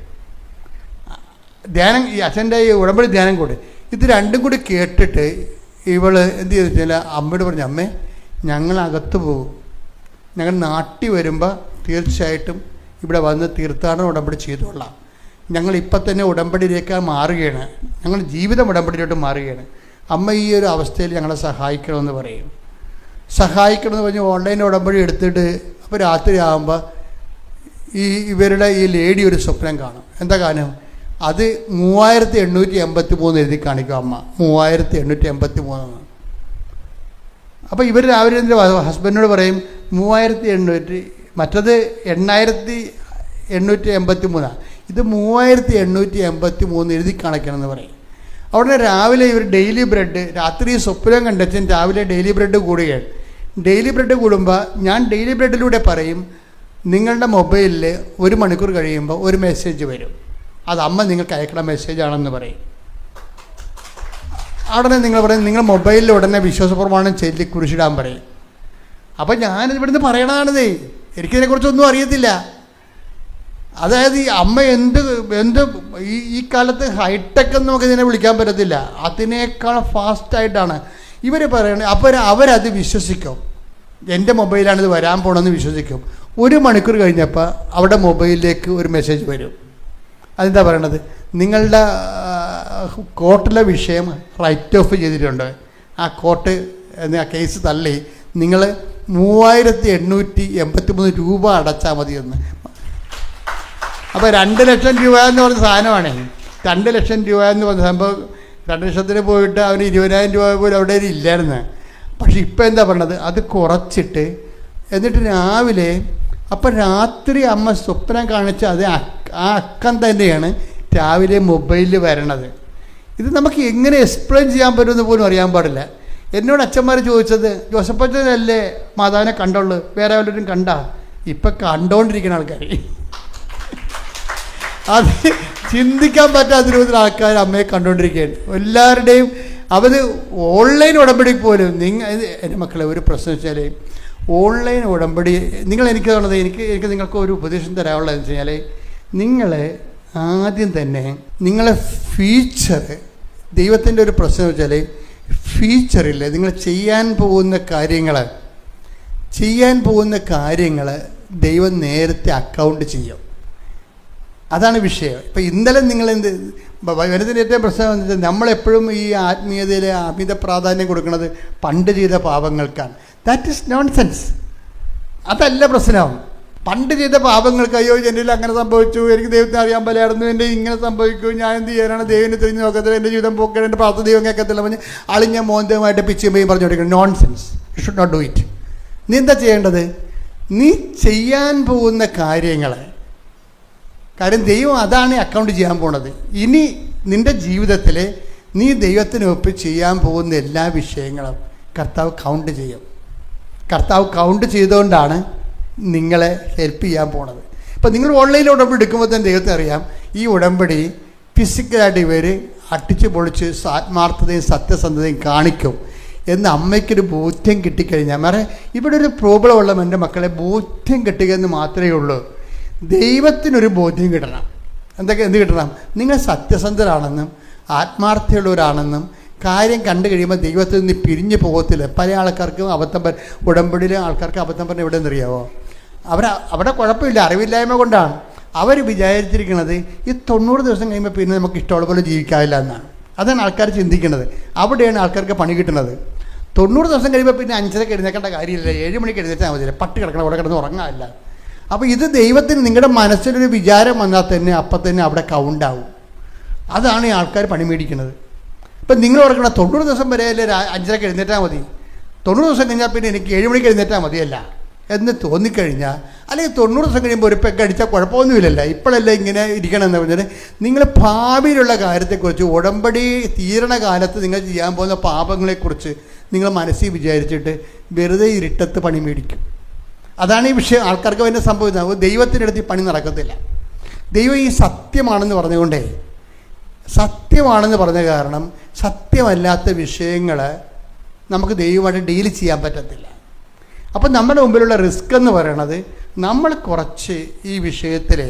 ധ്യാനം, ഈ അച്ഛൻ്റെ ഈ ഉടമ്പടി ധ്യാനം കൂടി ഇത് 2ഉം കൂടി കേട്ടിട്ട് ഇവൾ എന്ത് ചെയ്തു വെച്ചാൽ അമ്മയോട് പറഞ്ഞു, അമ്മേ ഞങ്ങളകത്ത് പോകും, ഞങ്ങൾ നാട്ടിൽ വരുമ്പോൾ തീർച്ചയായിട്ടും ഇവിടെ വന്ന് തീർത്ഥാടനം ഉടമ്പടി ചെയ്തോളാം. ഞങ്ങളിപ്പം തന്നെ ഉടമ്പടിയിലേക്ക് മാറുകയാണ്, ഞങ്ങൾ ജീവിതം ഉടമ്പടിയിലോട്ട് മാറുകയാണ്. അമ്മ ഈ ഒരു അവസ്ഥയിൽ ഞങ്ങളെ സഹായിക്കണമെന്ന് പറയും. സഹായിക്കണമെന്ന് പറഞ്ഞ് ഓൺലൈൻ ഉടമ്പടി എടുത്തിട്ട് അപ്പോൾ രാത്രി ആകുമ്പോൾ ഇവരുടെ ഈ ലേഡി ഒരു സ്വപ്നം കാണും. എന്താ കാര്യം? അത് 3883 എഴുതി കാണിക്കും അമ്മ. 3883. അപ്പോൾ ഇവർ രാവിലെ എൻ്റെ ഹസ്ബൻഡിനോട് പറയും 3800, മറ്റത് 8883, ഇത് 3883 എഴുതി കാണിക്കണമെന്ന് പറയും. അവിടെ രാവിലെ ഇവർ ഡെയിലി ബ്രെഡ്, രാത്രി സ്വപ്നം കണ്ടച്ചൻ രാവിലെ ഡെയിലി ബ്രെഡ് കൂടുകയാണ്. ഡെയിലി ബ്രെഡ് കൂടുമ്പോൾ ഞാൻ ഡെയിലി ബ്രെഡിലൂടെ പറയും, നിങ്ങളുടെ മൊബൈലിൽ 1 മണിക്കൂർ കഴിയുമ്പോൾ ഒരു മെസ്സേജ് വരും, അത് അമ്മ നിങ്ങൾക്ക് അയക്കണ മെസ്സേജാണെന്ന് പറയും. അവിടെ നിങ്ങൾ പറയും, നിങ്ങൾ മൊബൈലിൽ ഉടനെ വിശ്വാസപ്രമാണം ചൊല്ലി കുരിശിടാൻ പറയും. അപ്പം ഞാനിവിടുന്ന് പറയണതാണിതേ, എനിക്കിതിനെക്കുറിച്ചൊന്നും അറിയത്തില്ല. അതായത് ഈ അമ്മ എന്ത് ഈ കാലത്ത് ഹൈടെക് എന്ന് നമുക്ക് ഇതിനെ വിളിക്കാൻ പറ്റത്തില്ല, അതിനേക്കാൾ ഫാസ്റ്റായിട്ടാണ് ഇവർ പറയണത്. അപ്പോൾ അവരത് വിശ്വസിക്കും. എൻ്റെ മൊബൈലാണിത് വരാൻ പോകണമെന്ന് വിശ്വസിക്കും. 1 മണിക്കൂർ കഴിഞ്ഞപ്പോൾ അവിടെ മൊബൈലിലേക്ക് ഒരു മെസ്സേജ് വരും. അതെന്താ പറയണത്? നിങ്ങളുടെ കോർട്ടിലെ വിഷയം റൈറ്റ് ഓഫ് ചെയ്തിട്ടുണ്ട്, ആ കോർട്ട് ആ കേസ് തള്ളി, നിങ്ങൾ 3883 രൂപ അടച്ചാൽ മതിയെന്ന്. അപ്പോൾ 2 ലക്ഷം രൂപ എന്ന് പറഞ്ഞ സാധനമാണ്. 2 ലക്ഷം രൂപ എന്ന് പറഞ്ഞ സംഭവം 2 ലക്ഷത്തിന് പോയിട്ട് അവന് 20,000 രൂപ പോലും അവിടെ ഇല്ലായിരുന്നു. പക്ഷെ ഇപ്പം എന്താ പറയണത്? അത് കുറച്ചിട്ട് എന്നിട്ട് രാവിലെ, അപ്പം രാത്രി അമ്മ സ്വപ്നം കാണിച്ച അത് ആ അക്കം തന്നെയാണ് രാവിലെ മൊബൈലിൽ വരണത്. ഇത് നമുക്ക് എങ്ങനെ എക്സ്പ്ലെയിൻ ചെയ്യാൻ പറ്റുമെന്ന് പോലും അറിയാൻ പാടില്ല. എന്നോട് അച്ഛന്മാർ ചോദിച്ചത്, ജോസഫച്ചനല്ലേ മാതാവിനെ കണ്ടുള്ളൂ, വേറെ വല്ലവരും കണ്ടാ? ഇപ്പം കണ്ടുകൊണ്ടിരിക്കുന്ന ആൾക്കാർ, അത് ചിന്തിക്കാൻ പറ്റാത്ത രൂപത്തിൽ ആൾക്കാർ അമ്മയെ കണ്ടുകൊണ്ടിരിക്കുകയാണ്. എല്ലാവരുടെയും അവർ ഓൺലൈൻ ഉടമ്പടി പോലും. എൻ്റെ മക്കളെ ഒരു പ്രശ്നം വെച്ചാൽ ഓൺലൈൻ ഉടമ്പടി എനിക്ക് തോന്നുന്നത്, എനിക്ക് നിങ്ങൾക്ക് ഒരു ഉപദേശം തരാനുള്ളതെന്ന് വെച്ച് കഴിഞ്ഞാൽ, നിങ്ങൾ ആദ്യം തന്നെ നിങ്ങളെ ഫ്യൂച്ചർ, ദൈവത്തിൻ്റെ ഒരു പ്രശ്നം വെച്ചാൽ ഫ്യൂച്ചറിൽ നിങ്ങൾ ചെയ്യാൻ പോകുന്ന കാര്യങ്ങൾ ദൈവം നേരത്തെ അക്കൗണ്ട് ചെയ്യും. അതാണ് വിഷയം. ഇപ്പം ഇന്നലെ നിങ്ങൾ വചനത്തിൻ്റെ ഏറ്റവും പ്രശ്നം എന്ന് വെച്ചാൽ നമ്മളെപ്പോഴും ഈ ആത്മീയതയിൽ അമിത പ്രാധാന്യം കൊടുക്കുന്നത് പണ്ട് ചെയ്ത പാപങ്ങൾക്കാണ്. That is nonsense. അതല്ല പ്രശ്നം. പണ്ട് ചെയ്ത പാപങ്ങൾക്ക്, അയ്യോ എന്നിൽ അങ്ങനെ സംഭവിച്ചു, എനിക്ക് ദൈവത്തിന് അറിയാൻ പലായിരുന്നു, എൻ്റെ ഇങ്ങനെ സംഭവിക്കും, ഞാൻ എന്ത് ചെയ്യാനാണ്, ദൈവനെ തിരിഞ്ഞ് നോക്കത്തില്ല, എൻ്റെ ജീവിതം പോക്കണം, എൻ്റെ പ്രാർത്ഥന ദൈവം കേൾക്കത്തില്ല പറഞ്ഞ് അളിഞ്ഞ മോന്തമായിട്ട് പിച്ചുമ്പയും പറഞ്ഞു കൊടുക്കണം. Nonsense. You should not do it. നീ എന്താ ചെയ്യേണ്ടത്? നീ ചെയ്യാൻ പോകുന്ന കാര്യങ്ങളെ, കാര്യം ദൈവം അതാണ് അക്കൗണ്ട് ചെയ്യാൻ പോണത്. ഇനി നിൻ്റെ ജീവിതത്തിൽ നീ ദൈവത്തിനൊപ്പം ചെയ്യാൻ പോകുന്ന എല്ലാ വിഷയങ്ങളും കർത്താവ് കൗണ്ട് ചെയ്യും. കർത്താവ് കൗണ്ട് ചെയ്തുകൊണ്ടാണ് നിങ്ങളെ ഹെൽപ്പ് ചെയ്യാൻ പോണത്. ഇപ്പം നിങ്ങൾ ഓൺലൈനിൽ ഉടമ്പടി എടുക്കുമ്പോൾ തന്നെ ദൈവത്തെ അറിയാം, ഈ ഉടമ്പടി ഫിസിക്കലായിട്ട് ഇവർ അട്ടിച്ച് പൊളിച്ച് ആത്മാർത്ഥതയും സത്യസന്ധതയും കാണിക്കും എന്ന് അമ്മയ്ക്കൊരു ബോധ്യം കിട്ടിക്കഴിഞ്ഞാൽ, വേറെ ഇവിടെ ഒരു പ്രോബ്ലം ഉള്ള എൻ്റെ മക്കളെ ബോധ്യം കിട്ടുക എന്ന് മാത്രമേ ഉള്ളൂ. ദൈവത്തിനൊരു ബോധ്യം കിട്ടണം. എന്ത് കിട്ടണം? നിങ്ങൾ സത്യസന്ധരാണെന്നും ആത്മാർത്ഥമുള്ളവരാണെന്നും കാര്യം കണ്ടു കഴിയുമ്പോൾ ദൈവത്തിൽ നിന്ന് പിരിഞ്ഞു പോകത്തില്ല. പല ആൾക്കാർക്കും ഉടമ്പടിയിലെ ആൾക്കാർക്ക് അബദ്ധം പറഞ്ഞാൽ എവിടെ നിന്നറിയാവോ? അവിടെ കുഴപ്പമില്ല, അറിവില്ലായ്മ കൊണ്ടാണ്. അവർ വിചാരിച്ചിരിക്കുന്നത് ഈ 90 ദിവസം കഴിയുമ്പോൾ പിന്നെ നമുക്ക് ഇഷ്ടമുള്ള പോലെ ജീവിക്കാവില്ല എന്നാണ്. അതാണ് ആൾക്കാർ ചിന്തിക്കുന്നത്. അവിടെയാണ് ആൾക്കാർക്ക് പണി കിട്ടുന്നത്. 90 ദിവസം കഴിയുമ്പോൾ പിന്നെ 5:30 എഴുന്നേക്കേണ്ട കാര്യമില്ല, 7 മണിക്ക് എഴുന്നേറ്റാൽ മതിയില്ല, പട്ടി കിടക്കണം, അവിടെ കിടന്ന് ഉറങ്ങാമില്ല. അപ്പോൾ ഇത് ദൈവത്തിന് നിങ്ങളുടെ മനസ്സിലൊരു വിചാരം വന്നാൽ തന്നെ അപ്പം തന്നെ അവിടെ കൗണ്ടാവും. അതാണ് ഈ ആൾക്കാർ പണി മേടിക്കുന്നത്. ഇപ്പം നിങ്ങൾ ഓർക്കണം, 90 ദിവസം വരെ അല്ലേ 5:30 എഴുന്നേറ്റാൽ മതി, 90 ദിവസം കഴിഞ്ഞാൽ പിന്നെ എനിക്ക് 7 മണിക്ക് എഴുന്നേറ്റാൽ മതിയല്ല എന്ന് തോന്നിക്കഴിഞ്ഞാൽ, അല്ലെങ്കിൽ 90 ദിവസം കഴിയുമ്പോൾ ഒരു പെക്ക് അടിച്ചാൽ കുഴപ്പമൊന്നുമില്ലല്ലോ, ഇപ്പോഴല്ലേ ഇങ്ങനെ ഇരിക്കണമെന്ന് പറഞ്ഞാൽ നിങ്ങൾ ഭാവിയിലുള്ള കാര്യത്തെക്കുറിച്ച്, ഉടമ്പടി തീരണ കാലത്ത് നിങ്ങൾ ചെയ്യാൻ പോകുന്ന പാപങ്ങളെക്കുറിച്ച് നിങ്ങൾ മനസ്സിൽ വിചാരിച്ചിട്ട് വെറുതെ ഇരുട്ടത്ത് പണി മേടിക്കും. അതാണ് ഈ വിഷയം. ആൾക്കാർക്ക് തന്നെ സംഭവിക്കുന്നത്. ദൈവത്തിൻ്റെ അടുത്ത് ഈ പണി നടക്കത്തില്ല. ദൈവം ഈ സത്യമാണെന്ന് പറഞ്ഞുകൊണ്ടേ, സത്യമാണെന്ന് പറഞ്ഞ കാരണം സത്യമല്ലാത്ത വിഷയങ്ങൾ നമുക്ക് ദൈവമായിട്ട് ഡീൽ ചെയ്യാൻ പറ്റത്തില്ല. അപ്പം നമ്മുടെ മുമ്പിലുള്ള റിസ്ക് എന്ന് പറയണത്, നമ്മൾ കുറച്ച് ഈ വിഷയത്തിൽ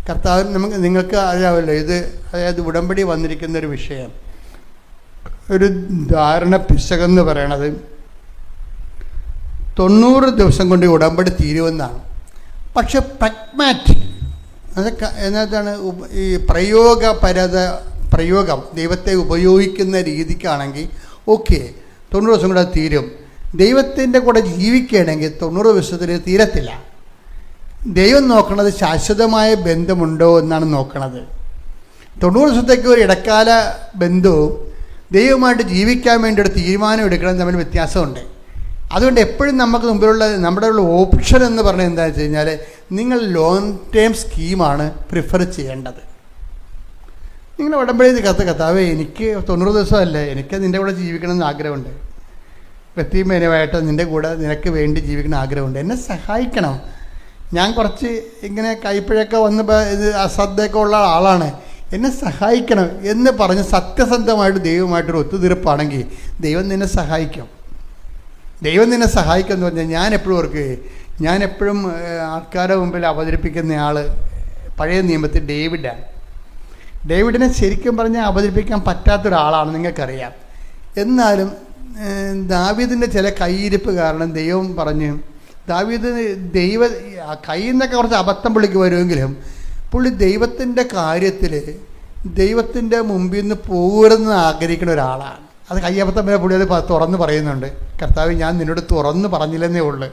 കർത്താവ് നിങ്ങൾക്ക് അറിയാമല്ലോ, ഇത് അതായത് ഉടമ്പടി വന്നിരിക്കുന്ന ഒരു വിഷയം, ഒരു ധാരണ പിശകെന്ന് പറയണത് 90 ദിവസം കൊണ്ട് ഉടമ്പടി തീരുമെന്നാണ്. പക്ഷെ പ്രഗ്മാറ്റിക് എന്നതാണ് ഈ പ്രയോഗം ദൈവത്തെ ഉപയോഗിക്കുന്ന രീതിക്കാണെങ്കിൽ ഓക്കെ, 90 ദിവസം കൂടെ തീരും. ദൈവത്തിൻ്റെ കൂടെ ജീവിക്കുകയാണെങ്കിൽ 90 ദിവസത്തിൽ തീരത്തില്ല. ദൈവം നോക്കണത് ശാശ്വതമായ ബന്ധമുണ്ടോ എന്നാണ് നോക്കണത്. 90 ദിവസത്തേക്ക് ഒരു ഇടക്കാല ബന്ധവും ദൈവമായിട്ട് ജീവിക്കാൻ വേണ്ടി ഒരു തീരുമാനം എടുക്കണം തമ്മിൽ വ്യത്യാസമുണ്ട്. അതുകൊണ്ട് എപ്പോഴും നമുക്ക് നമ്മുടെ ഉള്ള ഓപ്ഷൻ എന്ന് പറഞ്ഞാൽ എന്താണെന്ന് വെച്ച് കഴിഞ്ഞാൽ, നിങ്ങൾ ലോങ് ടേം സ്കീമാണ് പ്രിഫർ ചെയ്യേണ്ടത്. നിങ്ങൾ ഉടമ്പടി കർത്താവേ എനിക്ക് 90 ദിവസമല്ലേ, എനിക്ക് നിൻ്റെ കൂടെ ജീവിക്കണമെന്ന് ആഗ്രഹമുണ്ട്, വ്യക്തിപരമായിട്ട് നിൻ്റെ കൂടെ നിനക്ക് വേണ്ടി ജീവിക്കണം ആഗ്രഹമുണ്ട്, എന്നെ സഹായിക്കണം, ഞാൻ കുറച്ച് ഇങ്ങനെ കൈപ്പിഴയൊക്കെ വന്ന് അശ്രദ്ധയൊക്കെ ഉള്ള ആളാണ്, എന്നെ സഹായിക്കണം എന്ന് പറഞ്ഞ് സത്യസന്ധമായിട്ട് ദൈവമായിട്ടൊരു ഒത്തുതീർപ്പാണെങ്കിൽ ദൈവം നിന്നെ സഹായിക്കും. ദൈവം നിന്നെ സഹായിക്കും എന്ന് പറഞ്ഞാൽ, ഞാൻ എപ്പോഴും ആൾക്കാരുടെ മുമ്പിൽ അവതരിപ്പിക്കുന്ന ആൾ പഴയ നിയമത്തിൽ ഡേവിഡാണ്. ഡേവിഡിനെ ശരിക്കും പറഞ്ഞാൽ അവതരിപ്പിക്കാൻ പറ്റാത്തൊരാളാണ്, നിങ്ങൾക്കറിയാം. എന്നാലും ദാവീദിൻ്റെ ചില കൈയിരിപ്പ് കാരണം ദൈവം പറഞ്ഞ്, ദാവീദിന് കയ്യിൽ നിന്നൊക്കെ കുറച്ച് അബദ്ധം പുള്ളിക്ക് വരുമെങ്കിലും പുള്ളി ദൈവത്തിൻ്റെ കാര്യത്തിൽ ദൈവത്തിൻ്റെ മുമ്പിൽ നിന്ന് പോകരുതെന്ന് ആഗ്രഹിക്കുന്ന ഒരാളാണ്. അത് കയ്യബദ്ധം വരെ പുള്ളി അത് തുറന്ന് പറയുന്നുണ്ട്. കർത്താവ്, ഞാൻ നിന്നോട് തുറന്ന് പറഞ്ഞില്ലെന്നേ ഉള്ളൂ,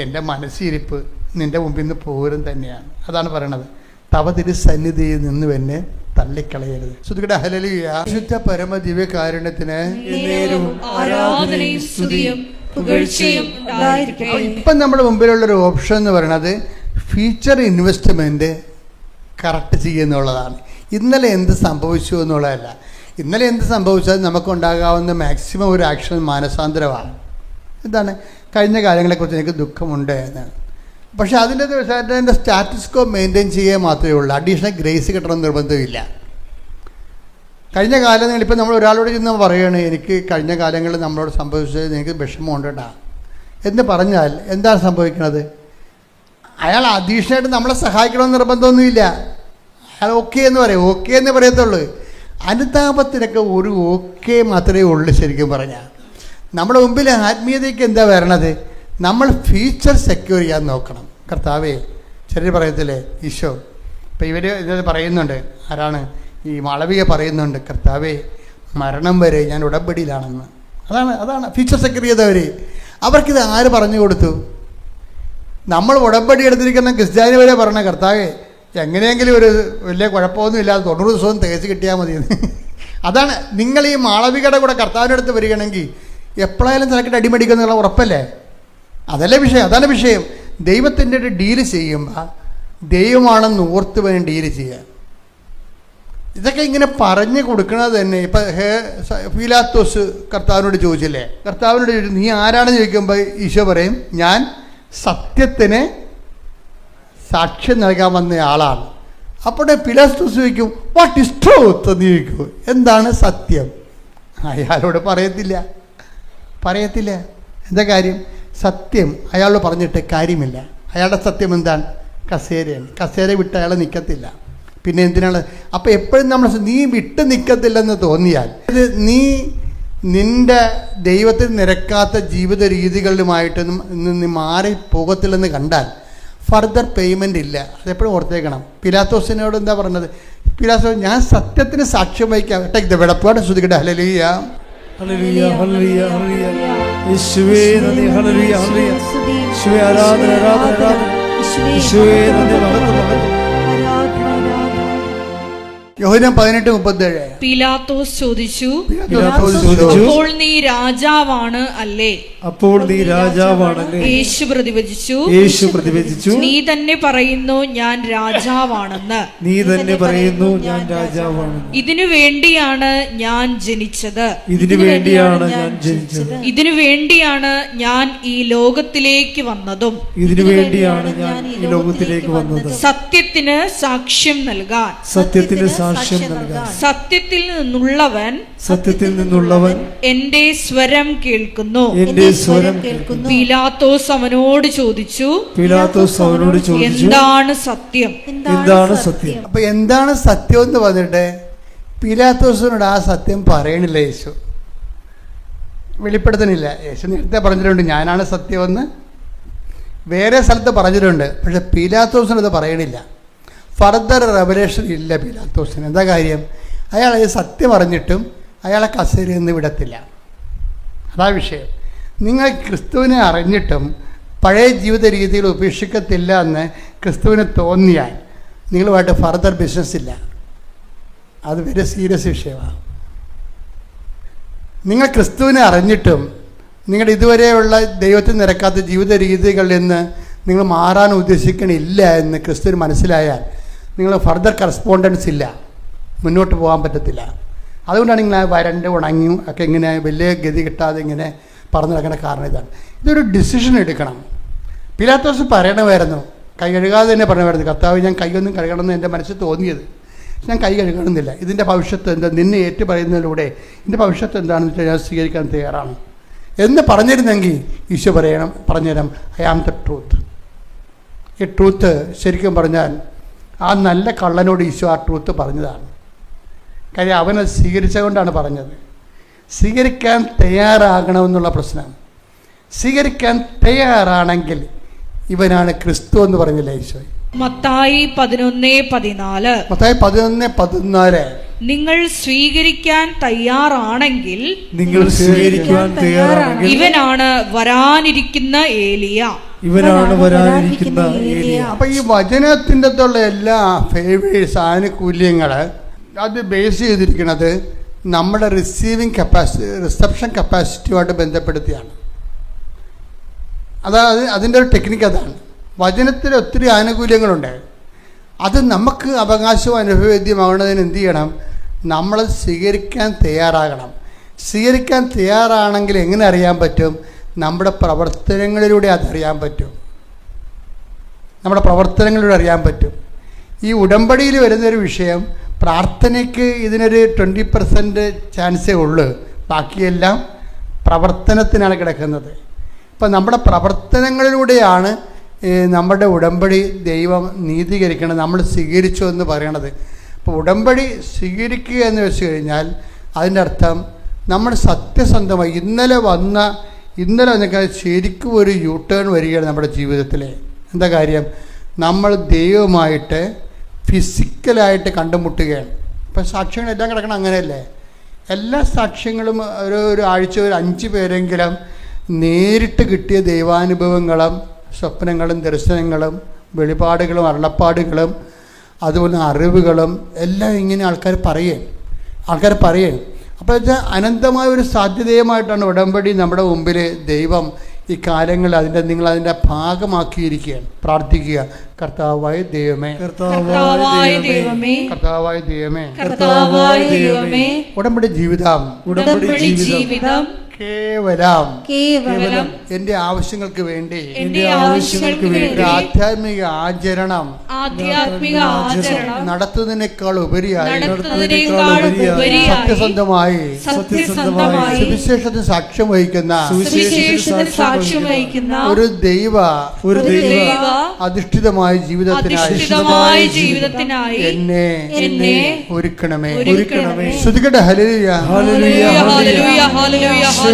എൻ്റെ മനസ്സിരിപ്പ് നിൻ്റെ മുമ്പിൽ നിന്ന് പോരും തന്നെയാണ്. അതാണ് പറയണത്, തവ തിരു സന്നിധിയിൽ നിന്ന് എന്നെ തള്ളിക്കളയരുത്. ശ്രുതികട ഹല്ലേലൂയ. ശുദ്ധ പരമ ദിവ്യകാരുണ്യത്തിന് ഇപ്പം നമ്മുടെ മുമ്പിലുള്ളൊരു ഓപ്ഷൻ എന്ന് പറയുന്നത് ഫ്യൂച്ചർ ഇൻവെസ്റ്റ്മെൻറ്റ് കറക്റ്റ് ചെയ്യുന്നുള്ളതാണ്. ഇന്നലെ എന്ത് സംഭവിച്ചു എന്നുള്ളതല്ല. ഇന്നലെ എന്ത് സംഭവിച്ചാൽ നമുക്കുണ്ടാകാവുന്ന മാക്സിമം ഒരു ആക്ഷൻ മാനസാന്തരമാണ്. എന്താണ്? കഴിഞ്ഞ കാലങ്ങളെക്കുറിച്ച് എനിക്ക് ദുഃഖമുണ്ട് എന്നാണ്. പക്ഷേ അതിൻ്റെ സ്റ്റാറ്റസ് കോ മെയിൻറ്റെയിൻ ചെയ്യുക മാത്രമേ ഉള്ളൂ. അഡീഷണൽ ഗ്രേസ് കിട്ടണമെന്ന് നിർബന്ധമില്ല. കഴിഞ്ഞ കാലങ്ങളിൽ ഇപ്പം നമ്മൾ ഒരാളോട് ചെന്ന് പറയുകയാണ്, എനിക്ക് കഴിഞ്ഞ കാലങ്ങളിൽ നമ്മളോട് സംഭവിച്ചത് എനിക്ക് വിഷമമുണ്ട് കേട്ടോ എന്ന് പറഞ്ഞാൽ എന്താണ് സംഭവിക്കുന്നത്? അയാൾ അഡീഷണലായിട്ട് നമ്മളെ സഹായിക്കണമെന്ന് നിർബന്ധമൊന്നുമില്ല. അയാൾ ഓക്കെ എന്ന് പറയും, ഓക്കെ എന്ന് പറയത്തുള്ളൂ. അനുതാപത്തിനൊക്കെ ഒരു ഓക്കെ മാത്രമേ ഉള്ളൂ. ശരിക്കും പറഞ്ഞാൽ നമ്മുടെ മുമ്പിൽ ആത്മീയതയ്ക്ക് എന്താ വരണത്? നമ്മൾ ഫ്യൂച്ചർ സെക്യൂർ ചെയ്യാൻ നോക്കണം. കർത്താവേ, ചിലർ പറയത്തില്ലേ ഈശോ, ഇപ്പം ഇവർ ഇത് പറയുന്നുണ്ട്, ആരാണ് ഈ മാളവിക പറയുന്നുണ്ട്, കർത്താവേ മരണം വരെ ഞാൻ ഉടമ്പടിയിലാണെന്ന്. അതാണ് ഫ്യൂച്ചർ സെക്യൂർ ചെയ്തവർ. അവർക്കിത് ആര് പറഞ്ഞു കൊടുത്തു? നമ്മൾ ഉടമ്പടി എടുത്തിരിക്കുന്ന ക്രിസ്ത്യാനി വരെ പറഞ്ഞ, കർത്താവേ എങ്ങനെയെങ്കിലും ഒരു വലിയ കുഴപ്പമൊന്നും ഇല്ലാതെ 90 ദിവസവും തികച്ച് കിട്ടിയാൽ മതി. അതാണ് നിങ്ങൾ ഈ മാളവികയുടെ കൂടെ കർത്താവിൻ്റെ അടുത്ത് വരികയാണെങ്കിൽ എപ്പോഴായാലും നിനക്കിട്ട് അടിമടിക്കുന്നുള്ള ഉറപ്പല്ലേ? അതല്ലേ വിഷയം, അതാണ് വിഷയം. ദൈവത്തിൻ്റെ ഒരു ഡീല് ചെയ്യുമ്പോൾ ദൈവമാണെന്ന് ഓർത്ത് വേണം ഡീല് ചെയ്യാൻ. ഇതൊക്കെ ഇങ്ങനെ പറഞ്ഞു കൊടുക്കുന്നത് തന്നെ. ഇപ്പം പീലാത്തോസ് കർത്താവിനോട് ചോദിച്ചില്ലേ, കർത്താവിനോട് നീ ആരാണെന്ന് ചോദിക്കുമ്പോൾ ഈശോ പറയും, ഞാൻ സത്യത്തിന് സാക്ഷ്യം നൽകാൻ വന്ന ആളാണ്. അപ്പോൾ പീലാത്തോസ് ചോദിക്കും, വാട്ട് ഇസ് ട്രൂത്ത് എന്ന് ചോദിക്കും, എന്താണ് സത്യം? അയാളോട് പറയത്തില്ല. എന്താ കാര്യം? സത്യം അയാളോട് പറഞ്ഞിട്ട് കാര്യമില്ല. അയാളുടെ സത്യം എന്താണ്? കസേരയാണ്. കസേര വിട്ട് അയാൾ നിൽക്കത്തില്ല. പിന്നെ എന്തിനാണ്? അപ്പോൾ എപ്പോഴും നമ്മൾ നീ വിട്ട് നിൽക്കത്തില്ലെന്ന് തോന്നിയാൽ, നീ നിൻ്റെ ദൈവത്തിൽ നിരക്കാത്ത ജീവിത രീതികളുമായിട്ടൊന്നും നീ മാറി പോകത്തില്ലെന്ന് കണ്ടാൽ ഫർദർ പേയ്മെൻ്റ് ഇല്ല. അതെപ്പോഴും ഓർത്തേക്കണം. പിലാത്തോസിനോട് എന്താ പറഞ്ഞത്? പിലാത്തോസ്, ഞാൻ സത്യത്തിന് സാക്ഷ്യം വഹിക്കാം. ടേക്ക് ദ വെടപ്പാട് ശ്രദ്ധിക്കട്ടെ. Hallelujah, hallelujah, hallelujah, hallelujah. യേശുവേ നന്ദി, ഹല്ലേലൂയ, ഹല്ലേലൂയ. യേശുവേ ആരാധന, ആരാധന, ആരാധന. യേശുവേ നന്ദി, മഹത്വം, മഹത്വം. യോഹന്നാൻ 18:37. പീലാത്തോസ് ചോദിച്ചു, ചോദിച്ചു, അപ്പോൾ നീ രാജാവാണ് അല്ലേ? അപ്പോൾ നീ രാജാവാണല്ലേ? യേശു പ്രതിവചിച്ചു, നീ തന്നെ പറയുന്നു ഞാൻ രാജാവാണെന്ന്. നീ തന്നെ പറയുന്നു ഞാൻ രാജാവാണെന്ന്. ഇതിനു വേണ്ടിയാണ് ഞാൻ ജനിച്ചത്. ഇതിനു വേണ്ടിയാണ് ഞാൻ ജനിച്ചത്. ഇതിനു വേണ്ടിയാണ് ഞാൻ ഈ ലോകത്തിലേക്ക് വന്നതും. ഇതിനു വേണ്ടിയാണ് ഞാൻ ഈ ലോകത്തിലേക്ക് വന്നത്. സത്യത്തിന് സാക്ഷ്യം നൽകാൻ. സത്യത്തിന് സാക്ഷ്യം നൽകാൻ. സത്യത്തിൽ നിന്നുള്ളവൻ എന്റെ സ്വരം കേൾക്കുന്നു. എന്റെ സ്വരം കേൾക്കുന്നു. പീലാത്തോസ് അവനോട് ചോദിച്ചു, എന്താണ് സത്യം? എന്താണ് സത്യം? അപ്പൊ എന്താണ് സത്യം എന്ന് പറഞ്ഞിട്ട് പീലാത്തോസിനോട് ആ സത്യം പറയണില്ല. യേശു വെളിപ്പെടുത്തണില്ല. യേശു നേരത്തെ പറഞ്ഞിട്ടുണ്ട് ഞാനാണ് സത്യമെന്ന്, വേറെ സ്ഥലത്ത് പറഞ്ഞിട്ടുണ്ട്. പക്ഷെ പീലാത്തോസിനത് പറയണില്ല. ഫർദർ റെവലേഷൻ ഇല്ല പീലാത്തോസിന്. എന്താ കാര്യം? അയാൾ സത്യം അറിഞ്ഞിട്ടും അയാളെ കസേരയിൽ നിന്ന് വിടത്തില്ല. അതാ വിഷയം. നിങ്ങൾ ക്രിസ്തുവിനെ അറിഞ്ഞിട്ടും പഴയ ജീവിത രീതിയിൽ ഉപേക്ഷിക്കത്തില്ല എന്ന് ക്രിസ്തുവിന് തോന്നിയാൽ നിങ്ങളുമായിട്ട് ഫർദർ ബിസിനസ് ഇല്ല. അത് വളരെ സീരിയസ് വിഷയമാണ്. നിങ്ങൾ ക്രിസ്തുവിനെ അറിഞ്ഞിട്ടും നിങ്ങളുടെ ഇതുവരെയുള്ള ദൈവത്തിൽ നിരക്കാത്ത ജീവിത രീതികളിൽ നിന്ന് നിങ്ങൾ മാറാൻ ഉദ്ദേശിക്കണില്ല എന്ന് ക്രിസ്തുവിന് മനസ്സിലായാൽ നിങ്ങൾ ഫർദർ കറസ്പോണ്ടൻസ് ഇല്ല, മുന്നോട്ട് പോകാൻ പറ്റത്തില്ല. അതുകൊണ്ടാണ് നിങ്ങൾ വരണ്ട് ഉണങ്ങിയും ഒക്കെ ഇങ്ങനെ വലിയ ഗതി കിട്ടാതെ ഇങ്ങനെ പറഞ്ഞു നടക്കേണ്ട കാരണം ഇതാണ്. ഇതൊരു ഡിസിഷൻ എടുക്കണം. പീലാത്തോസ് പറയണമായിരുന്നു, കൈ കഴുകാതെ തന്നെ പറയണമായിരുന്നു, കർത്താവ് ഞാൻ കൈയൊന്നും കഴുകണമെന്ന് എൻ്റെ മനസ്സിൽ തോന്നിയത്, ഞാൻ കൈ കഴുകണമെന്നില്ല. ഇതിൻ്റെ ഭവിഷ്യത്ത് എന്താ? നിന്നെ ഏറ്റു പറയുന്നതിലൂടെ ഇതിൻ്റെ ഭവിഷ്യത്ത് എന്താണെന്ന് വെച്ചാൽ ഞാൻ സ്വീകരിക്കാൻ തയ്യാറാണ് എന്ന് പറഞ്ഞിരുന്നെങ്കിൽ ഈശോ പറഞ്ഞുതരാം, ഐ ആം ദ ട്രൂത്ത്. ഈ ട്രൂത്ത് ശരിക്കും പറഞ്ഞാൽ ആ നല്ല കള്ളനോട് ഈശോ ആ ട്രൂത്ത് പറഞ്ഞതാണ്. കാര്യം അവനത് സ്വീകരിച്ചുകൊണ്ടാണ് പറഞ്ഞത്. സ്വീകരിക്കാൻ തയ്യാറാകണമെന്നുള്ള പ്രശ്നം. സ്വീകരിക്കാൻ തയ്യാറാണെങ്കിൽ ഇവനാണ് ക്രിസ്തു എന്ന് പറഞ്ഞില്ല ഈശോ. മത്തായി 11:14 നിങ്ങൾ സ്വീകരിക്കാൻ തയ്യാറാണെങ്കിൽ ഇവനാണ് വരാനിരിക്കുന്ന ഏലിയ. അപ്പൊ ഈ വചനത്തിൻ്റെ അകത്തുള്ള എല്ലാ ഫേവേഴ്സ്, ആനുകൂല്യങ്ങൾ അത് ബേസ് ചെയ്തിരിക്കുന്നത് നമ്മുടെ റിസപ്ഷൻ കപ്പാസിറ്റിയുമായിട്ട് ബന്ധപ്പെടുത്തിയാണ്. അതായത് അതിൻ്റെ ഒരു ടെക്നിക്ക് അതാണ്. വചനത്തിൽ ഒത്തിരി ആനുകൂല്യങ്ങളുണ്ട്. അത് നമുക്ക് അവകാശവും അനുഭവവേദ്യമാകുന്നതിന് എന്ത് ചെയ്യണം? നമ്മളത് സ്വീകരിക്കാൻ തയ്യാറാകണം. സ്വീകരിക്കാൻ തയ്യാറാണെങ്കിൽ എങ്ങനെ അറിയാൻ പറ്റും? നമ്മുടെ പ്രവർത്തനങ്ങളിലൂടെ അതറിയാൻ പറ്റും. അറിയാൻ പറ്റും. ഈ ഉടമ്പടിയിൽ വരുന്നൊരു വിഷയം, പ്രാർത്ഥനയ്ക്ക് ഇതിനൊരു 20% ചാൻസേ ഉള്ളൂ. ബാക്കിയെല്ലാം പ്രവർത്തനത്തിനാണ് കിടക്കുന്നത്. ഇപ്പം നമ്മുടെ പ്രവർത്തനങ്ങളിലൂടെയാണ് നമ്മുടെ ഉടമ്പടി ദൈവം നീതീകരിക്കണം, നമ്മൾ സ്വീകരിച്ചു എന്ന് പറയണത്. അപ്പോൾ ഉടമ്പടി സ്വീകരിക്കുക എന്ന് വെച്ച് കഴിഞ്ഞാൽ അതിൻ്റെ അർത്ഥം നമ്മൾ സത്യസന്ധമായി ഇന്നലെ വന്നേക്കാൾ ശരിക്കും ഒരു യൂ ടേൺ വരികയാണ് നമ്മുടെ ജീവിതത്തിൽ. എന്താ കാര്യം? നമ്മൾ ദൈവമായിട്ട് ഫിസിക്കലായിട്ട് കണ്ടുമുട്ടുകയാണ്. ഇപ്പം സാക്ഷ്യങ്ങളെല്ലാം കിടക്കണം അങ്ങനെയല്ലേ? എല്ലാ സാക്ഷ്യങ്ങളും ഒരു ആഴ്ച ഒരു 5 പേരെങ്കിലും നേരിട്ട് കിട്ടിയ ദൈവാനുഭവങ്ങളും സ്വപ്നങ്ങളും ദർശനങ്ങളും വെളിപാടുകളും അരുളപ്പാടുകളും അതുപോലെ അറിവുകളും എല്ലാം ഇങ്ങനെ ആൾക്കാർ പറയേ. അപ്പോൾ വെച്ചാൽ അനന്തമായ ഒരു സാധ്യതയുമായിട്ടാണ് ഉടമ്പടി നമ്മുടെ മുമ്പിൽ ദൈവം ഈ കാലങ്ങൾ നിങ്ങളതിൻ്റെ ഭാഗമാക്കിയിരിക്കുകയാണ്. പ്രാർത്ഥിക്കുക, കർത്താവായ ദൈവമേ, ഉടമ്പടി ജീവിതം കേവലം എൻ്റെ ആവശ്യങ്ങൾക്ക് വേണ്ടി ഒരു ആധ്യാത്മിക ആചരണം നടത്തുന്നതിനേക്കാൾ ഉപരിയായി സത്യസന്ധമായി സുവിശേഷത്തിന് സാക്ഷ്യം വഹിക്കുന്ന ഒരു ദൈവ അധിഷ്ഠിതമായ ജീവിതത്തിനായി എന്നെ ഒരുക്കണമേ. ശ്രുതികട്ടെ ഹല്ലേലൂയ, ഹല്ലേലൂയ, ഹല്ലേലൂയ, ഹല്ലേലൂയ,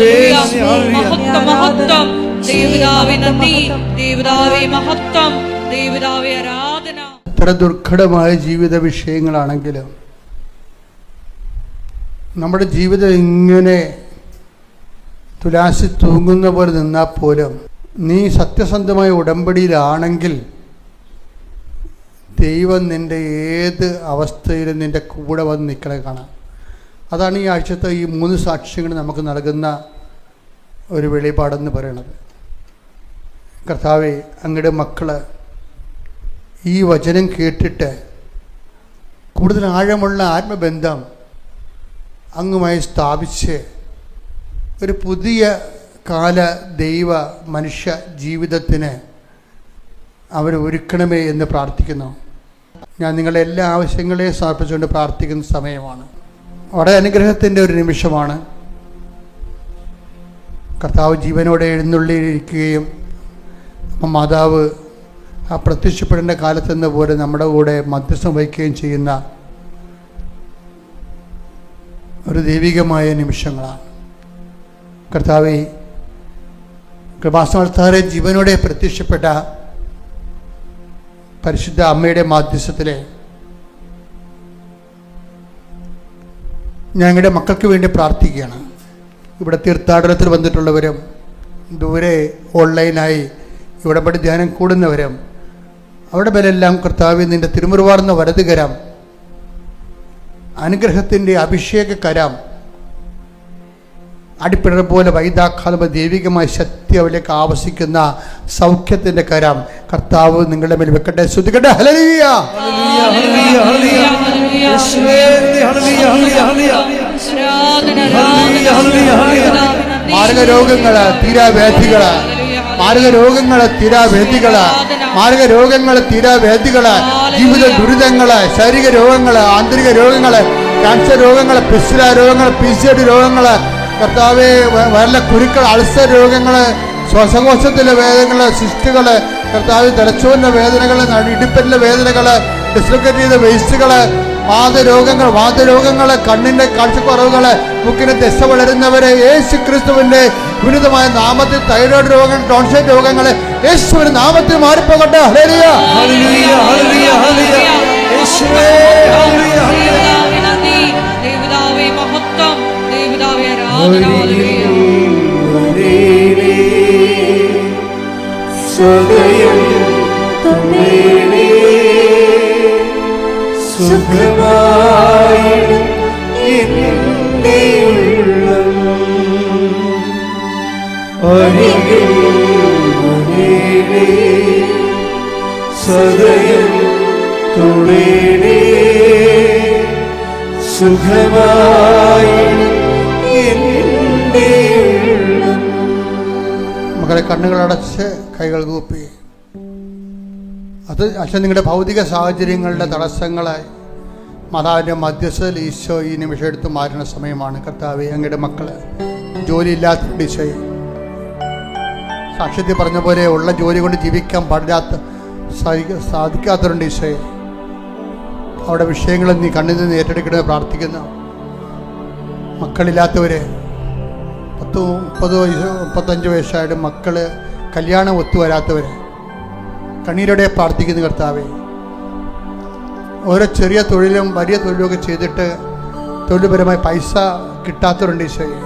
മഹത്വം, മഹത്വം. ദൈവപിതാവേ നന്ദി, ദൈവപിതാവേ മഹത്വം, ദൈവപിതാവേ ആരാധന. എത്ര ദുർഘടമായ ജീവിത വിഷയങ്ങളാണെങ്കിലും നമ്മുടെ ജീവിതം ഇങ്ങനെ തുലാസി തൂങ്ങുന്ന പോലെ നിന്നാൽ പോലും നീ സത്യസന്ധമായ ഉടമ്പടിയിലാണെങ്കിൽ ദൈവം നിൻ്റെ ഏത് അവസ്ഥയിലും നിൻ്റെ കൂടെ വന്ന് നിൽക്കണേ കാണാം. അതാണ് ഈ ആഴ്ചത്തെ ഈ 3 സാക്ഷ്യങ്ങൾ നമുക്ക് നൽകുന്ന ഒരു വെളിപാടെന്ന് പറയണത്. കർത്താവേ, അങ്ങയുടെ മക്കൾ ഈ വചനം കേട്ടിട്ട് കൂടുതൽ ആഴമുള്ള ആത്മബന്ധം അങ്ങുമായി സ്ഥാപിച്ച് ഒരു പുതിയ കാല ദൈവ മനുഷ്യ ജീവിതത്തിന് അവർ ഒരുക്കണമേ എന്ന് പ്രാർത്ഥിക്കുന്നു. ഞാൻ നിങ്ങളുടെ എല്ലാ ആവശ്യങ്ങളെയും സമർപ്പിച്ചുകൊണ്ട് പ്രാർത്ഥിക്കുന്ന സമയമാണ്. വളരെ അനുഗ്രഹത്തിൻ്റെ ഒരു നിമിഷമാണ്. കർത്താവ് ജീവനോടെ എഴുന്നള്ളിയിരിക്കുകയും മാതാവ് ആ പ്രത്യക്ഷപ്പെടേണ്ട കാലത്തെന്ന പോലെ നമ്മുടെ കൂടെ മധ്യസ്ഥം വഹിക്കുകയും ചെയ്യുന്ന ഒരു ദൈവികമായ നിമിഷങ്ങളാണ്. കർത്താവേ, കൃപാസനത്താറെ ജീവനോടെ പ്രത്യക്ഷപ്പെട്ട പരിശുദ്ധ അമ്മയുടെ മാധ്യസ്ഥത്തിലെ ഞങ്ങളുടെ മക്കൾക്ക് വേണ്ടി പ്രാർത്ഥിക്കുകയാണ്. ഇവിടെ തീർത്ഥാടനത്തിൽ വന്നിട്ടുള്ളവരും ദൂരെ ഓൺലൈനായി ഇവിടെ പടി ധ്യാനം കൂടുന്നവരും അവിടെ മേലെല്ലാം കർത്താവേ, നിൻ്റെ തിരുമുറുവാർന്ന വലതുകരം, അനുഗ്രഹത്തിൻ്റെ അഭിഷേക കരം, അടിപ്പിണർ പോലെ വൈദാഖാലമ ദൈവികമായ ശക്തി അവരിലേക്ക് ആവസിക്കുന്ന സൗഖ്യത്തിൻ്റെ കരം കർത്താവ് നിങ്ങളുടെ മേൽ വെക്കട്ടെ. ശ്രുതിക്കട്ടെ, ഹല്ലേലൂയ, ഹല്ലേലൂയ, ഹല്ലേലൂയ, മാർഗരോഗങ്ങള്, തീരാവേദികള്, ജീവിത ദുരിതങ്ങള്, ശാരീരിക രോഗങ്ങള്, ആന്തരിക രോഗങ്ങള്, ക്യാൻസർ രോഗങ്ങള്, പിസ്ല രോഗങ്ങൾ, PCOD രോഗങ്ങള്, കർത്താവേ, വരല കുരുക്കൾ, അൾസർ രോഗങ്ങള്, ശ്വാസകോശത്തിലെ വേദനകള്, സിസ്റ്റുകള്, കർത്താവ് തലച്ചോറിന്റെ വേദനകള്, ഇടുപ്പിന്റെ വേദനകള്, ഡിസ്ലൊക്കേറ്റ് ചെയ്ത വേസ്റ്റുകള്, വാതരോഗങ്ങള്, കണ്ണിന്റെ കാഴ്ചക്കുറവുകള്, മുക്കിന് ദശ വളരുന്നവരെ യേശു ക്രിസ്തുവിന്റെ വിനുതമായ നാമത്തിൽ തൈറോയ്ഡ് രോഗങ്ങൾ, ടോൺസൈറ്റ് രോഗങ്ങള് യേശുവിന്റെ നാമത്തിൽ മാറിപ്പോകട്ടെ. ഹല്ലേലൂയ, ഹല്ലേലൂയ, ഹല്ലേലൂയ, ഹല്ലേലൂയ, യേശുവേ, ഹല്ലേലൂയ, ദൈവപിതാവേ മഹത്വം, ദൈവപിതാവേ ആരാധന. ഹല്ലേലൂയ, സദയം തന്നേനേ സുഖമായി എൻ്റെ ഉള്ളം അരികിൽ സദയം തുണേനേ സുഖമായി എൻ്റെ ഉള്ളം. മക്കളെ, കണ്ണുകളടച്ച് കൈകൾ കൂപ്പി. അത് അച്ഛൻ നിങ്ങളുടെ ഭൗതിക സാഹചര്യങ്ങളുടെ തടസ്സങ്ങളായി മാതാവിൻ്റെ മധ്യസ്ഥയിൽ ഈശോ ഈ നിമിഷം എടുത്ത് മാറുന്ന സമയമാണ്. കർത്താവേ, അങ്ങയുടെ മക്കള് ജോലിയില്ലാത്ത ഈശോയെ, സാക്ഷ്യത്തിൽ പറഞ്ഞ പോലെ ഉള്ള ജോലി കൊണ്ട് ജീവിക്കാൻ സാധിക്കാത്തവരുണ്ട് ഈശോയെ. അവിടെ വിഷയങ്ങൾ നീ കണ്ണിൽ നിന്ന് ഏറ്റെടുക്കണമെന്ന് പ്രാർത്ഥിക്കുന്നു. മക്കളില്ലാത്തവര് 30-35 വയസ്സായിട്ട് മക്കള് കല്യാണം ഒത്തുവരാത്തവര് കണ്ണീരോടെ പ്രാർത്ഥിക്കുന്നു. കർത്താവേ, ഓരോ ചെറിയ തൊഴിലും വലിയ തൊഴിലുമൊക്കെ ചെയ്തിട്ട് തൊഴിൽപരമായി പൈസ കിട്ടാത്തവരുണ്ട് ഈശോയെ.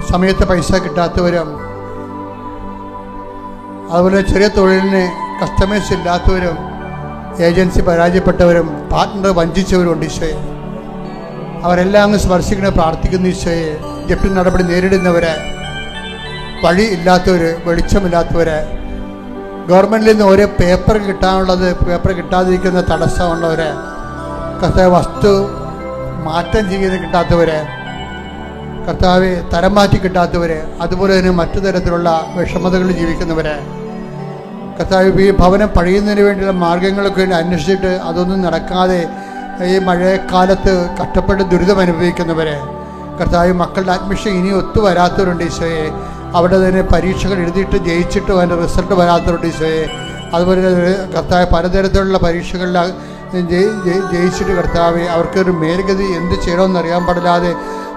സമയത്ത് പൈസ കിട്ടാത്തവരും, അതുപോലെ ചെറിയ തൊഴിലിന് കസ്റ്റമേഴ്സ് ഇല്ലാത്തവരും, ഏജൻസി പരാജയപ്പെട്ടവരും, പാർട്ട്ണർ വഞ്ചിച്ചവരുണ്ട് ഈശോയെ. അവരെല്ലാം അങ്ങ് സ്പർശിക്കണ പ്രാർത്ഥിക്കുന്ന ഈശോയെ. ജപ്തി നടപടി നേരിടുന്നവരെ, വഴി ഇല്ലാത്തവർ, വെളിച്ചമില്ലാത്തവരെ, ഗവൺമെൻറ്റിൽ നിന്ന് ഓരോ പേപ്പർ കിട്ടാനുള്ളത് പേപ്പർ കിട്ടാതിരിക്കുന്ന തടസ്സമുള്ളവരെ, കർത്താവ് വസ്തു മാറ്റം ചെയ്യുന്ന കിട്ടാത്തവരെ, കർത്താവ് തരം മാറ്റി കിട്ടാത്തവരെ, അതുപോലെ തന്നെ മറ്റു തരത്തിലുള്ള വിഷമതകളിൽ ജീവിക്കുന്നവരെ, കർത്താവ് ഈ ഭവനം പണിയുന്നതിന് വേണ്ടിയുള്ള മാർഗങ്ങളൊക്കെ വേണ്ടി അന്വേഷിച്ചിട്ട് അതൊന്നും നടക്കാതെ ഈ മഴക്കാലത്ത് കഷ്ടപ്പെട്ട് ദുരിതം അനുഭവിക്കുന്നവരെ, കർത്താവ് മക്കളുടെ അഡ്മിഷൻ ഇനി ഒത്തു വരാത്തവരുണ്ട് ഈശോയെ. അവിടെ തന്നെ പരീക്ഷകൾ എഴുതിയിട്ട് ജയിച്ചിട്ടും അതിൻ്റെ റിസൾട്ട് വരാത്തവരുണ്ട് ഈശോയെ. അതുപോലെ കർത്താവ് പലതരത്തിലുള്ള പരീക്ഷകളിൽ ജയിച്ചിട്ട് കർത്താവ് അവർക്കൊരു മേൽഗതി എന്ത് ചെയ്യണമെന്ന് അറിയാൻ പാടില്ലാതെ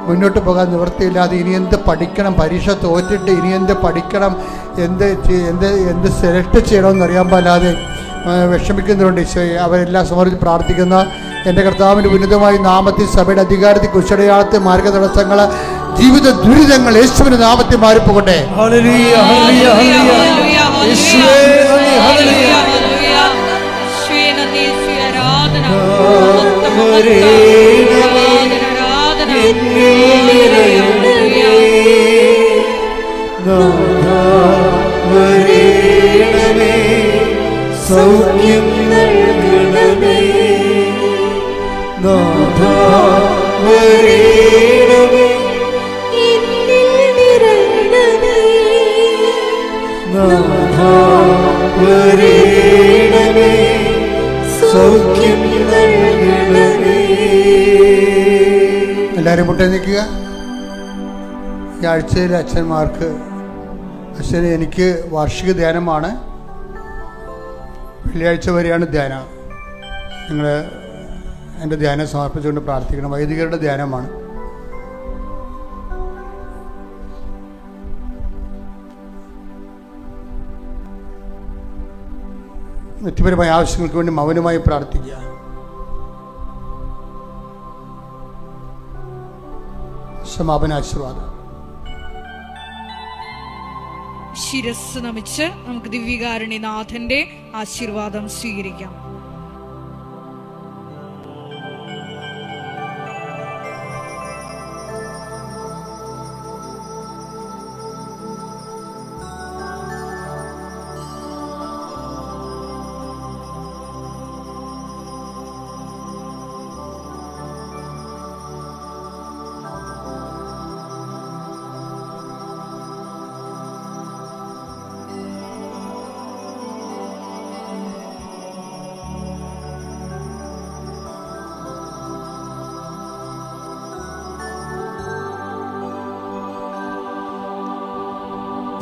മുന്നോട്ട് പോകാൻ നിവൃത്തിയില്ലാതെ ഇനി എന്ത് പഠിക്കണം, പരീക്ഷ തോറ്റിട്ട് ഇനി എന്ത് പഠിക്കണം, എന്ത് സെലക്ട് ചെയ്യണമെന്ന് അറിയാൻ പാടില്ലാതെ വിഷമിക്കുന്നവരുണ്ട് ഈശോയെ. അവരെല്ലാം സമർപ്പിച്ച് പ്രാർത്ഥിക്കുന്ന എൻ്റെ കർത്താവിൻ്റെ ഉന്നതമായ നാമത്തിൽ സഭയുടെ അധികാരത്തിൽ കുശടയാളത്തെ മാർഗതടസ്സങ്ങൾ, ജീവിത ദുരിതങ്ങൾ യേശുവിന്റെ നാമത്തിൽ മാറിപ്പോകട്ടെ. സൗഖ്യം നൽകണമേ, നാഥാ വരേണമേ, എന്നിൽ നിറയണമേ, നാഥാ വരേണമേ, സൗഖ്യം നൽകണമേ. എല്ലാവരും മുട്ടേ നിൽക്കുക. ഈ ആഴ്ചയിലെ അച്ഛന്മാർക്ക്, അച്ഛന് എനിക്ക് വാർഷിക ധ്യാനമാണ്. വെള്ളിയാഴ്ച വരെയാണ് ധ്യാനം. നിങ്ങൾ എൻ്റെ ധ്യാനം സമർപ്പിച്ചുകൊണ്ട് പ്രാർത്ഥിക്കണം. വൈദികരുടെ ധ്യാനമാണ്. വ്യക്തിപരമായ ആവശ്യങ്ങൾക്ക് വേണ്ടി മൗനമായി പ്രാർത്ഥിക്കുക. സമാപന ആശീർവാദം. ശിരസ് നമിച്ച് നമുക്ക് ദിവ്യകാരുണ്യനാഥന്റെ ആശീർവാദം സ്വീകരിക്കാം.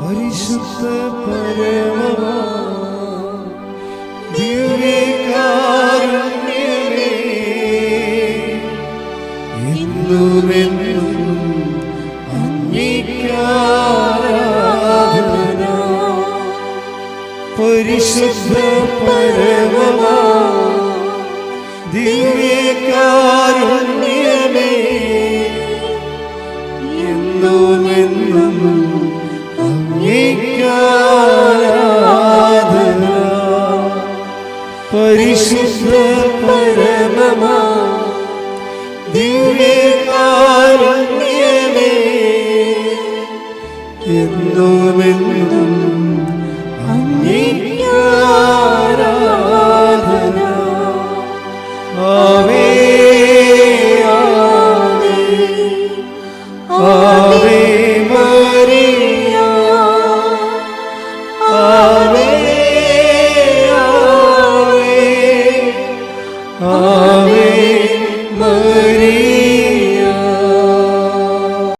പരിശുദ്ധ പരമമാ ദിവ്യകാരുണ്യമേ, എന്നുമെന്നും അങ്ങേക്കാരാധന. പരിശുദ്ധ പരമമാ ദിവ്യകാരുണ്യമേ, എന്നുമെന്നും ആരാധന. പരിശുദ്ധ പരമമാ ദിവ്യകാരുണ്യമേ, എന്നുമെന്നും